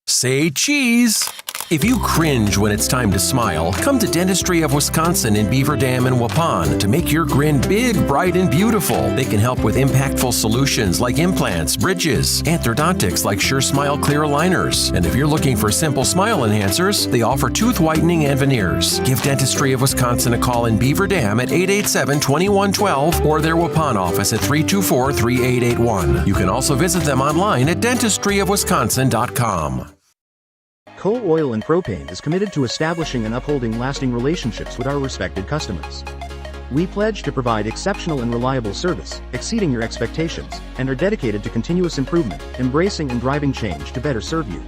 Speaker 13: Say cheese! If you cringe when it's time to smile, come to Dentistry of Wisconsin in Beaver Dam and Waupun to make your grin big, bright, and beautiful. They can help with impactful solutions like implants, bridges, orthodontics like Sure Smile clear aligners. And if you're looking for simple smile enhancers, they offer tooth whitening and veneers. Give Dentistry of Wisconsin a call in Beaver Dam at 887-2112 or their Waupun office at 324-3881. You can also visit them online at dentistryofwisconsin.com.
Speaker 14: Coal Oil and Propane is committed to establishing and upholding lasting relationships with our respected customers. We pledge to provide exceptional and reliable service, exceeding your expectations, and are dedicated to continuous improvement, embracing and driving change to better serve you.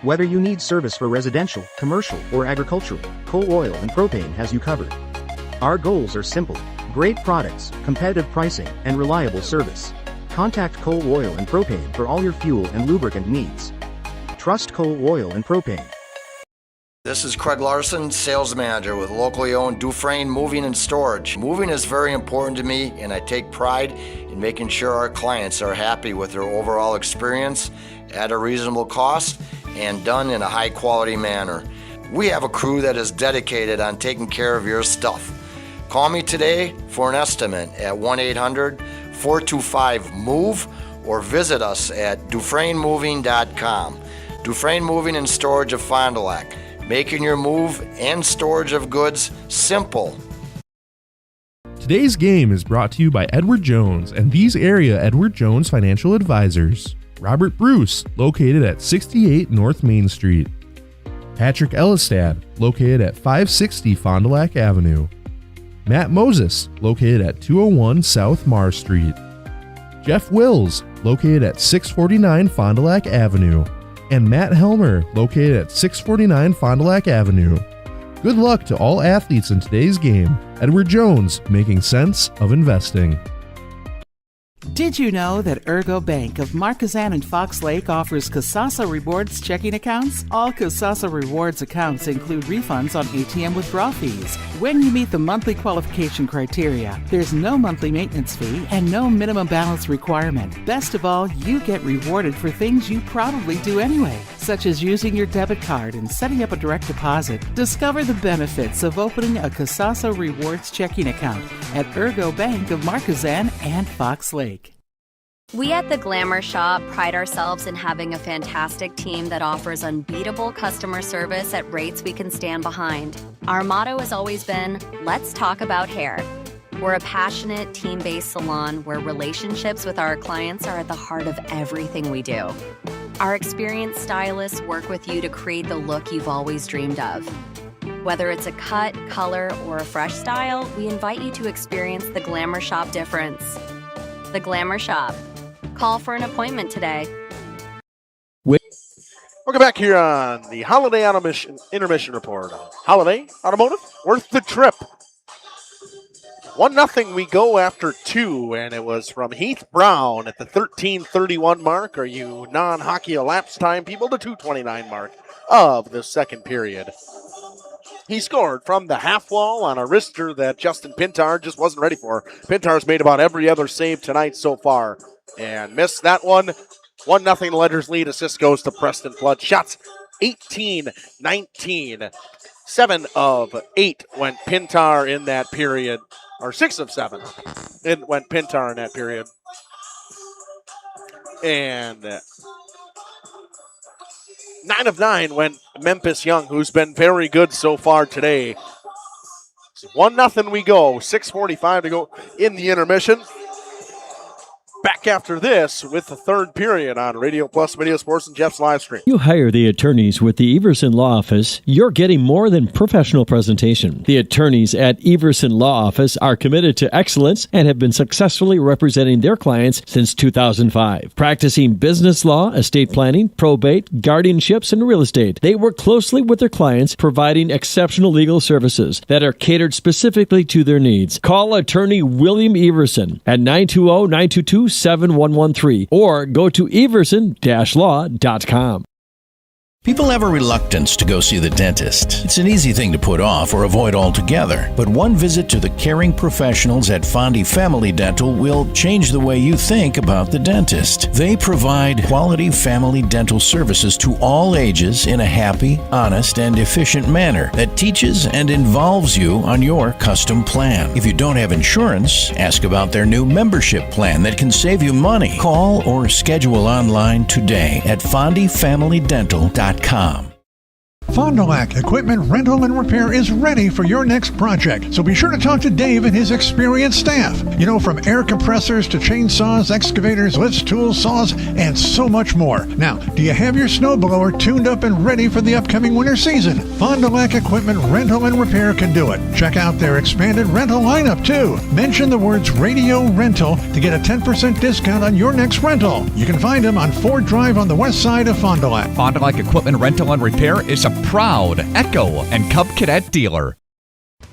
Speaker 14: Whether you need service for residential, commercial, or agricultural, Coal Oil and Propane has you covered. Our goals are simple: great products, competitive pricing, and reliable service. Contact Coal Oil and Propane for all your fuel and lubricant needs. Trust Coal Oil and Propane.
Speaker 29: This is Craig Larson, sales manager with locally owned Dufresne Moving and Storage. Moving is very important to me, and I take pride in making sure our clients are happy with their overall experience at a reasonable cost and done in a high quality manner. We have a crew that is dedicated on taking care of your stuff. Call me today for an estimate at 1-800-425-MOVE or visit us at DufresneMoving.com. Dufresne Moving and Storage of Fond du Lac, making your move and storage of goods simple.
Speaker 30: Today's game is brought to you by Edward Jones and these area Edward Jones financial advisors. Robert Bruce, located at 68 North Main Street. Patrick Ellistad, located at 560 Fond du Lac Avenue. Matt Moses, located at 201 South Marr Street. Jeff Wills, located at 649 Fond du Lac Avenue. And Matt Helmer, located at 649 Fond du Lac Avenue. Good luck to all athletes in today's game. Edward Jones, making sense of investing.
Speaker 31: Did you know that Ergo Bank of Marquezan and Fox Lake offers Kasasa Rewards checking accounts? All Kasasa Rewards accounts include refunds on ATM withdrawal fees when you meet the monthly qualification criteria. There's no monthly maintenance fee and no minimum balance requirement. Best of all, you get rewarded for things you probably do anyway. such as using your debit card and setting up a direct deposit. Discover the benefits of opening a Kasasa Rewards checking account at Ergo Bank of Marquezan and Fox Lake.
Speaker 1: We at The Glamour Shop pride ourselves in having a fantastic team that offers unbeatable customer service at rates we can stand behind. Our motto has always been, let's talk about hair. We're a passionate, team-based salon where relationships with our clients are at the heart of everything we do. Our experienced stylists work with you to create the look you've always dreamed of. Whether it's a cut, color, or a fresh style, we invite you to experience The Glamour Shop difference. The Glamour Shop. Call for an appointment today.
Speaker 2: Welcome back here on the Holiday Intermission Report. Holiday Automotive, worth the trip. 1-0 we go after 2, and it was from Heath Brown at the 13:31 mark. Are you non-hockey elapsed time people? The 2:29 mark of the second period. He scored from the half wall on a wrister that Justin Pintar just wasn't ready for. Pintar's made about every other save tonight so far and missed that one. 1-0 Ledgers lead. Assist goes to Preston Flood. Shots 18-19. 7 of 8 went Pintar in that period. Or 6 of 7 it went Pintar in that period. And 9 of 9 went Memphis Young, who's been very good so far today. So 1-0 we go. 6:45 to go in the intermission. Back after this with the third period on Radio Plus Video Sports and Jeff's live stream.
Speaker 4: You hire the attorneys with the Everson Law Office, you're getting more than professional presentation. The attorneys at Everson Law Office are committed to excellence and have been successfully representing their clients since 2005. Practicing business law, estate planning, probate, guardianships, and real estate. They work closely with their clients, providing exceptional legal services that are catered specifically to their needs. Call attorney William Everson at 920-922-7113 or go to everson-law.com.
Speaker 5: People have a reluctance to go see the dentist. It's an easy thing to put off or avoid altogether. But one visit to the caring professionals at Fondi Family Dental will change the way you think about the dentist. They provide quality family dental services to all ages in a happy, honest, and efficient manner that teaches and involves you on your custom plan. If you don't have insurance, ask about their new membership plan that can save you money. Call or schedule online today at FondiFamilyDental.com.
Speaker 6: Fond du Lac Equipment Rental and Repair is ready for your next project, so be sure to talk to Dave and his experienced staff. You know, from air compressors to chainsaws, excavators, lifts, tools, saws, and so much more. Now, do you have your snowblower tuned up and ready for the upcoming winter season? Fond du Lac Equipment Rental and Repair can do it. Check out their expanded rental lineup, too. Mention the words Radio Rental to get a 10% discount on your next rental. You can find them on Ford Drive on the west side of Fond du Lac.
Speaker 10: Fond du Lac Equipment Rental and Repair is a proud Echo and Cub Cadet dealer.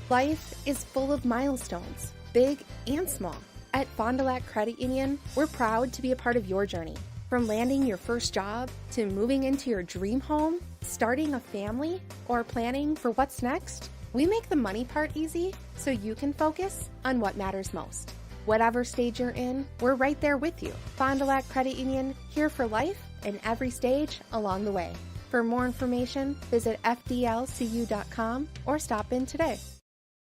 Speaker 12: Life is full of milestones, big and small. At Fond du Lac Credit Union, we're proud to be a part of your journey. From landing your first job to moving into your dream home, starting a family, or planning for what's next, we make the money part easy so you can focus on what matters most. Whatever stage you're in, we're right there with you. Fond du Lac Credit Union, here for life and every stage along the way. For more information, visit fdlcu.com or stop in today.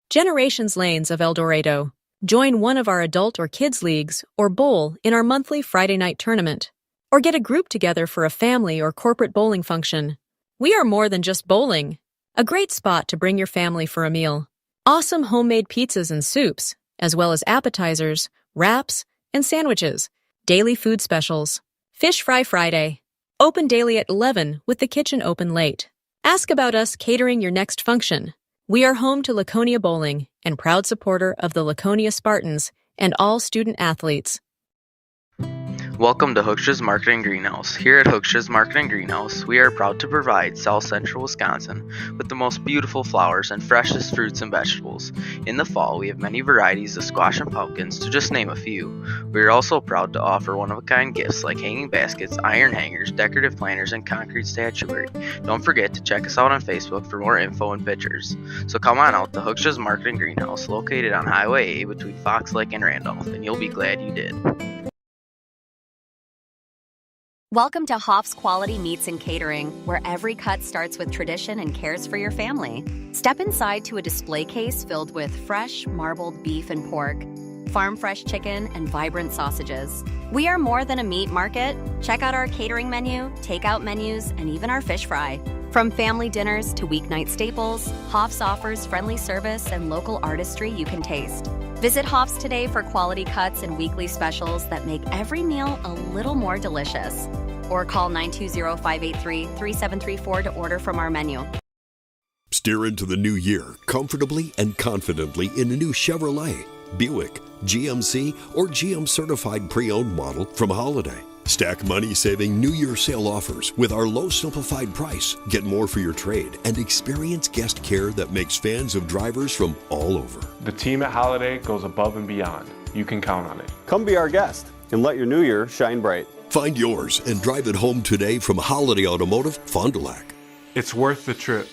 Speaker 15: Generations Lanes of El Dorado. Join one of our adult or kids leagues or bowl in our monthly Friday night tournament. Or get a group together for a family or corporate bowling function. We are more than just bowling. A great spot to bring your family for a meal. Awesome homemade pizzas and soups, as well as appetizers, wraps, and sandwiches. Daily food specials. Fish Fry Friday. Open daily at 11 with the kitchen open late. Ask about us catering your next function. We are home to Laconia Bowling and proud supporter of the Laconia Spartans and all student athletes.
Speaker 23: Welcome to Hooksha's Marketing Greenhouse. Here at Hooksha's Marketing Greenhouse, we are proud to provide South Central Wisconsin with the most beautiful flowers and freshest fruits and vegetables. In the fall, we have many varieties of squash and pumpkins, to just name a few. We are also proud to offer one-of-a-kind gifts like hanging baskets, iron hangers, decorative planters, and concrete statuary. Don't forget to check us out on Facebook for more info and pictures. So come on out to Hooksha's Marketing Greenhouse, located on Highway A between Fox Lake and Randolph, and you'll be glad you did.
Speaker 1: Welcome to Hoff's Quality Meats and Catering, where every cut starts with tradition and cares for your family. Step inside to a display case filled with fresh, marbled beef and pork, farm-fresh chicken, and vibrant sausages. We are more than a meat market. Check out our catering menu, takeout menus, and even our fish fry. From family dinners to weeknight staples, Hoff's offers friendly service and local artistry you can taste. Visit Hoff's today for quality cuts and weekly specials that make every meal a little more delicious. Or call 920-583-3734 to order from our menu.
Speaker 7: Steer into the new year comfortably and confidently in a new Chevrolet, Buick, GMC, or GM certified pre-owned model from Holiday. Stack money-saving New Year sale offers with our low simplified price. Get more for your trade and experience guest care that makes fans of drivers from all over.
Speaker 8: The team at Holiday goes above and beyond. You can count on it.
Speaker 9: Come be our guest and let your new year shine bright.
Speaker 7: Find yours and drive it home today from Holiday Automotive, Fond du Lac.
Speaker 8: It's worth the trip.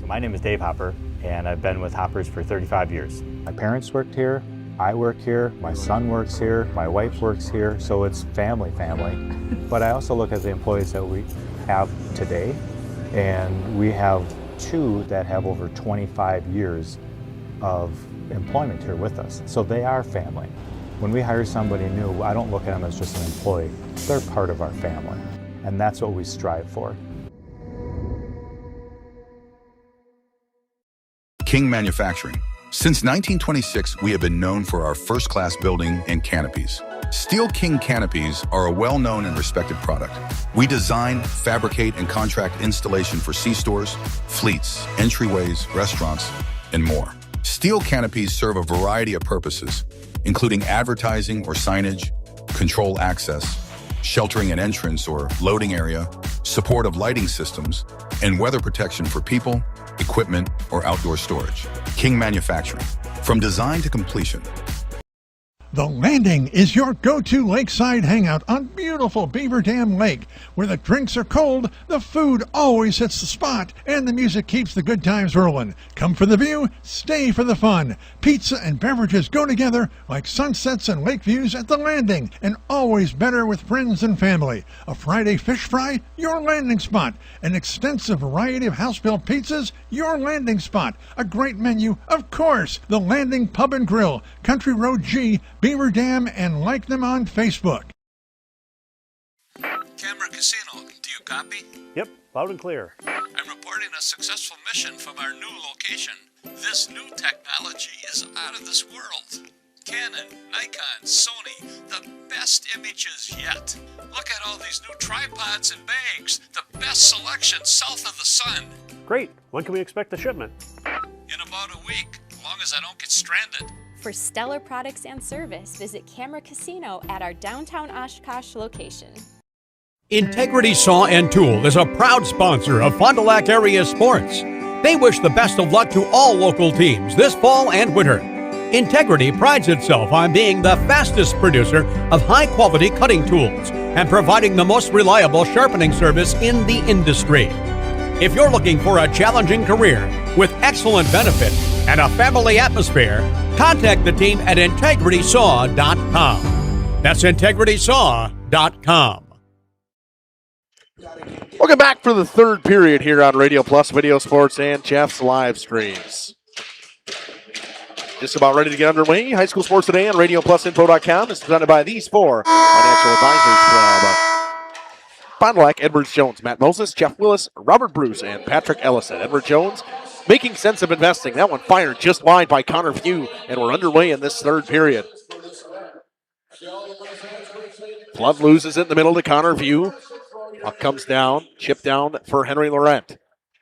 Speaker 16: So my name is Dave Hopper, and I've been with Hoppers for 35 years. My parents worked here. I work here, my son works here, my wife works here, so it's family. But I also look at the employees that we have today, and we have 2 that have over 25 years of employment here with us. So they are family. When we hire somebody new, I don't look at them as just an employee. They're part of our family, and that's what we strive for.
Speaker 18: King Manufacturing. Since 1926, we have been known for our first-class building and canopies. Steel King canopies are a well-known and respected product. We design, fabricate, and contract installation for C-stores, fleets, entryways, restaurants, and more. Steel canopies serve a variety of purposes, including advertising or signage, control access, sheltering an entrance or loading area, support of lighting systems, and weather protection for people, equipment, or outdoor storage. King Manufacturing. From design to completion.
Speaker 6: The Landing is your go-to lakeside hangout on beautiful Beaver Dam Lake. Where the drinks are cold, the food always hits the spot, and the music keeps the good times rolling. Come for the view, stay for the fun. Pizza and beverages go together like sunsets and lake views at The Landing, and always better with friends and family. A Friday fish fry, your landing spot. An extensive variety of house-built pizzas, your landing spot. A great menu, of course. The Landing Pub and Grill, Country Road G, Beaver Dam, and like them on Facebook.
Speaker 19: Camera Casino, do you copy?
Speaker 20: Yep, loud and clear.
Speaker 19: I'm reporting a successful mission from our new location. This new technology is out of this world. Canon, Nikon, Sony, the best images yet. Look at all these new tripods and bags. The best selection south of the sun.
Speaker 20: Great. When can we expect the shipment?
Speaker 19: In about a week, as long as I don't get stranded.
Speaker 21: For stellar products and service, visit Camera Casino at our downtown Oshkosh location.
Speaker 24: Integrity Saw and Tool is a proud sponsor of Fond du Lac area sports. They wish the best of luck to all local teams this fall and winter. Integrity prides itself on being the fastest producer of high-quality cutting tools and providing the most reliable sharpening service in the industry. If you're looking for a challenging career with excellent benefits and a family atmosphere, contact the team at IntegritySaw.com. That's IntegritySaw.com.
Speaker 2: Welcome back for the third period here on Radio Plus Video Sports and Jeff's live streams. Just about ready to get underway. High school sports today on RadioPlusInfo.com is presented by these 4 financial advisors from Fond du Lac, Edwards Jones, Matt Moses, Jeff Willis, Robert Bruce, and Patrick Ellison. Edward Jones making sense of investing. That one fired just wide by Connor Few, and we're underway in this third period. Flood loses it in the middle to Connor Few. Puck comes down, chip down for Henry Laurent.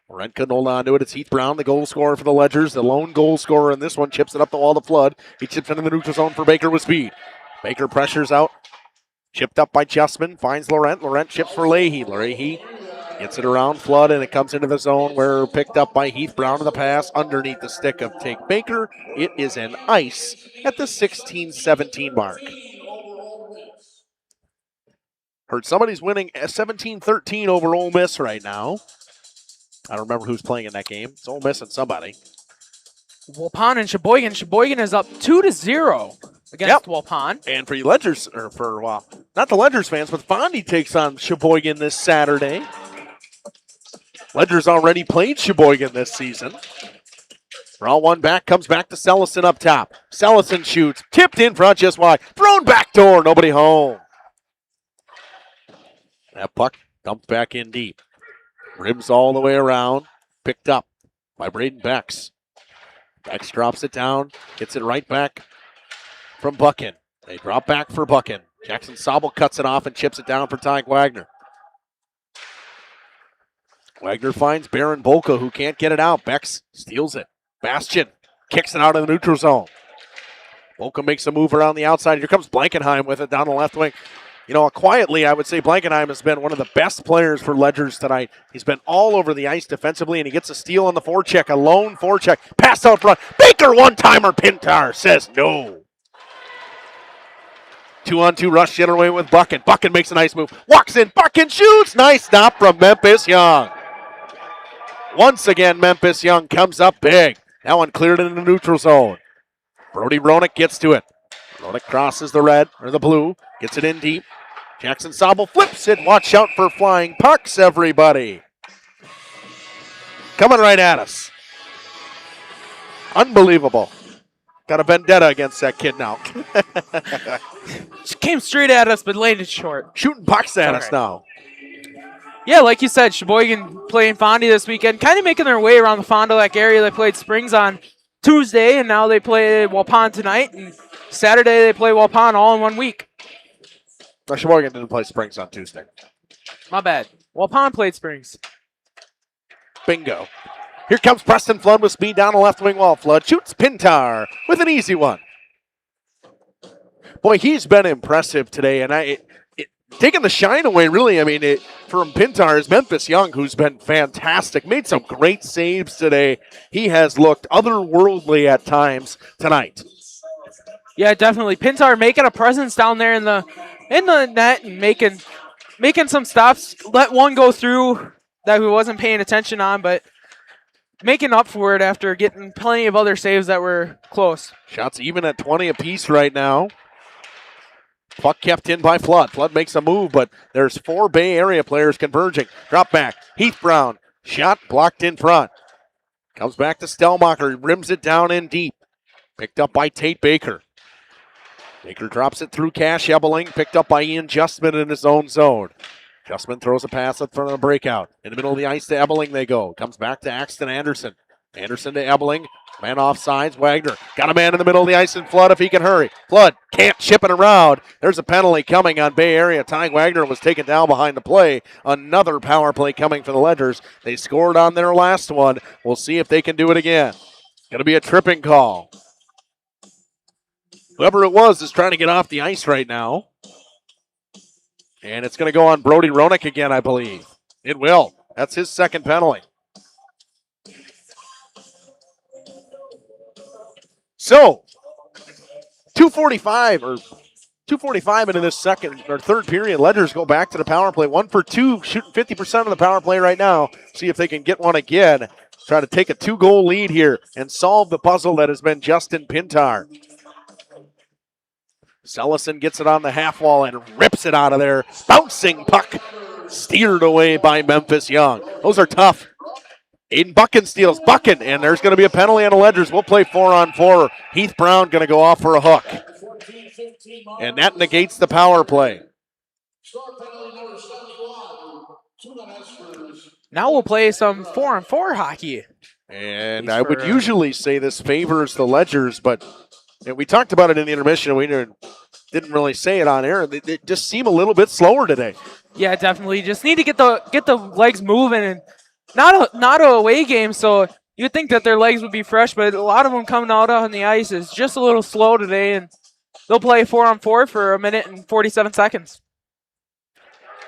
Speaker 2: Laurent couldn't hold on to it. It's Heath Brown, the goal scorer for the Ledgers, the lone goal scorer in this one. Chips it up the wall to Flood. He chips into the neutral zone for Baker with speed. Baker pressures out. Chipped up by Chessman, finds Laurent. Laurent chips for Leahy. Leahy gets it around Flood, and it comes into the zone where picked up by Heath Brown in the pass underneath the stick of Tate Baker. It is an ice at the 16-17 mark. Heard somebody's winning 17-13 over Ole Miss right now. I don't remember who's playing in that game. It's Ole Miss and somebody.
Speaker 27: Waupun and Sheboygan. Sheboygan is up 2-0
Speaker 3: against Waupun.
Speaker 2: And for you Ledgers, or for, well, not the Ledgers fans, but Fondy takes on Sheboygan this Saturday. Ledgers already played Sheboygan this season. Draw one back, comes back to Sellison up top. Sellison shoots, tipped in front just wide. Thrown back door, nobody home. That puck dumped back in deep. Rims all the way around, picked up by Braden Becks. Becks drops it down, gets it right back from Buchan. They drop back for Buchan. Jackson Sobel cuts it off and chips it down for Tyke Wagner. Wagner finds Baron Bolka, who can't get it out. Becks steals it. Bastian kicks it out of the neutral zone. Bolka makes a move around the outside. Here comes Blankenheim with it down the left wing. You know, quietly, I would say Blankenheim has been one of the best players for Ledgers tonight. He's been all over the ice defensively, and he gets a steal on the forecheck, a lone forecheck. Pass out front. Baker one-timer. Pintar says no. 2-on-2 rush the other way with Buchan. Buchan makes a nice move. Walks in. Buchan shoots. Nice stop from Memphis Young. Once again, Memphis Young comes up big. That one cleared in the neutral zone. Brody Ronick gets to it. Ronick crosses the red, or the blue. Gets it in deep. Jackson Sobel flips it. Watch out for flying pucks, everybody. Coming right at us. Unbelievable. Got a vendetta against that kid now.
Speaker 3: She came straight at us, but laid it short.
Speaker 2: Shooting pucks at us now.
Speaker 3: Yeah, like you said, Sheboygan playing Fondy this weekend, kind of making their way around the Fond du Lac area. They played Springs on Tuesday, and now they play Waupun tonight. And Saturday they play Waupun all in 1 week.
Speaker 2: No, Sheboygan didn't play Springs on Tuesday.
Speaker 3: My bad. Waupun played Springs.
Speaker 2: Bingo. Here comes Preston Flood with speed down the left wing wall. Flood shoots Pintar with an easy one. Boy, he's been impressive today, and taking the shine away, really, from Pintar is Memphis Young, who's been fantastic. Made some great saves today. He has looked otherworldly at times tonight.
Speaker 3: Yeah, definitely. Pintar making a presence down there in the net and making some stops. Let one go through that he wasn't paying attention on, but making up for it after getting plenty of other saves that were close.
Speaker 2: Shots even at 20 apiece right now. Puck kept in by Flood. Flood makes a move, but there's 4 Bay Area players converging. Drop back. Heath Brown. Shot blocked in front. Comes back to Stellmacher. Rims it down in deep. Picked up by Tate Baker. Baker drops it through Cash Ebeling. Picked up by Ian Justman in his own zone. Justman throws a pass up front of the breakout. In the middle of the ice to Ebeling they go. Comes back to Axton Anderson. Anderson to Ebeling. Man off sides. Wagner. Got a man in the middle of the ice and Flood if he can hurry. Flood can't chip it around. There's a penalty coming on Bay Area. Ty Wagner was taken down behind the play. Another power play coming for the Ledgers. They scored on their last one. We'll see if they can do it again. Going to be a tripping call. Whoever it was is trying to get off the ice right now. And it's going to go on Brody Ronick again, I believe. It will. That's his second penalty. So, 2:45 into this second or third period. Ledgers go back to the power play. 1 for 2, shooting 50% of the power play right now. See if they can get one again. Try to take a 2-goal lead here and solve the puzzle that has been Justin Pintar. Sellison gets it on the half wall and rips it out of there. Bouncing puck steered away by Memphis Young. Those are tough. Aiden Buchan steals. Buchan, and there's going to be a penalty on the Ledgers. We'll play 4-on-4. Heath Brown going to go off for a hook. And that negates the power play.
Speaker 3: Now we'll play some 4-on-4 hockey.
Speaker 2: And I would usually say this favors the Ledgers, but we talked about it in the intermission. We didn't really say it on air. They just seem a little bit slower today.
Speaker 3: Yeah, definitely. Just need to get the legs moving, and not a away game, so you'd think that their legs would be fresh, but a lot of them coming out on the ice is just a little slow today, and they'll play 4-on-4 for 1 minute and 47 seconds.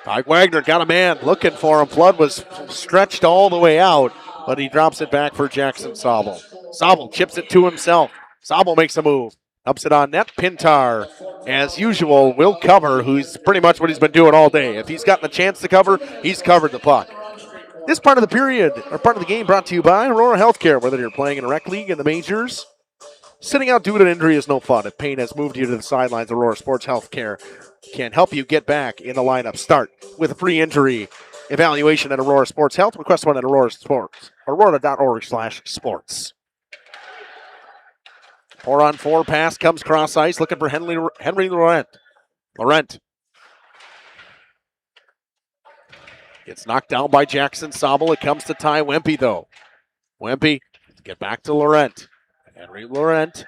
Speaker 2: Mike Wagner got a man looking for him. Flood was stretched all the way out, but he drops it back for Jackson Sobel. Sobel chips it to himself. Sobel makes a move. Ups it on net. Pintar, as usual, will cover, who's pretty much what he's been doing all day. If he's gotten a chance to cover, he's covered the puck. This part of the period, or part of the game, brought to you by Aurora Healthcare. Whether you're playing in a rec league in the majors Sitting out due to an injury is no fun. If pain has moved you to the sidelines, Aurora Sports Healthcare can help you get back in the lineup. Start with a free injury evaluation at Aurora Sports Health. Request one at Aurora Sports, aurora.org/sports. 4-on-4 pass comes cross ice, looking for Henry Laurent. Laurent gets knocked down by Jackson Sobel. It comes to Ty Wempe, though. Wempe, get back to Laurent. Henry Laurent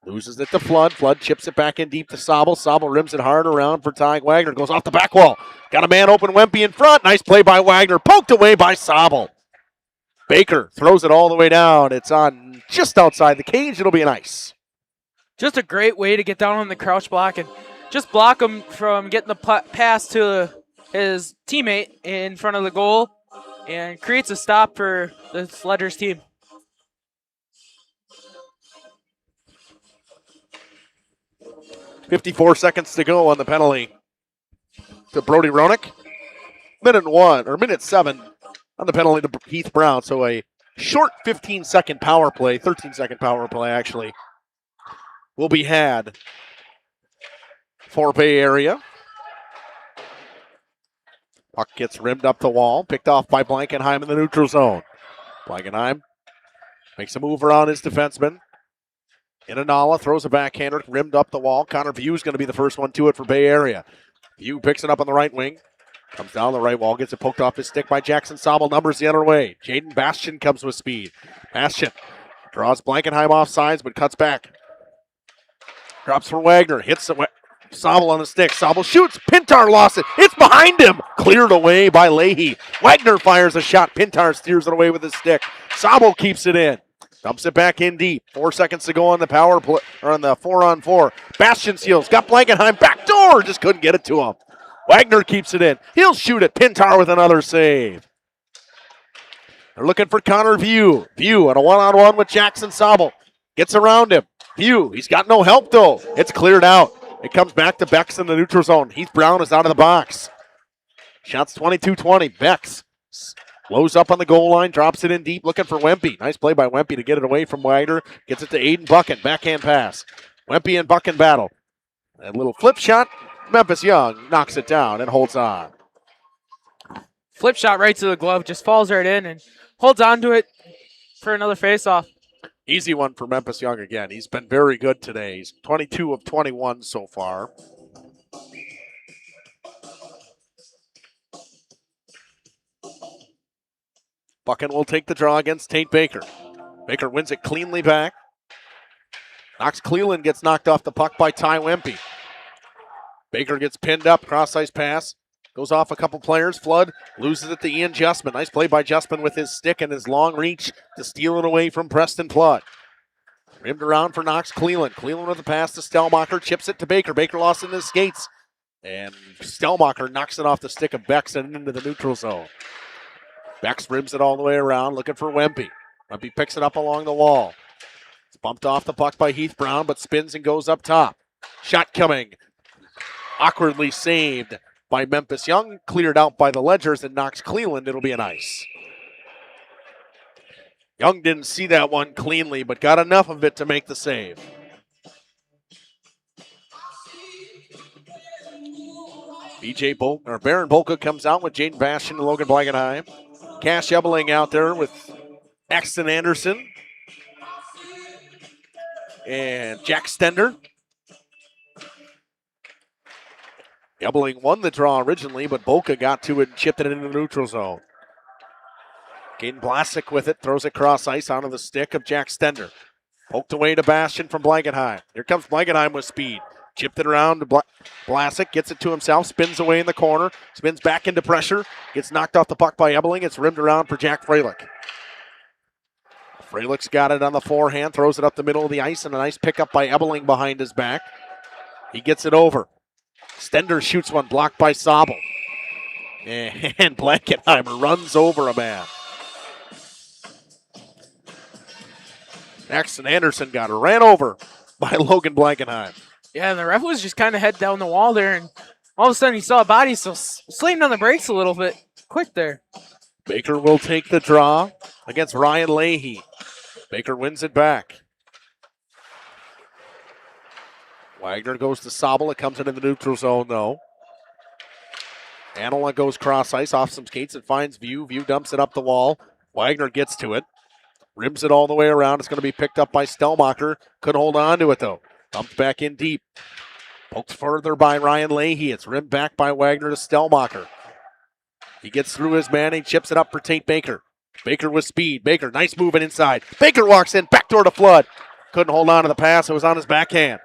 Speaker 2: loses it to Flood. Flood chips it back in deep to Sobel. Sobel rims it hard around for Ty Wagner. Goes off the back wall. Got a man open, Wempe in front. Nice play by Wagner. Poked away by Sobel. Baker throws it all the way down. It's on just outside the cage. It'll be an ice.
Speaker 3: Just a great way to get down on the crouch block and just block him from getting the pass to his teammate in front of the goal and creates a stop for the Sledgers team.
Speaker 2: .54 seconds to go on the penalty to Brody Roenick. Minute 7 on the penalty to Heath Brown. So a short 15-second power play, 13-second power play actually, will be had for Bay Area. Puck gets rimmed up the wall, picked off by Blankenheim in the neutral zone. Blankenheim makes a move around his defenseman. Inanala throws a backhander, rimmed up the wall. Connor View is going to be the first one to it for Bay Area. View picks it up on the right wing. Comes down the right wall, gets it poked off his stick by Jackson Sobel. Numbers the other way. Jaden Bastian comes with speed. Bastian draws Blankenheim off sides, but cuts back. Drops for Wagner. Hits Sobel on the stick. Sobel shoots. Pintar lost it. It's behind him. Cleared away by Leahy. Wagner fires a shot. Pintar steers it away with his stick. Sobel keeps it in. Dumps it back in deep. 4 seconds to go on the power play, or on the 4-on-4. Bastian seals. Got Blankenheim back door. Just couldn't get it to him. Wagner keeps it in. He'll shoot it. Pintar with another save. They're looking for Connor View. View on a one-on-one with Jackson Sobel. Gets around him. View. He's got no help though. It's cleared out. It comes back to Bex in the neutral zone. Heath Brown is out of the box. Shots 22-20. Bex blows up on the goal line, drops it in deep, looking for Wempe. Nice play by Wempe to get it away from Wagner. Gets it to Aiden Buchan. Backhand pass. Wempe and Buchan battle. A little flip shot. Memphis Young knocks it down and holds on.
Speaker 3: Flip shot right to the glove, just falls right in and holds on to it for another faceoff.
Speaker 2: Easy one for Memphis Young again. He's been very good today. He's 22 of 21 so far. Buchan will take the draw against Tate Baker. Baker wins it cleanly back. Knox Cleland gets knocked off the puck by Ty Wempe. Baker gets pinned up, cross-ice pass. Goes off a couple players. Flood loses it to Ian Justman. Nice play by Justman with his stick and his long reach to steal it away from Preston Flood. Rimmed around for Knox Cleland. Cleland with the pass to Stelmacher. Chips it to Baker. Baker lost in his skates. And Stelmacher knocks it off the stick of Bex and into the neutral zone. Bex rims it all the way around, looking for Wempe. Wempe picks it up along the wall. It's bumped off the puck by Heath Brown, but spins and goes up top. Shot coming. Awkwardly saved by Memphis Young. Cleared out by the Ledgers and Knox Cleland. It'll be an ice. Young didn't see that one cleanly, but got enough of it to make the save. Baron Bolka comes out with Jaden Bastian and Logan Blankenheim. Cash Ebeling out there with Axton Anderson and Jack Stender. Ebeling won the draw originally, but Bolka got to it and chipped it into the neutral zone. Caden Blasek with it, throws it cross ice onto the stick of Jack Stender. Poked away to Bastian from Blankenheim. Here comes Blankenheim with speed. Chipped it around to Blasek, gets it to himself, spins away in the corner, spins back into pressure, gets knocked off the puck by Ebeling. It's rimmed around for Jack Freilich. Freilich's got it on the forehand, throws it up the middle of the ice, and a nice pickup by Ebeling behind his back. He gets it over. Stender shoots one, blocked by Sobel. And Blankenheimer runs over a man. Axton Anderson got ran over by Logan Blankenheim.
Speaker 3: Yeah, and the ref was just kind of head down the wall there, and all of a sudden he saw a body, so slammed on the brakes a little bit quick there.
Speaker 2: Baker will take the draw against Ryan Leahy. Baker wins it back. Wagner goes to Sobel. It comes into the neutral zone, though. Anola goes cross ice off some skates and finds View. View dumps it up the wall. Wagner gets to it. Rims it all the way around. It's going to be picked up by Stellmacher. Couldn't hold on to it, though. Dumped back in deep. Poked further by Ryan Leahy. It's rimmed back by Wagner to Stellmacher. He gets through his man. He chips it up for Tate Baker. Baker with speed. Baker, nice moving inside. Baker walks in. Backdoor to Flood. Couldn't hold on to the pass. It was on his backhand.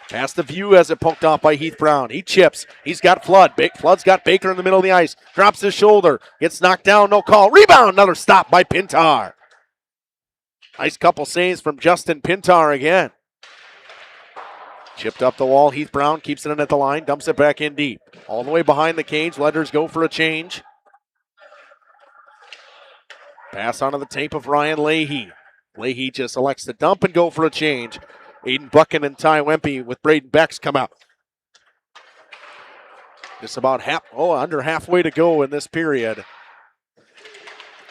Speaker 2: Pass the View as it poked off by Heath Brown. He chips. He's got Flood. Flood's got Baker in the middle of the ice. Drops his shoulder. Gets knocked down. No call. Rebound. Another stop by Pintar. Nice couple saves from Justin Pintar again. Chipped up the wall. Heath Brown keeps it in at the line. Dumps it back in deep. All the way behind the cage. Ledgers go for a change. Pass onto the tape of Ryan Leahy. Leahy just elects to dump and go for a change. Aiden Buchan and Ty Wempe with Braden Becks come out. Just about under halfway to go in this period.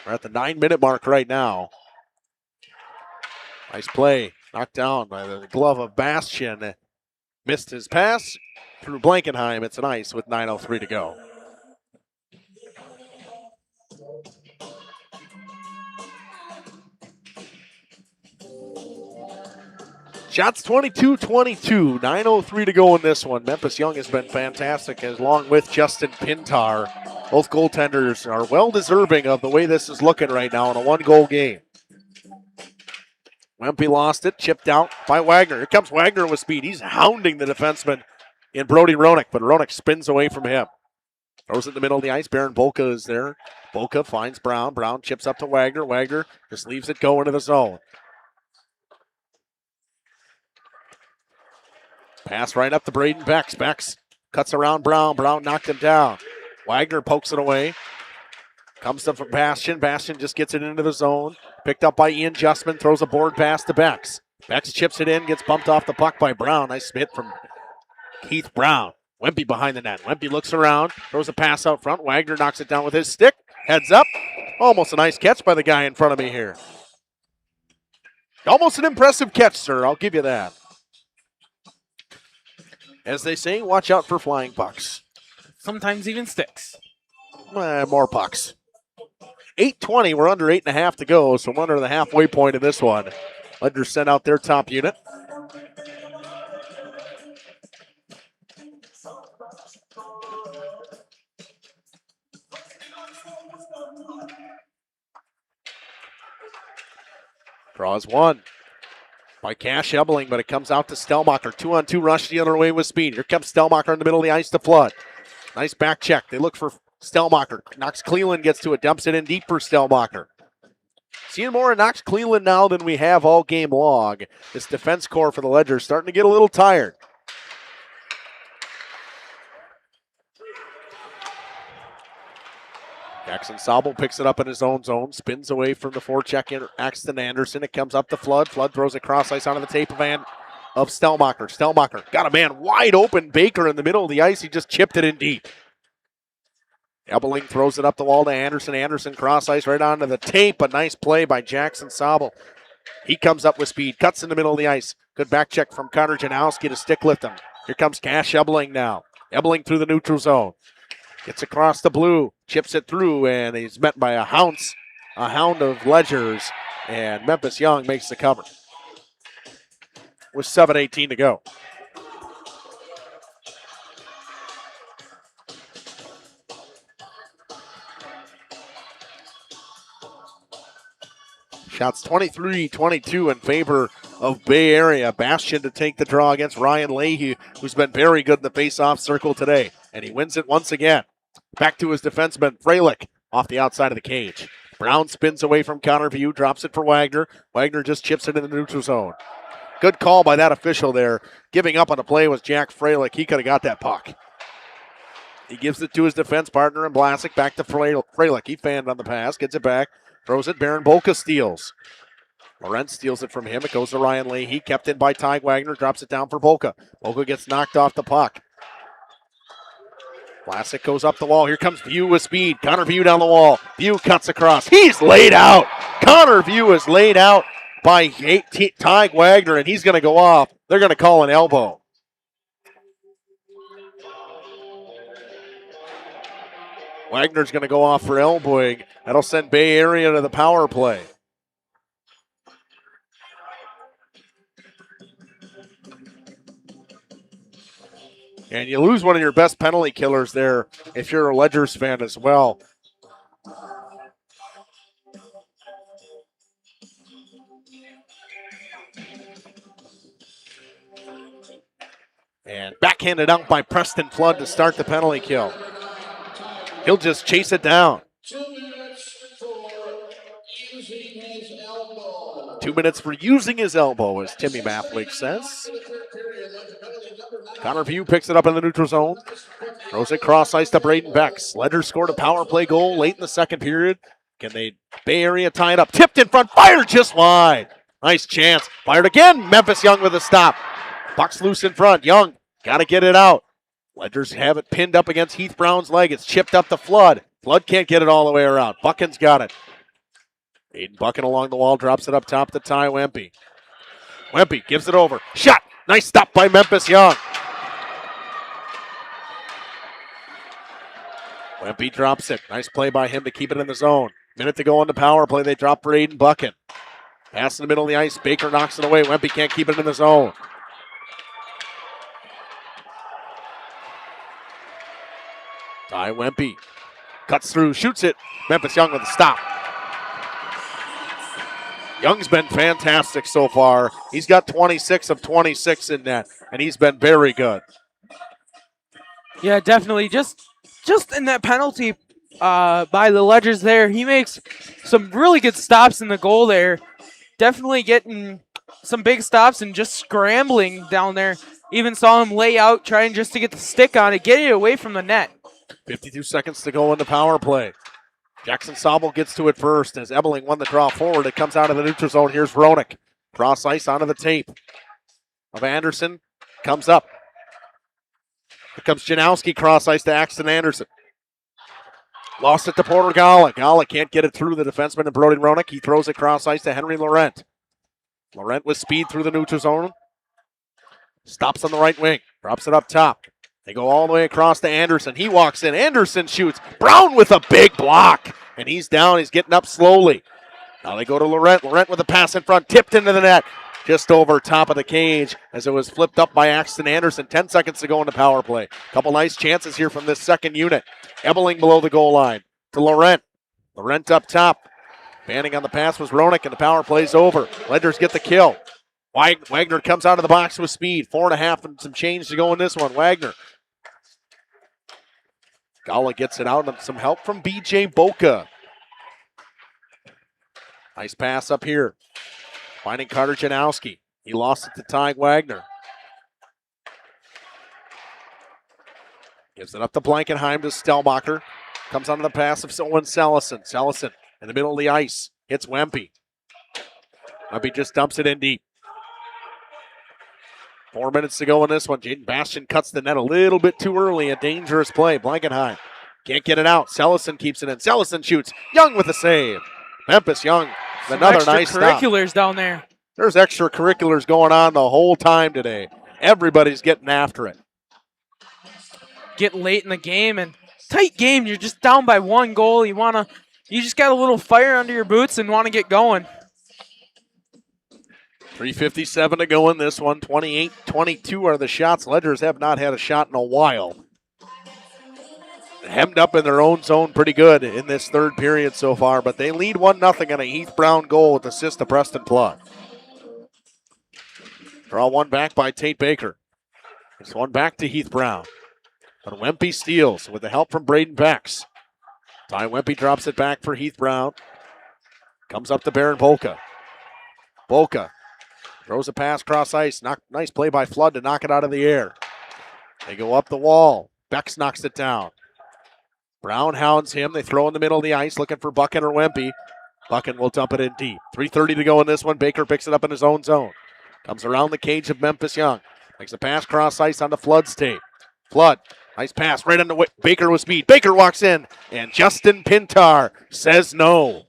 Speaker 2: We're at the 9-minute mark right now. Nice play. Knocked down by the glove of Bastian. Missed his pass through Blankenheim. It's an ice with 9:03 to go. Shots 22-22, 9:03 to go in this one. Memphis Young has been fantastic, along with Justin Pintar. Both goaltenders are well deserving of the way this is looking right now in a one-goal game. Wempe lost it, chipped out by Wagner. Here comes Wagner with speed. He's hounding the defenseman in Brody Roenick, but Roenick spins away from him. Throws it in the middle of the ice. Baron Bolka is there. Bolka finds Brown. Brown chips up to Wagner. Wagner just leaves it go into the zone. Pass right up to Braden Becks. Becks cuts around Brown. Brown knocked him down. Wagner pokes it away. Comes up from Bastian. Bastian just gets it into the zone. Picked up by Ian Justman. Throws a board pass to Becks. Becks chips it in. Gets bumped off the puck by Brown. Nice hit from Keith Brown. Wempe behind the net. Wempe looks around. Throws a pass out front. Wagner knocks it down with his stick. Heads up. Almost a nice catch by the guy in front of me here. Almost an impressive catch, sir. I'll give you that. As they say, watch out for flying pucks.
Speaker 3: Sometimes even sticks.
Speaker 2: More pucks. 8:20. We're under 8.5 to go, so we're under the halfway point of this one. Ledger sent out their top unit. Draws one by Cash Ebeling, but it comes out to Stellmacher. 2-on-2 rush the other way with speed. Here comes Stellmacher in the middle of the ice to Flood. Nice back check. They look for Stellmacher. Knox Cleland gets to it, dumps it in deep for Stellmacher. Seeing more of Knox Cleland now than we have all game long. This defense core for the Ledger is starting to get a little tired. Jackson Sobel picks it up in his own zone, spins away from the forecheck in Axton Anderson. It comes up to Flood. Flood throws it cross ice onto the tape of Stellmacher. Stellmacher got a man wide open. Baker in the middle of the ice. He just chipped it in deep. Ebeling throws it up the wall to Anderson. Anderson cross ice right onto the tape. A nice play by Jackson Sobel. He comes up with speed, cuts in the middle of the ice. Good back check from Connor Janowski to stick lift him. Here comes Cash Ebeling now. Ebeling through the neutral zone. Gets across the blue, chips it through, and he's met by a hound of Ledgers, and Memphis Young makes the cover. With 7:18 to go. Shots 23-22 in favor of Bay Area. Bastian to take the draw against Ryan Leahy, who's been very good in the face-off circle today. And he wins it once again. Back to his defenseman, Freilich, off the outside of the cage. Brown spins away from counter view, drops it for Wagner. Wagner just chips it in the neutral zone. Good call by that official there. Giving up on the play was Jack Freilich. He could have got that puck. He gives it to his defense partner in Blasick. Back to Freilich. He fanned on the pass, gets it back, throws it. Baron Bolka steals. Lorentz steals it from him. It goes to Ryan Leahy. Kept in by Ty Wagner. Drops it down for Bolka. Bolka gets knocked off the puck. Blasick goes up the wall. Here comes View with speed. Connor View down the wall. View cuts across. He's laid out. Connor View is laid out by Ty Wagner, and he's going to go off They're going to call an elbow. Wagner's going to go off for elbowing. That'll send Bay Area to the power play. And you lose one of your best penalty killers there if you're a Ledgers fan as well. And backhanded out by Preston Flood to start the penalty kill. He'll just chase it down. 2 minutes for using his elbow, as Timmy Mathlik says. Connor Pugh picks it up in the neutral zone. Throws it cross ice to Braden Becks. Ledger scored a power play goal late in the second period. Can they, Bay Area tie it up? Tipped in front, fired just wide. Nice chance. Fired again. Memphis Young with a stop. Puck's loose in front. Young got to get it out. Ledgers have it pinned up against Heath Brown's leg. It's chipped up to Flood. Flood can't get it all the way around. Buchan's got it. Aiden Buchan along the wall, drops it up top to Ty Wempe. Wempe gives it over. Shot. Nice stop by Memphis Young. Wempe drops it. Nice play by him to keep it in the zone. Minute to go on the power play. They drop for Aiden Buchan. Pass in the middle of the ice. Baker knocks it away. Wempe can't keep it in the zone. Ty Wempe cuts through, shoots it. Memphis Young with a stop. Young's been fantastic so far. He's got 26 of 26 in net, and he's been very good.
Speaker 3: Yeah, definitely. Just in that penalty by the Ledgers there, he makes some really good stops in the goal there. Definitely getting some big stops and just scrambling down there. Even saw him lay out, trying just to get the stick on it, getting it away from the net.
Speaker 2: 52 seconds to go in the power play. Jackson Sobel gets to it first as Ebeling won the draw forward. It comes out of the neutral zone. Here's Ronick. Cross ice onto the tape of Anderson. Comes up. Here comes Janowski. Cross ice to Axton Anderson. Lost it to Porter Gala. Gala can't get it through the defenseman and Brody Ronick. He throws it cross ice to Henry Laurent. Laurent with speed through the neutral zone. Stops on the right wing. Drops it up top. They go all the way across to Anderson. He walks in. Anderson shoots. Brown with a big block. And he's down. He's getting up slowly. Now they go to Laurent. Laurent with a pass in front. Tipped into the net. Just over top of the cage as it was flipped up by Axton Anderson. 10 seconds to go in the power play. Couple nice chances here from this second unit. Ebeling below the goal line to Laurent. Laurent up top. Banning on the pass was Ronick, and the power play's over. Ledgers get the kill. Wagner comes out of the box with speed. 4.5 and some change to go in this one. Wagner. Gala gets it out and some help from B.J. Boca. Nice pass up here. Finding Carter Janowski. He lost it to Ty Wagner. Gives it up to Blankenheim to Stellmacher. Comes onto the pass of Owen Sellison. Sellison in the middle of the ice. Hits Wempe. Wempe just dumps it in deep. 4 minutes to go in this one. Jaden Bastian cuts the net a little bit too early. A dangerous play. Blankenheim can't get it out. Sellison keeps it in. Sellison shoots. Young with a save. Memphis Young with another nice stop.
Speaker 3: Extracurriculars down there.
Speaker 2: There's extracurriculars going on the whole time today. Everybody's getting after it.
Speaker 3: Get late in the game and tight game. You're just down by one goal. You just got a little fire under your boots and want to get going.
Speaker 2: 3:57 to go in this one. 28-22 are the shots. Ledgers have not had a shot in a while. Hemmed up in their own zone pretty good in this third period so far, but they lead 1-0 on a Heath Brown goal with assist to Preston Flood. Draw one back by Tate Baker. This one back to Heath Brown. But Wempe steals with the help from Braden Becks. Ty Wempe drops it back for Heath Brown. Comes up to Baron Bolka. Bolka throws a pass cross ice. Nice play by Flood to knock it out of the air. They go up the wall. Becks knocks it down. Brown hounds him. They throw in the middle of the ice looking for Buchan or Wempe. Buchan will dump it in deep. 3:30 to go in this one. Baker picks it up in his own zone. Comes around the cage of Memphis Young. Makes a pass cross ice onto Flood's tape. Flood. Nice pass right on the way. Baker with speed. Baker walks in. And Justin Pintar says no.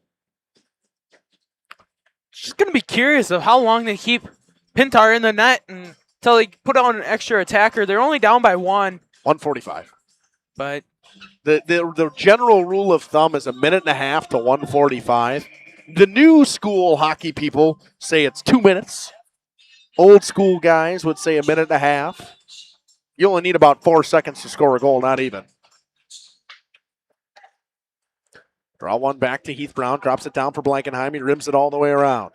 Speaker 3: Just going to be curious of how long they keep Pintar in the net and until they put on an extra attacker. They're only down by 1.
Speaker 2: 145.
Speaker 3: But
Speaker 2: the general rule of thumb is a minute and a half to 145. The new school hockey people say it's 2 minutes. Old school guys would say a minute and a half. You only need about 4 seconds to score a goal, not even. Draw one back to Heath Brown, drops it down for Blankenheim. He rims it all the way around.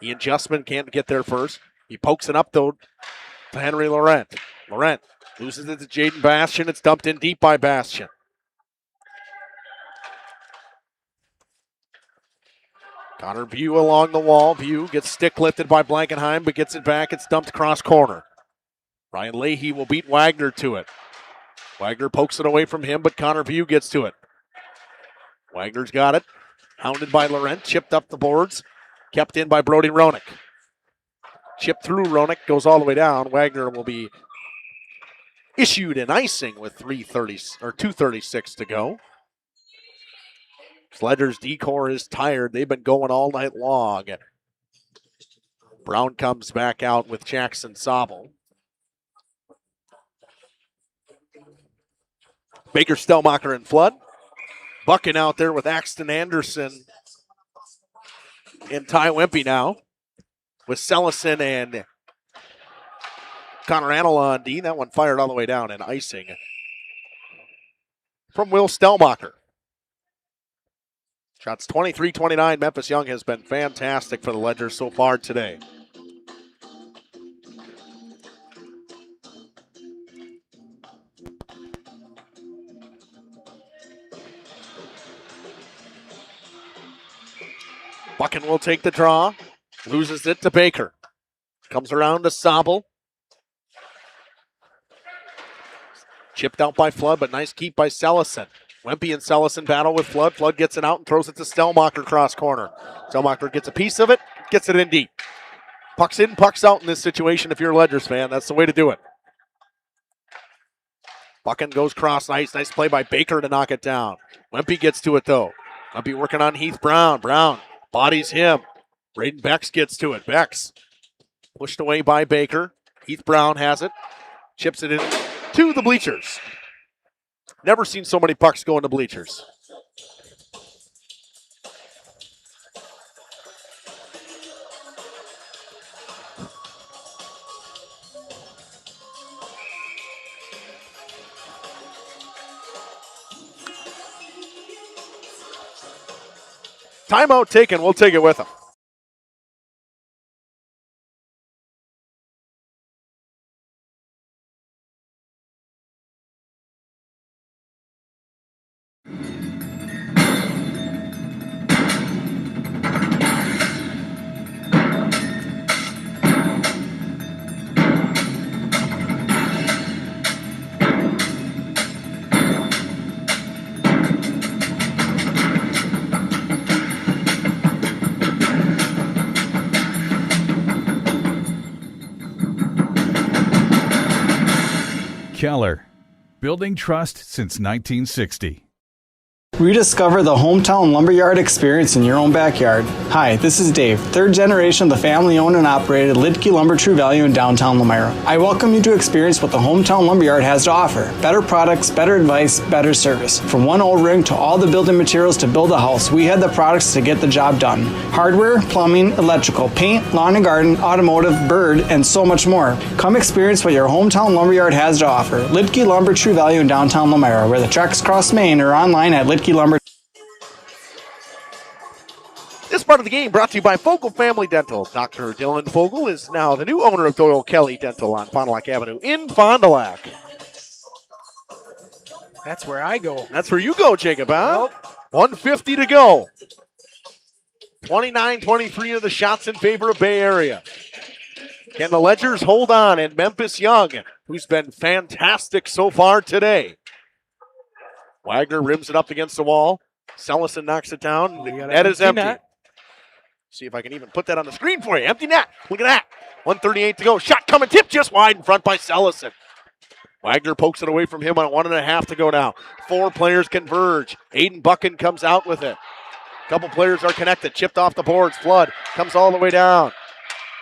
Speaker 2: The adjustment can't get there first. He pokes it up, though, to Henry Laurent. Laurent loses it to Jaden Bastian. It's dumped in deep by Bastian. Connor View along the wall. View gets stick lifted by Blankenheim, but gets it back. It's dumped cross corner. Ryan Leahy will beat Wagner to it. Wagner pokes it away from him, but Connor View gets to it. Wagner's got it. Hounded by Laurent. Chipped up the boards. Kept in by Brody Ronick. Chipped through Ronick. Goes all the way down. Wagner will be issued an icing with 2:36 to go. Sledger's decor is tired. They've been going all night long. Brown comes back out with Jackson Sobel. Baker, Stelmacher, and Flood. Bucking out there with Axton Anderson and Ty Wimpy now. With Sellison and Connor Anala on D. That one fired all the way down and icing from Will Stelmacher. Shots 23-29. Memphis Young has been fantastic for the Ledgers so far today. Buchan will take the draw. Loses it to Baker. Comes around to Sobel. Chipped out by Flood, but nice keep by Sellison. Wempe and Sellison battle with Flood. Flood gets it out and throws it to Stelmacher cross corner. Stelmacher gets a piece of it, gets it in deep. Pucks in, pucks out in this situation if you're a Ledgers fan. That's the way to do it. Buchan goes cross ice. Nice play by Baker to knock it down. Wempe gets to it though. Wempe working on Heath Brown. Brown bodies him. Braden Bex gets to it. Bex pushed away by Baker. Heath Brown has it. Chips it in to the bleachers. Never seen so many pucks go into bleachers. Timeout taken. We'll take it with them.
Speaker 10: Keller, building trust since 1960.
Speaker 11: Rediscover the hometown lumberyard experience in your own backyard. Hi, this is Dave, third generation of the family-owned and operated Lidke Lumber True Value in downtown Lamira. I welcome you to experience what the hometown lumberyard has to offer. Better products, better advice, better service. From one O-ring to all the building materials to build a house, we have the products to get the job done. Hardware, plumbing, electrical, paint, lawn and garden, automotive, bird, and so much more. Come experience what your hometown lumberyard has to offer. Lidke Lumber True Value in downtown Lamira, where the tracks cross Main or online at Lidke Lumber.
Speaker 2: This part of the game brought to you by Fogel Family Dental. Dr. Dylan Fogel is now the new owner of Doyle Kelly Dental on Fond du Lac Avenue in Fond du Lac.
Speaker 3: That's where I go.
Speaker 2: That's where you go, Jacob, huh? Nope. 150 to go. 29-23 of the shots in favor of Bay Area. Can the Ledgers hold on? And Memphis Young, who's been fantastic so far today. Wagner rims it up against the wall. Sellison knocks it down. The net is empty. Net. See if I can even put that on the screen for you. Empty net. Look at that. 1:38 to go. Shot coming. Tip just wide in front by Sellison. Wagner pokes it away from him on 1.5 to go now. 4 players converge. Aiden Buchan comes out with it. A couple players are connected. Chipped off the boards. Flood comes all the way down.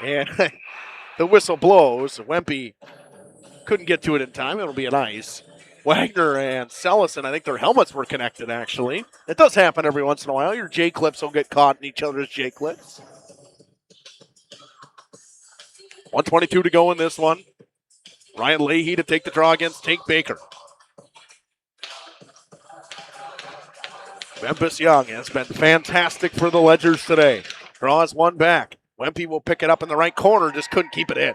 Speaker 2: And the whistle blows. Wempe couldn't get to it in time. It'll be an ice. Wagner and Sellison, I think their helmets were connected, actually. It does happen every once in a while. Your J-clips will get caught in each other's J-clips. 1:22 to go in this one. Ryan Leahy to take the draw against Tank Baker. Memphis Young has been fantastic for the Ledgers today. Draws one back. Wempe will pick it up in the right corner, just couldn't keep it in.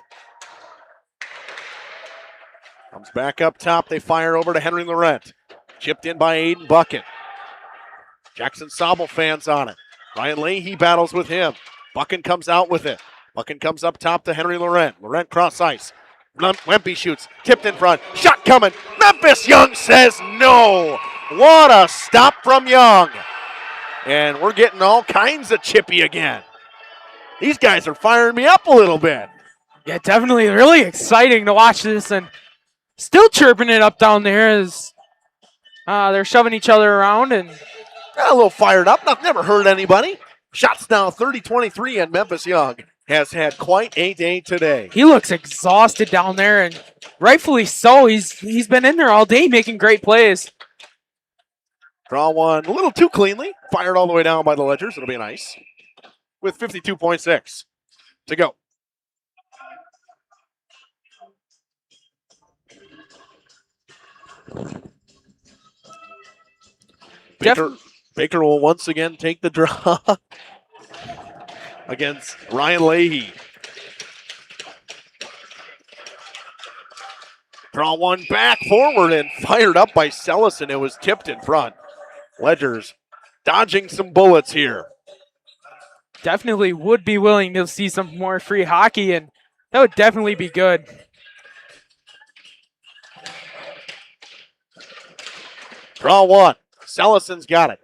Speaker 2: Comes back up top. They fire over to Henry Laurent. Chipped in by Aiden Bucket. Jackson Sobel fans on it. Ryan Leahy battles with him. Buchan comes out with it. Buchan comes up top to Henry Laurent. Laurent cross ice. Wempe shoots. Tipped in front. Shot coming. Memphis Young says no. What a stop from Young. And we're getting all kinds of chippy again. These guys are firing me up a little bit.
Speaker 3: Yeah, definitely really exciting to watch this, and still chirping it up down there as they're shoving each other around. And
Speaker 2: got a little fired up. Never hurt anybody. Shots now 30-23, and Memphis Young has had quite a day today.
Speaker 3: He looks exhausted down there, and rightfully so. He's been in there all day making great plays.
Speaker 2: Draw one a little too cleanly. Fired all the way down by the Ledgers. It'll be nice. With 52.6 to go. Baker will once again take the draw against Ryan Leahy. Draw one back forward and fired up by Sellison. It was tipped in front. Ledgers dodging some bullets here.
Speaker 3: Definitely would be willing to see some more free hockey, and that would definitely be good.
Speaker 2: Draw one. Sellison's got it.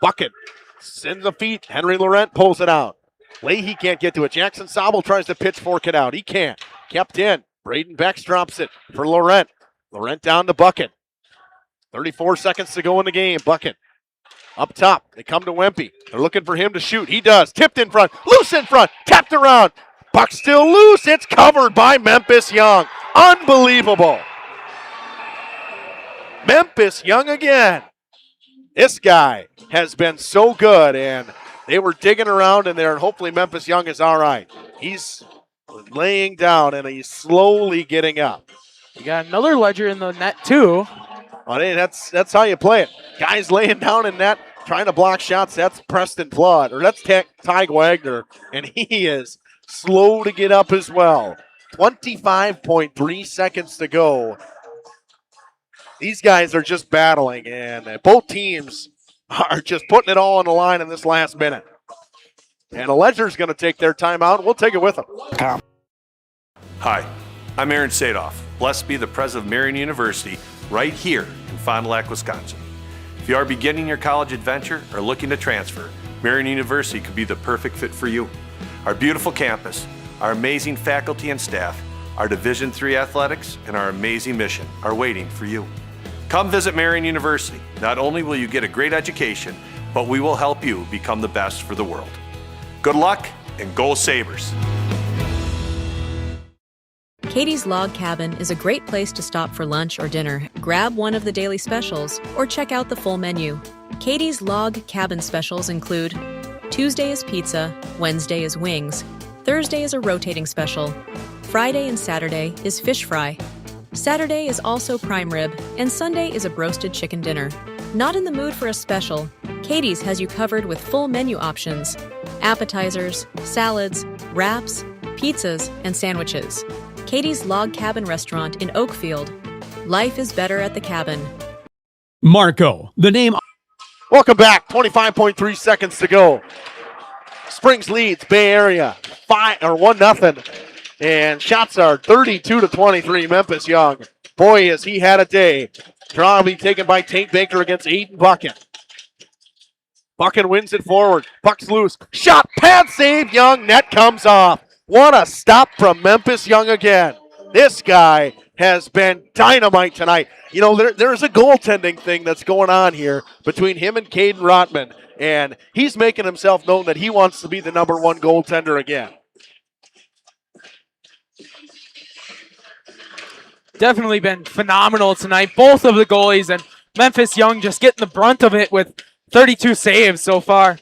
Speaker 2: Bucket sends the feet. Henry Laurent pulls it out. Leahy can't get to it. Jackson Sobel tries to pitchfork it out. He can't. Kept in. Braden Bex drops it for Laurent. Laurent down to Bucket. 34 seconds to go in the game. Bucket up top. They come to Wempe. They're looking for him to shoot. He does. Tipped in front. Loose in front. Tapped around. Puck still loose. It's covered by Memphis Young. Unbelievable. Memphis Young again. This guy has been so good, and they were digging around in there, and hopefully Memphis Young is all right. He's laying down, and he's slowly getting up.
Speaker 3: You got another Ledger in the net, too.
Speaker 2: Well, hey, that's how you play it. Guys laying down in net, trying to block shots. That's Preston Flood, or that's Ty Wagner, and he is slow to get up as well. 25.3 seconds to go. These guys are just battling, and both teams are just putting it all on the line in this last minute. And the Ledger's going to take their timeout. We'll take it with them.
Speaker 13: Hi, I'm Aaron Sadoff. Blessed be the president of Marian University right here in Fond du Lac, Wisconsin. If you are beginning your college adventure or looking to transfer, Marian University could be the perfect fit for you. Our beautiful campus, our amazing faculty and staff, our Division III athletics, and our amazing mission are waiting for you. Come visit Marian University. Not only will you get a great education, but we will help you become the best for the world. Good luck and go Sabres!
Speaker 15: Katie's Log Cabin is a great place to stop for lunch or dinner, grab one of the daily specials, or check out the full menu. Katie's Log Cabin specials include Tuesday is pizza, Wednesday is wings, Thursday is a rotating special, Friday and Saturday is fish fry, Saturday is also prime rib, and Sunday is a broasted chicken dinner. Not in the mood for a special? Katie's has you covered with full menu options, appetizers, salads, wraps, pizzas, and sandwiches. Katie's Log Cabin Restaurant in Oakfield. Life is better at the cabin.
Speaker 24: Marco, the name.
Speaker 2: Welcome back. 25.3 seconds to go. Springs leads Bay Area 1-0. And shots are 32-23. Memphis Young. Boy, has he had a day. Draw will be taken by Tank Baker against Aiden Bucket. Bucket wins it forward. Puck's loose. Shot, pad save, Young. Net comes off. What a stop from Memphis Young again. This guy has been dynamite tonight. You know, there's a goaltending thing that's going on here between him and Caden Rotman, and he's making himself known that he wants to be the #1 goaltender again.
Speaker 3: definitely been phenomenal tonight. Both of the goalies, and Memphis Young just getting the brunt of it with 32 saves so far.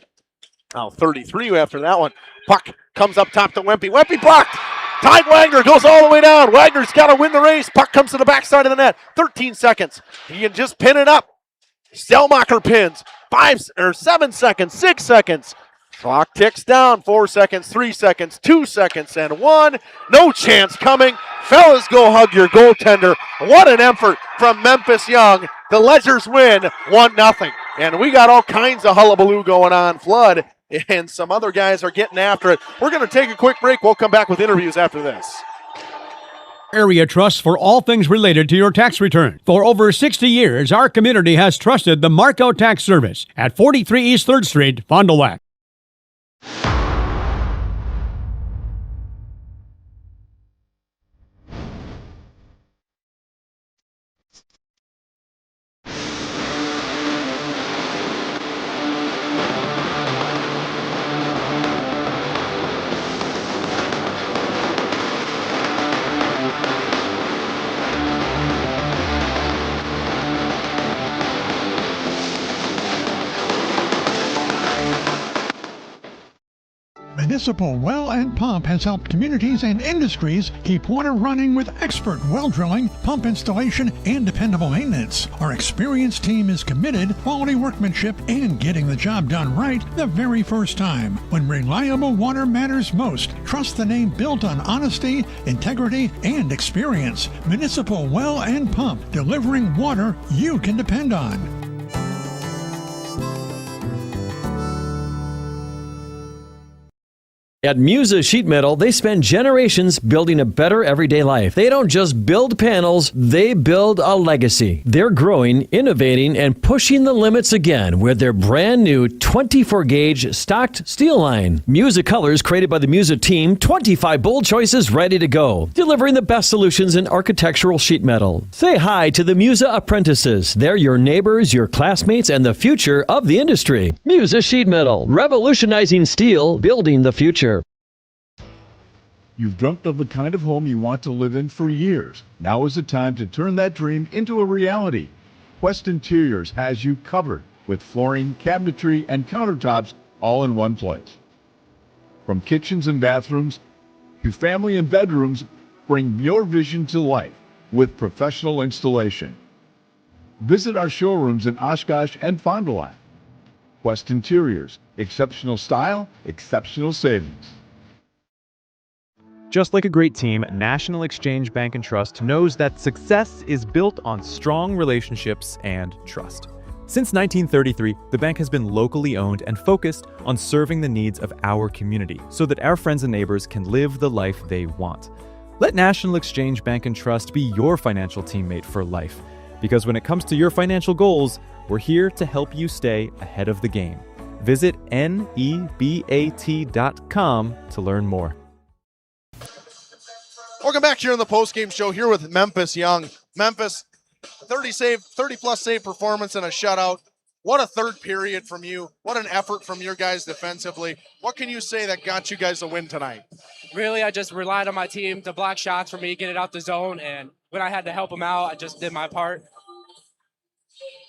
Speaker 2: Oh, 33 after that one. Puck comes up top to Wempe. Wempe blocked. Tide Wagner goes all the way down. Wagner's got to win the race. Puck comes to the backside of the net. 13 seconds. He can just pin it up. Stelmacher pins. 7 seconds, 6 seconds. Clock ticks down. 4 seconds, 3 seconds, 2 seconds, and 1. No chance coming. Fellas, go hug your goaltender. What an effort from Memphis Young. The Ledgers win 1-0. And we got all kinds of hullabaloo going on. Flood and some other guys are getting after it. We're going to take a quick break. We'll come back with interviews after this.
Speaker 24: Area Trust for all things related to your tax return. For over 60 years, our community has trusted the Marco Tax Service at 43 East 3rd Street, Fond du Lac.
Speaker 6: Municipal Well and Pump has helped communities and industries keep water running with expert well drilling, pump installation, and dependable maintenance. Our experienced team is committed, quality workmanship, and getting the job done right the very first time. When reliable water matters most, trust the name built on honesty, integrity, and experience. Municipal Well and Pump, delivering water you can depend on.
Speaker 4: At Musa Sheet Metal, they spend generations building a better everyday life. They don't just build panels, they build a legacy. They're growing, innovating, and pushing the limits again with their brand new 24-gauge stocked steel line. Musa colors created by the Musa team, 25 bold choices ready to go, delivering the best solutions in architectural sheet metal. Say hi to the Musa apprentices. They're your neighbors, your classmates, and the future of the industry. Musa Sheet Metal, revolutionizing steel, building the future.
Speaker 14: You've dreamt of the kind of home you want to live in for years. Now is the time to turn that dream into a reality. Quest Interiors has you covered with flooring, cabinetry, and countertops all in one place. From kitchens and bathrooms to family and bedrooms, bring your vision to life with professional installation. Visit our showrooms in Oshkosh and Fond du Lac. Quest Interiors, exceptional style, exceptional savings.
Speaker 17: Just like a great team, National Exchange Bank and Trust knows that success is built on strong relationships and trust. Since 1933, the bank has been locally owned and focused on serving the needs of our community so that our friends and neighbors can live the life they want. Let National Exchange Bank and Trust be your financial teammate for life, because when it comes to your financial goals, we're here to help you stay ahead of the game. Visit nebat.com to learn more.
Speaker 2: Welcome back here on the postgame show here with Memphis Young. Memphis, 30-plus save performance and a shutout. What a third period from you. What an effort from your guys defensively. What can you say that got you guys a win tonight?
Speaker 22: Really, I just relied on my team to block shots for me, get it out the zone, and when I had to help them out, I just did my part.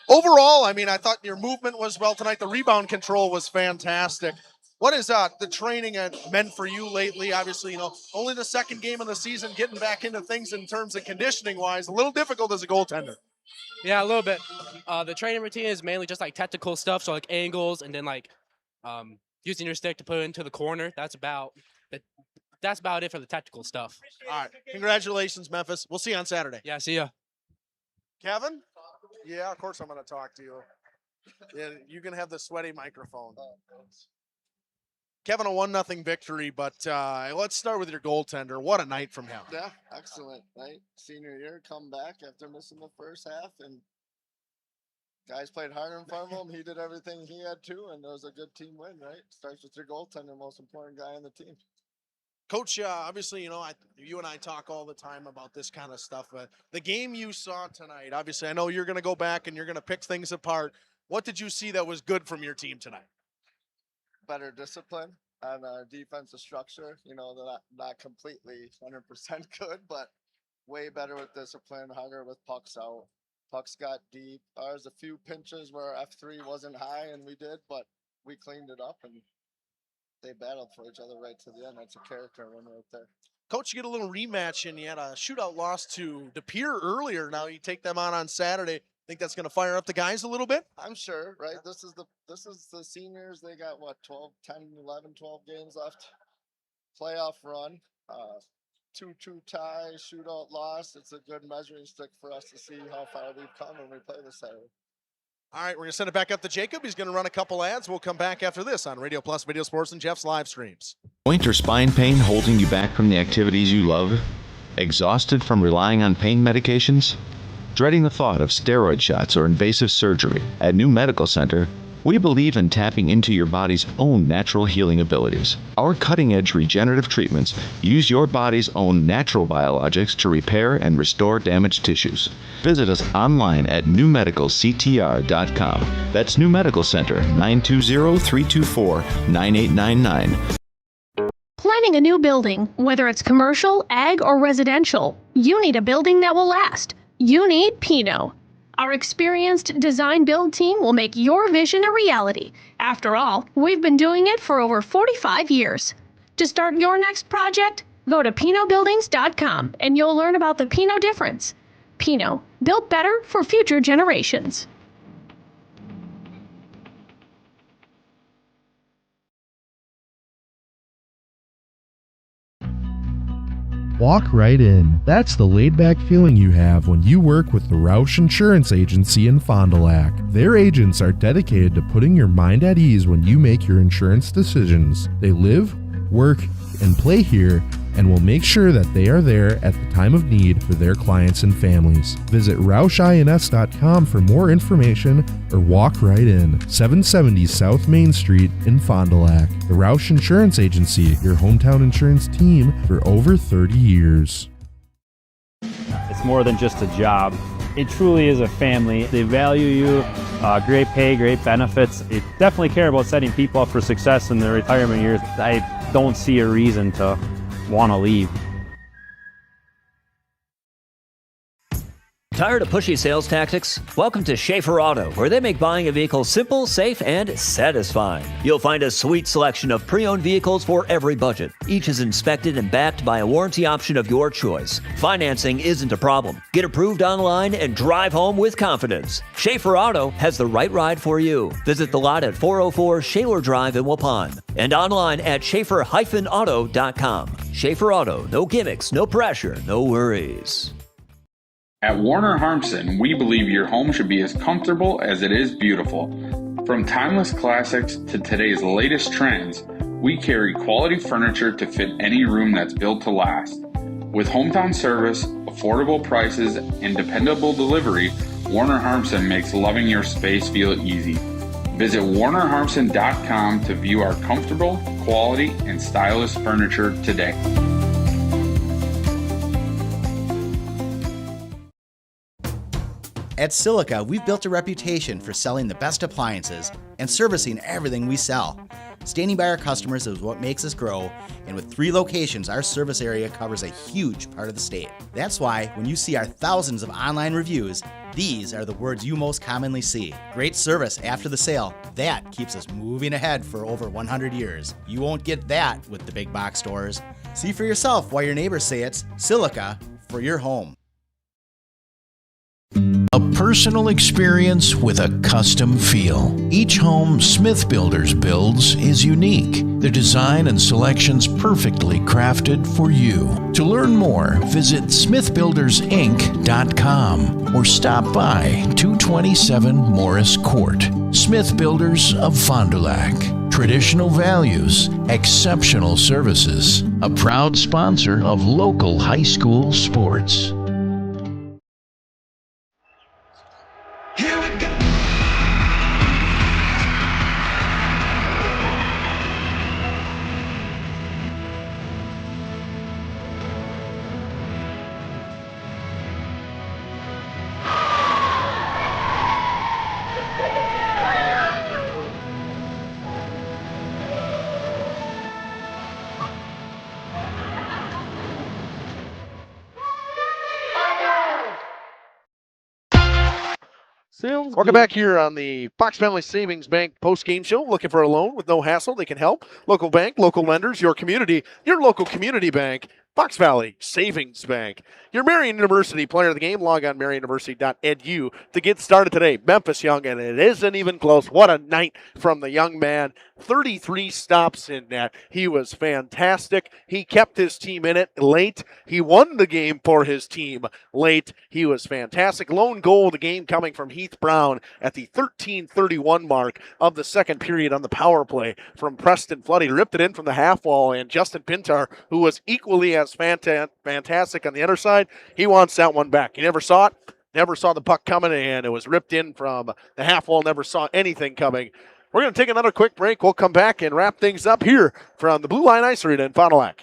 Speaker 2: Overall, I thought your movement was well tonight. The rebound control was fantastic. What is the training meant for you lately? Obviously, only the second game of the season, getting back into things in terms of conditioning-wise, a little difficult as a goaltender.
Speaker 22: Yeah, a little bit. The training routine is mainly just like tactical stuff, so like angles and then using your stick to put it into the corner. That's about it for the tactical stuff.
Speaker 2: All right. Congratulations, Memphis. We'll see you on Saturday.
Speaker 22: Yeah, see ya.
Speaker 2: Kevin? Yeah, of course I'm going to talk to you. Yeah, you can have the sweaty microphone. Kevin, a 1-0 victory, but let's start with your goaltender. What a night from him.
Speaker 25: Yeah, excellent night. Senior year, come back after missing the first half, and guys played hard in front of him. He did everything he had to, and it was a good team win, right? Starts with your goaltender, most important guy on the team.
Speaker 2: Coach, obviously, you and I talk all the time about this kind of stuff. The game you saw tonight, obviously, I know you're going to go back and you're going to pick things apart. What did you see that was good from your team tonight?
Speaker 25: Better discipline on our defensive structure. They're not completely 100% good, but way better with discipline, hungry with pucks out. Pucks got deep. There's a few pinches where F3 wasn't high and we did, but we cleaned it up and they battled for each other right to the end. That's a character one right there.
Speaker 2: Coach, you get a little rematch, and you had a shootout loss to De Pere earlier. Now you take them on Saturday. Think that's going to fire up the guys a little bit?
Speaker 25: I'm sure, right? This is the seniors. They got what, 12 games left. Playoff run. 2-2 tie, shootout loss. It's a good measuring stick for us to see how far we've come when we play this Saturday.
Speaker 2: All right, we're going to send it back up to Jacob. He's going to run a couple ads. We'll come back after this on Radio Plus Video Sports and Jeff's live streams.
Speaker 1: Joint or spine pain holding you back from the activities you love? Exhausted from relying on pain medications? Dreading the thought of steroid shots or invasive surgery? At New Medical Center, we believe in tapping into your body's own natural healing abilities. Our cutting-edge regenerative treatments use your body's own natural biologics to repair and restore damaged tissues. Visit us online at newmedicalctr.com. That's New Medical Center, 920-324-9899.
Speaker 5: Planning a new building, whether it's commercial, ag, or residential, you need a building that will last. You need Pino. Our experienced design build team will make your vision a reality. After all, we've been doing it for over 45 years. To start your next project, go to pinobuildings.com and you'll learn about the Pino difference. Pino, built better for future generations.
Speaker 9: Walk right in. That's the laid-back feeling you have when you work with the Roush Insurance Agency in Fond du Lac. Their agents are dedicated to putting your mind at ease when you make your insurance decisions. They live, work, and play here, and will make sure that they are there at the time of need for their clients and families. Visit RoushINS.com for more information or walk right in. 770 South Main Street in Fond du Lac. The Roush Insurance Agency, your hometown insurance team for over 30 years.
Speaker 16: It's more than just a job. It truly is a family. They value you, great pay, great benefits. They definitely care about setting people up for success in their retirement years. I don't see a reason to want to leave.
Speaker 12: Tired of pushy sales tactics? Welcome to Schaefer Auto, where they make buying a vehicle simple, safe, and satisfying. You'll find a sweet selection of pre-owned vehicles for every budget. Each is inspected and backed by a warranty option of your choice. Financing isn't a problem. Get approved online and drive home with confidence. Schaefer Auto has the right ride for you. Visit the lot at 404 Shaler Drive in Waupun and online at schaefer-auto.com. Schaefer Auto, no gimmicks, no pressure, no worries.
Speaker 23: At Warner Harmson, we believe your home should be as comfortable as it is beautiful. From timeless classics to today's latest trends, we carry quality furniture to fit any room that's built to last. With hometown service, affordable prices, and dependable delivery, Warner Harmson makes loving your space feel easy. Visit WarnerHarmson.com to view our comfortable, quality, and stylish furniture today.
Speaker 26: At Silica, we've built a reputation for selling the best appliances and servicing everything we sell. Standing by our customers is what makes us grow, and with 3 locations, our service area covers a huge part of the state. That's why when you see our thousands of online reviews, these are the words you most commonly see. Great service after the sale. That keeps us moving ahead for over 100 years. You won't get that with the big box stores. See for yourself why your neighbors say it's Silica for your home.
Speaker 27: A personal experience with a custom feel. Each home Smith Builders builds is unique. Their design and selections perfectly crafted for you. To learn more, visit smithbuildersinc.com or stop by 227 Morris Court. Smith Builders of Fond du Lac. Traditional values, exceptional services. A proud sponsor of local high school sports.
Speaker 2: Welcome back here on the Fox Family Savings Bank post-game show. Looking for a loan with no hassle? They can help. Local bank, local lenders, your community, your local community bank. Fox Valley Savings Bank. Your Marion University player of the game. Log on marionuniversity.edu to get started today. Memphis Young, and it isn't even close. What a night from the young man. 33 stops in net. He was fantastic. He kept his team in it late. He won the game for his team late. He was fantastic. Lone goal of the game coming from Heath Brown at the 13:31 mark of the second period on the power play from Preston Flood. He ripped it in from the half wall, and Justin Pintar, who was equally as fantastic on the other side, he wants that one back. He never saw it, never saw the puck coming, and it was ripped in from the half wall, never saw anything coming. We're going to take another quick break. We'll come back and wrap things up here from the Blue Line Ice Arena in Fond du Lac.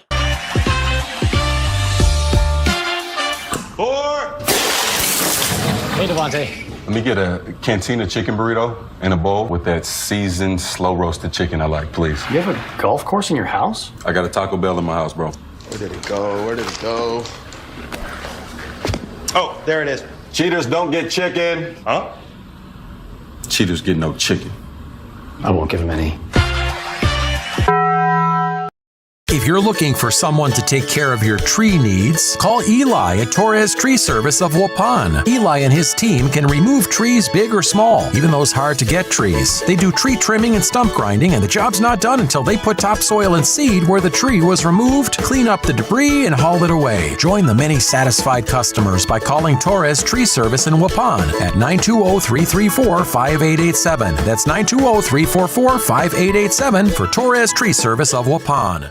Speaker 7: Hey, Devontae. Let me get a Cantina chicken burrito and a bowl with that seasoned, slow-roasted chicken I like, please.
Speaker 8: You have a golf course in your house?
Speaker 7: I got a Taco Bell in my house, bro.
Speaker 8: Where did it go? Where did it go?
Speaker 7: Oh, there it is. Cheaters don't get chicken. Huh? Cheaters get no chicken.
Speaker 8: I won't give him any.
Speaker 10: If you're looking for someone to take care of your tree needs, call Eli at Torres Tree Service of Waupun. Eli and his team can remove trees big or small, even those hard-to-get trees. They do tree trimming and stump grinding, and the job's not done until they put topsoil and seed where the tree was removed, clean up the debris, and haul it away. Join the many satisfied customers by calling Torres Tree Service in Waupun at 920-334-5887. That's 920-344-5887 for Torres Tree Service of Waupun.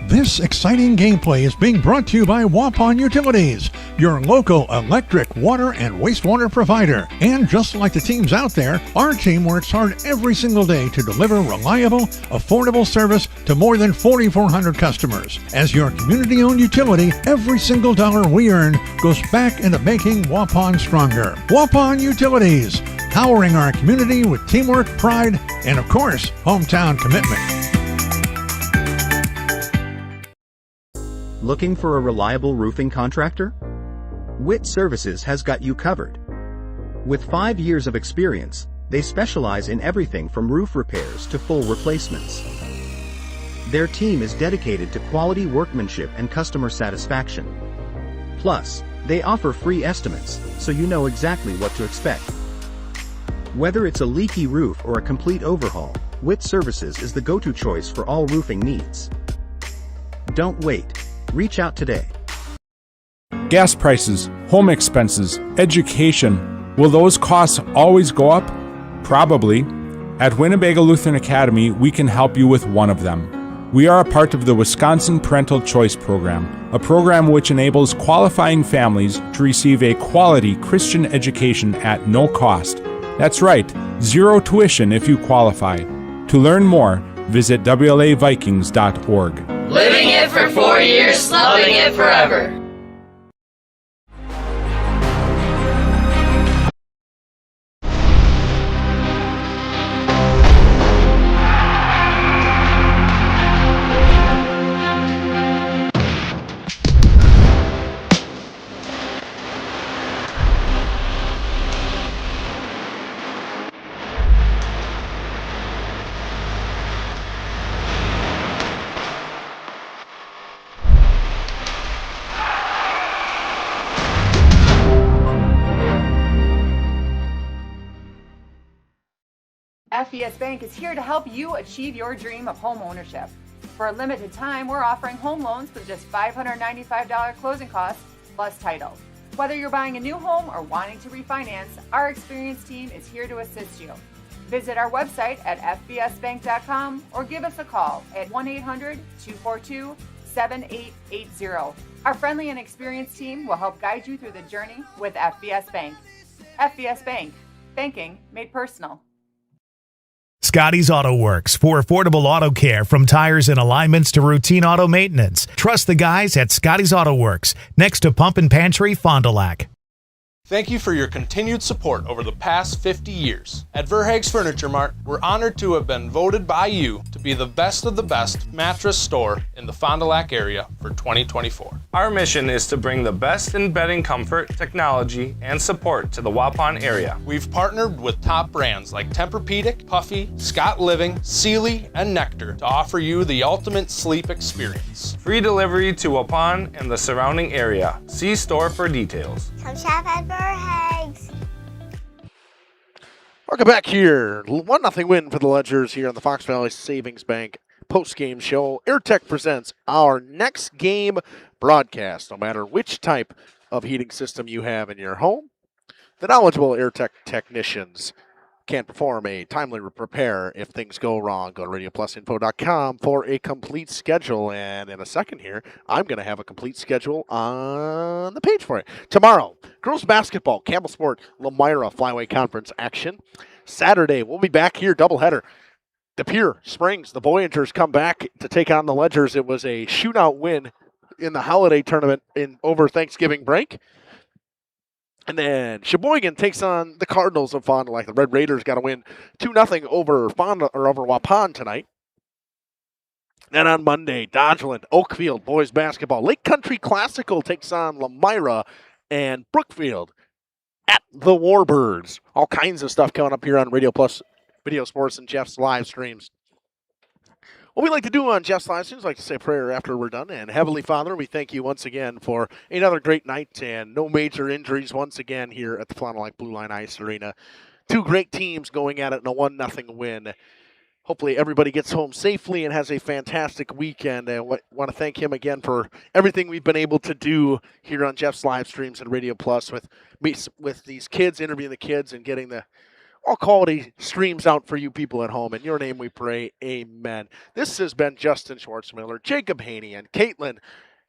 Speaker 6: This exciting gameplay is being brought to you by Waupun Utilities, your local electric, water, and wastewater provider. And just like the teams out there, our team works hard every single day to deliver reliable, affordable service to more than 4,400 customers. As your community-owned utility, every single dollar we earn goes back into making Waupun stronger. Waupun Utilities, powering our community with teamwork, pride, and of course, hometown commitment.
Speaker 18: Looking for a reliable roofing contractor? Witt Services has got you covered. With 5 years of experience, they specialize in everything from roof repairs to full replacements. Their team is dedicated to quality workmanship and customer satisfaction. Plus, they offer free estimates, so you know exactly what to expect. Whether it's a leaky roof or a complete overhaul, Witt Services is the go-to choice for all roofing needs. Don't wait. Reach out today.
Speaker 19: Gas prices, home expenses, education. Will those costs always go up? Probably. At Winnebago Lutheran Academy, we can help you with one of them. We are a part of the Wisconsin Parental Choice Program, a program which enables qualifying families to receive a quality Christian education at no cost. That's right, zero tuition if you qualify. To learn more, visit WLAVikings.org.
Speaker 20: Living it for 4 years, loving it forever.
Speaker 21: FVS Bank is here to help you achieve your dream of home ownership. For a limited time, we're offering home loans with just $595 closing costs plus title. Whether you're buying a new home or wanting to refinance, our experienced team is here to assist you. Visit our website at fbsbank.com or give us a call at 1-800-242-7880. Our friendly and experienced team will help guide you through the journey with FBS Bank. FBS Bank, banking made personal.
Speaker 28: Scotty's Auto Works for affordable auto care, from tires and alignments to routine auto maintenance. Trust the guys at Scotty's Auto Works, next to Pump and Pantry, Fond du Lac.
Speaker 3: Thank you for your continued support over the past 50 years. At Verhaeg's Furniture Mart, we're honored to have been voted by you to be the best of the best mattress store in the Fond du Lac area for 2024.
Speaker 4: Our mission is to bring the best in bedding comfort, technology, and support to the Waupun area.
Speaker 3: We've partnered with top brands like Tempur-Pedic, Puffy, Scott Living, Sealy, and Nectar to offer you the ultimate sleep experience.
Speaker 4: Free delivery to Waupun and the surrounding area. See store for details.
Speaker 11: Come shop at Verhaeg's.
Speaker 2: Welcome back here. 1-0 win for the Ledgers here on the Fox Valley Savings Bank post-game show. AirTech presents our next game broadcast. No matter which type of heating system you have in your home, the knowledgeable AirTech technicians can perform a timely repair if things go wrong. Go to radioplusinfo.com for a complete schedule. And in a second here, I'm going to have a complete schedule on the page for you. Tomorrow, girls basketball, Campbell Sport, Lomira Flyway Conference action. Saturday, we'll be back here, doubleheader. De Pere Springs, the Voyagers come back to take on the Ledgers. It was a shootout win in the holiday tournament over Thanksgiving break. And then Sheboygan takes on the Cardinals of Fond du Lac. The Red Raiders got to win 2-0 over Waupun tonight. Then on Monday, Dodgeland, Oakfield, boys basketball. Lake Country Classical takes on Lomira and Brookfield at the Warbirds. All kinds of stuff coming up here on Radio Plus, Video Sports, and Jeff's live streams. What we like to do on Jeff's live streams, like to say a prayer after we're done. And Heavenly Father, we thank you once again for another great night and no major injuries once again here at the Fond du Lac Blue Line Ice Arena. Two great teams going at it in a 1-0 win. Hopefully everybody gets home safely and has a fantastic weekend. I want to thank him again for everything we've been able to do here on Jeff's live streams and Radio Plus with these kids, interviewing the kids and getting the all quality streams out for you people at home. In your name we pray, amen. This has been Justin Schwartzmiller, Jacob Haney, and Caitlin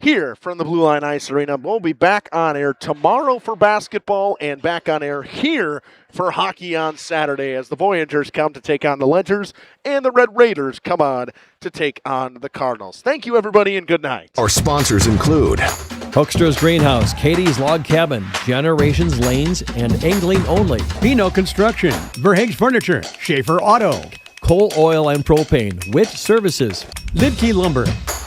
Speaker 2: here from the Blue Line Ice Arena. We'll be back on air tomorrow for basketball and back on air here for hockey on Saturday as the Voyagers come to take on the Ledgers and the Red Raiders come on to take on the Cardinals. Thank you, everybody, and good night.
Speaker 13: Our sponsors include
Speaker 14: Hoekstra's Greenhouse, Katie's Log Cabin, Generations Lanes, and Angling Only.
Speaker 15: Pino Construction, Verhaeg's Furniture, Schaefer Auto,
Speaker 14: Coal, Oil, and Propane, Witt Services,
Speaker 15: Lidkey Lumber,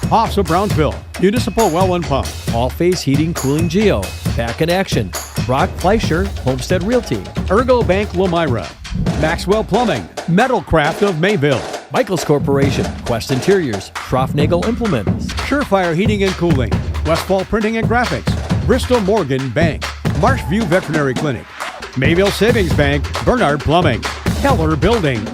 Speaker 15: Hoffs of Brownsville, Municipal Well and Pump,
Speaker 14: All Phase Heating, Cooling Geo, Back in Action, Brock Fleischer, Homestead Realty,
Speaker 15: Ergo Bank Lomira, Maxwell Plumbing, Metalcraft of Mayville,
Speaker 14: Michaels Corporation, Quest Interiors, Schroffnagel Implements,
Speaker 15: Surefire Heating and Cooling, Westfall Printing and Graphics, Bristol Morgan Bank, Marshview Veterinary Clinic, Mayville Savings Bank, Bernard Plumbing, Keller Buildings.